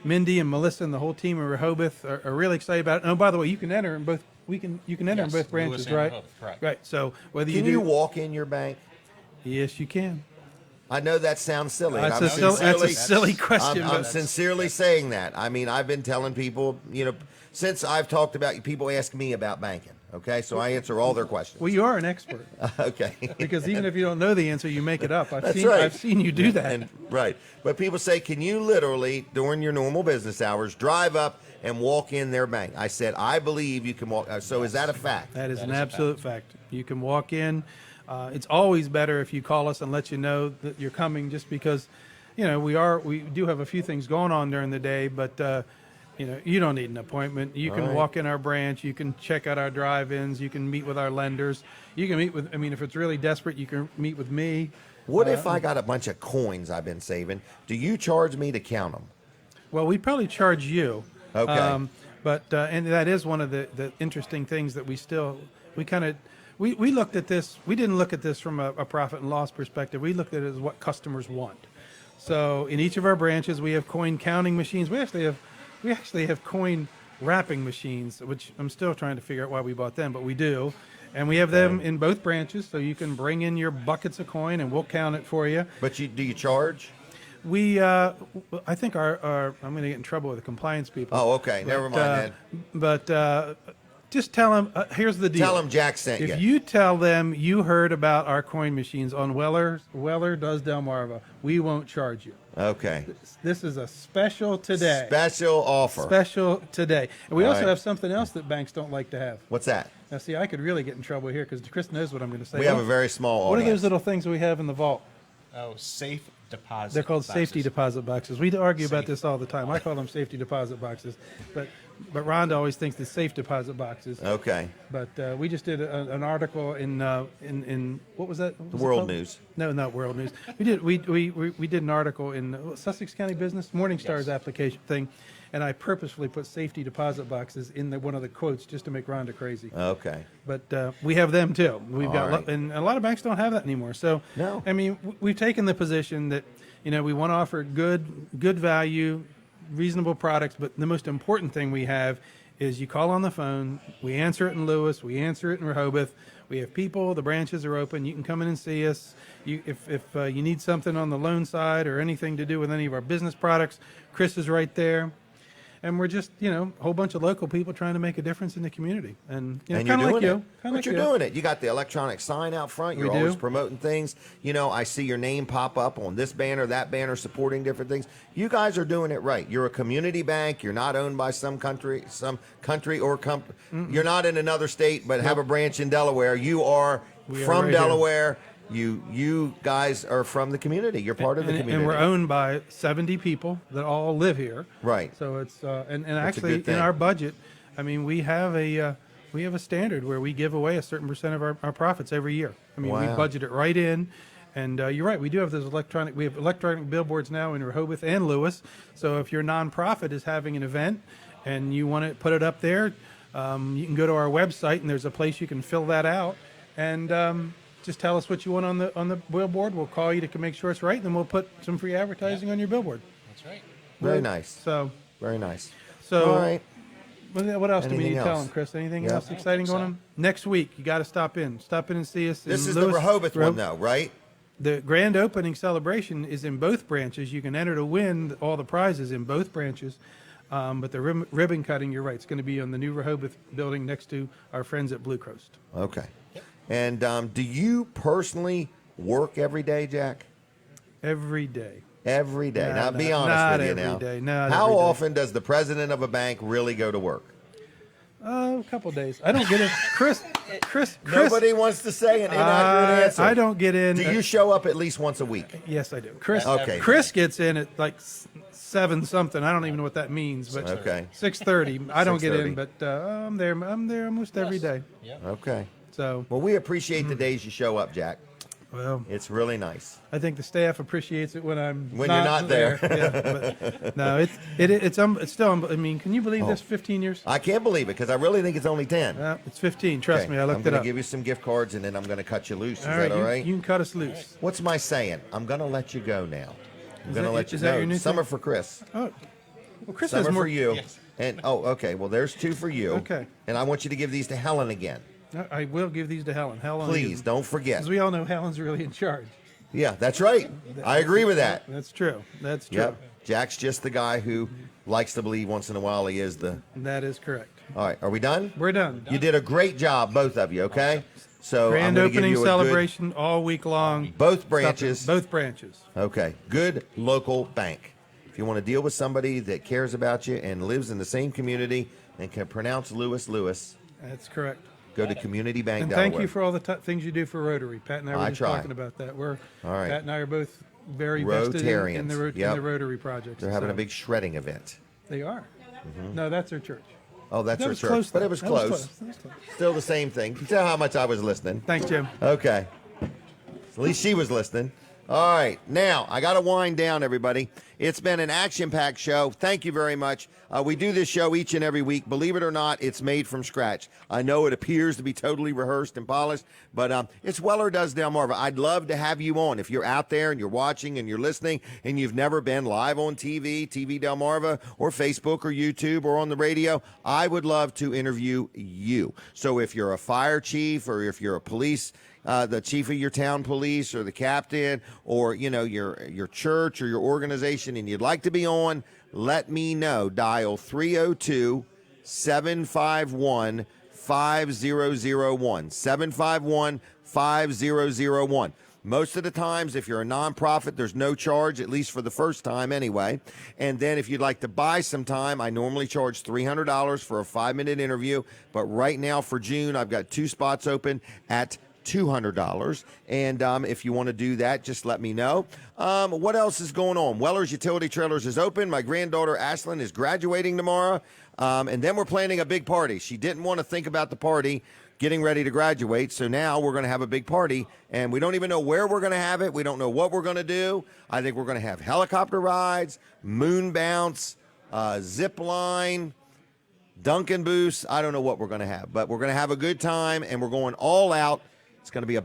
Mindy and Melissa and the whole team in Rehoboth are really excited about it. Oh, by the way, you can enter in both. You can enter in both branches, Lewis and right? Rehoboth, correct. Right. So whether can you walk in your bank? Yes, you can. I know that sounds silly. That's a silly question. I'm sincerely saying that. I mean, I've been telling people, since I've talked about people ask me about banking. Okay, so I answer all their questions. Well, you are an expert. Okay. Because even if you don't know the answer, you make it up. I've seen you do that. Right. But people say, can you literally, during your normal business hours, drive up and walk in their bank? I said, I believe you can walk. So is that a fact? That is an absolute fact. You can walk in. It's always better if you call us and let you know that you're coming, just because, we do have a few things going on during the day, but you don't need an appointment. You can walk in our branch. You can check out our drive-ins. You can meet with our lenders. You can meet with, if it's really desperate, you can meet with me. What if I got a bunch of coins I've been saving? Do you charge me to count them? Well, we'd probably charge you. Okay. But and that is one of the interesting things that we looked at this. We didn't look at this from a profit and loss perspective. We looked at it as what customers want. So in each of our branches, we have coin counting machines. We actually have coin wrapping machines, which I'm still trying to figure out why we bought them, but we do. And we have them in both branches, so you can bring in your buckets of coin, and we'll count it for you. But do you charge? I think I'm going to get in trouble with the compliance people. Oh, okay. Never mind then. But just tell them, here's the deal. Tell them Jack sent you. If you tell them you heard about our coin machines on Weller Does Delmarva, we won't charge you. Okay. This is a special today. Special offer. Special today. And we All also right. have something else that banks don't like to have. What's that? Now, see, I could really get in trouble here because Chris knows what I'm going to say. We have a very small What are audience. those little things we have in the vault? Oh, safe deposit. They're called boxes. safety deposit boxes. We argue about Safe. this all the time. I call them safety deposit boxes, but Rhonda always thinks they're safe deposit boxes. Okay. But we just did an article in what was that? What was it World called? News. No, not World News. We did an article in Sussex County Business Morningstar's application thing, and I purposefully put safety deposit boxes in one of the quotes just to make Rhonda crazy. Okay. But we have them too. We've got, right. and a lot of banks don't have that anymore. So, No. I mean, we've taken the position that we want to offer good value, reasonable products. But the most important thing we have is you call on the phone. We answer it in Lewis. We answer it in Rehoboth. We have people. The branches are open. You can come in and see us. If you need something on the loan side or anything to do with any of our business products, Chris is right there. And we're just, a whole bunch of local people trying to make a difference in the community. And, And kind you're of like doing you. it. Kind of But like you're you. doing it. You got the electronic sign out front. You're We always do. promoting things. I see your name pop up on this banner, that banner, supporting different things. You guys are doing it right. You're a community bank. You're not owned by some country or company. You're not in another state, but have a branch in Delaware. You are We are from right here. Delaware. You guys are from the community. You're part of the community. And we're owned by 70 people that all live here. Right. So it's and a actually good thing. in our budget, I mean we have a standard where we give away a certain percent of our profits every year. I mean we Wow. budget it right in. And you're right. We do have those we have electronic billboards now in Rehoboth and Lewis. So if your nonprofit is having an event and you want to put it up there, you can go to our website and there's a place you can fill that out and just tell us what you want on the billboard. We'll call you to make sure it's right, and then we'll put some free advertising on your billboard. That's right. Very nice. So Very nice. So All right. what else do we Anything need to tell else? them, Chris? Anything Yep. else exciting going on? Next week, you got to stop in. Stop in and see us. This in is Lewis, the Rehoboth one, though, right? The grand opening celebration is in both branches. You can enter to win all the prizes in both branches. But the ribbon cutting, you're right, it's going to be on the new Rehoboth building next to our friends at Blue Coast. Okay. And do you personally work every day, Jack? Every day. Every day. No, Now, no, be honest not with you every now. day, not How every day. often does the president of a bank really go to work? A couple days. I don't get it. Chris. Nobody wants to say an inaccurate answer. I don't get in. Do you show up at least once a week? Yes, I do. Chris. Okay. Chris gets in at like 7 something. I don't even know what that means, but Okay. 6:30. I don't get 6:30. in, but I'm there. I'm there almost every day. Okay. So Well, we appreciate the days you show up, Jack. well, It's really nice. I think the staff appreciates it when When you're not there. Yeah, but no, it's still. I mean, can you believe this? 15 years. I can't believe it because I really think it's only 10. It's 15. Trust Okay, me, I looked I'm it going to up. give you some gift cards and then I'm going to cut you loose. Is all that right, all right? you can cut us loose. What's my saying? I'm going to let you go now. I'm going to that- let you is that go. your new Some thing? are for Chris. Oh, well, Chris Some has are more. for you. And okay. Well, there's 2 for you. Okay. And I want you to give these to Helen again. I will give these to Helen. Helen, Please don't forget. because we all know Helen's really in charge. Yeah, that's right. I agree with that. That's true. That's true. Yep. Jack's just the guy who likes to believe once in a while he is the. That is correct. All right. Are we done? We're done. You did a great job, both of you. Okay. So I'm Grand gonna give opening you a celebration all week long. Both branches. Both branches. Okay. Good local bank. If you want to deal with somebody that cares about you and lives in the same community and can pronounce Lewis, That's correct. go to Community Bank And Delaware. thank you for all the things you do for Rotary. Pat and I were I just try. talking about that. All right. Pat and I are both very vested in the Rotarians. Yep. Rotary projects. They're having so a big shredding event. They are. No, that's their church. Oh, that's That our was church. close, But though. it was That was close. That was close. Still the same thing. You can tell how much I was listening. Thanks, Jim. Okay. At least she was listening. All right, now I got to wind down, everybody. It's been an action-packed show. Thank you very much. We do this show each and every week. Believe it or not, it's made from scratch. I know it appears to be totally rehearsed and polished, but it's Weller Does Delmarva. I'd love to have you on. If you're out there and you're watching and you're listening and you've never been live on TV Delmarva, or Facebook or YouTube or on the radio, I would love to interview you. So if you're a fire chief, or if you're a police, the chief of your town police, or the captain, or your church or your organization, and you'd like to be on, let me know. Dial 302-751-5001. 751-5001. Most of the times, if you're a nonprofit, there's no charge, at least for the first time anyway. And then if you'd like to buy some time, I normally charge $300 for a 5-minute interview. But right now for June, I've got 2 spots open at $200. And if you want to do that, just let me know. What else is going on? Weller's Utility Trailers is open. My granddaughter, Ashlyn, is graduating tomorrow. And then we're planning a big party. She didn't want to think about the party getting ready to graduate, so now we're going to have a big party, and we don't even know where we're going to have it. We don't know what we're going to do. I think we're going to have helicopter rides, moon bounce, zip line, Duncan booths. I don't know what we're going to have, but we're going to have a good time, and we're going all out. It's going to be a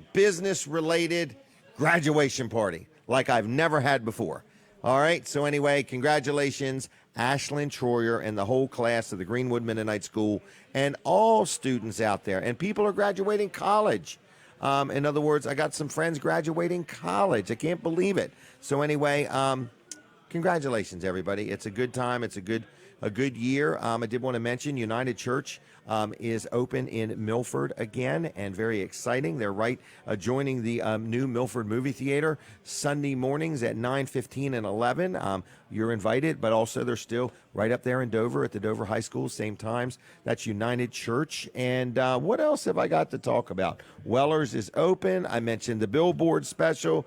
business-related graduation party like I've never had before. All right, so anyway, congratulations, Ashlyn Troyer and the whole class of the Greenwood Mennonite School, and all students out there. And people are graduating college. In other words, I got some friends graduating college. I can't believe it. So anyway, congratulations, everybody. It's a good time. It's a good year. I did want to mention United Church is open in Milford again, and very exciting. They're right adjoining the new Milford movie theater Sunday mornings at 9:15 and 11. You're invited, but also they're still right up there in Dover at the Dover High School, same times. That's United Church. And what else have I got to talk about? Weller's is open. I mentioned the Billboard special.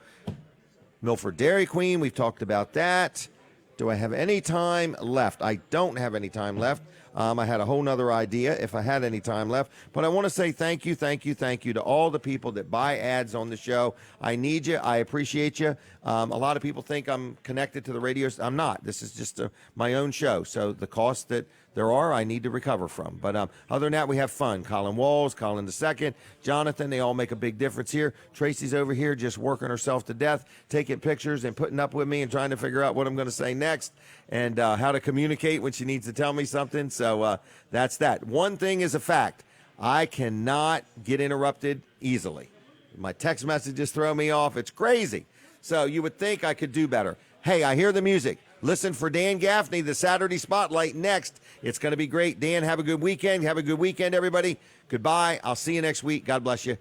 Milford Dairy Queen, we've talked about that. Do I have any time left? I don't have any time left. I had a whole nother idea if I had any time left. But I want to say thank you to all the people that buy ads on the show. I need you. I appreciate you. A lot of people think I'm connected to the radio. I'm not. This is just my own show. So the costs that there are, I need to recover from. But other than that, we have fun. Colin Walls, Colin II, Jonathan, they all make a big difference here. Tracy's over here just working herself to death, taking pictures and putting up with me and trying to figure out what I'm going to say next and how to communicate when she needs to tell me something. So that's that. One thing is a fact. I cannot get interrupted easily. My text messages throw me off. It's crazy. So you would think I could do better. Hey, I hear the music. Listen for Dan Gaffney, the Saturday Spotlight next. It's going to be great. Dan, have a good weekend. Have a good weekend, everybody. Goodbye. I'll see you next week. God bless you.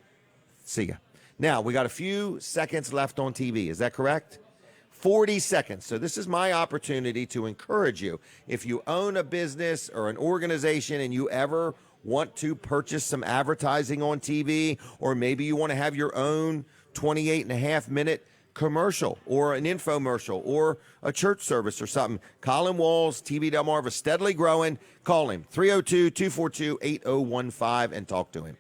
See ya. Now, we got a few seconds left on TV. Is that correct? 40 seconds. So this is my opportunity to encourage you. If you own a business or an organization and you ever want to purchase some advertising on TV, or maybe you want to have your own 28.5-minute commercial or an infomercial or a church service or something, Colin Walls, TV Delmarva, steadily growing. Call him, 302-242-8015, and talk to him.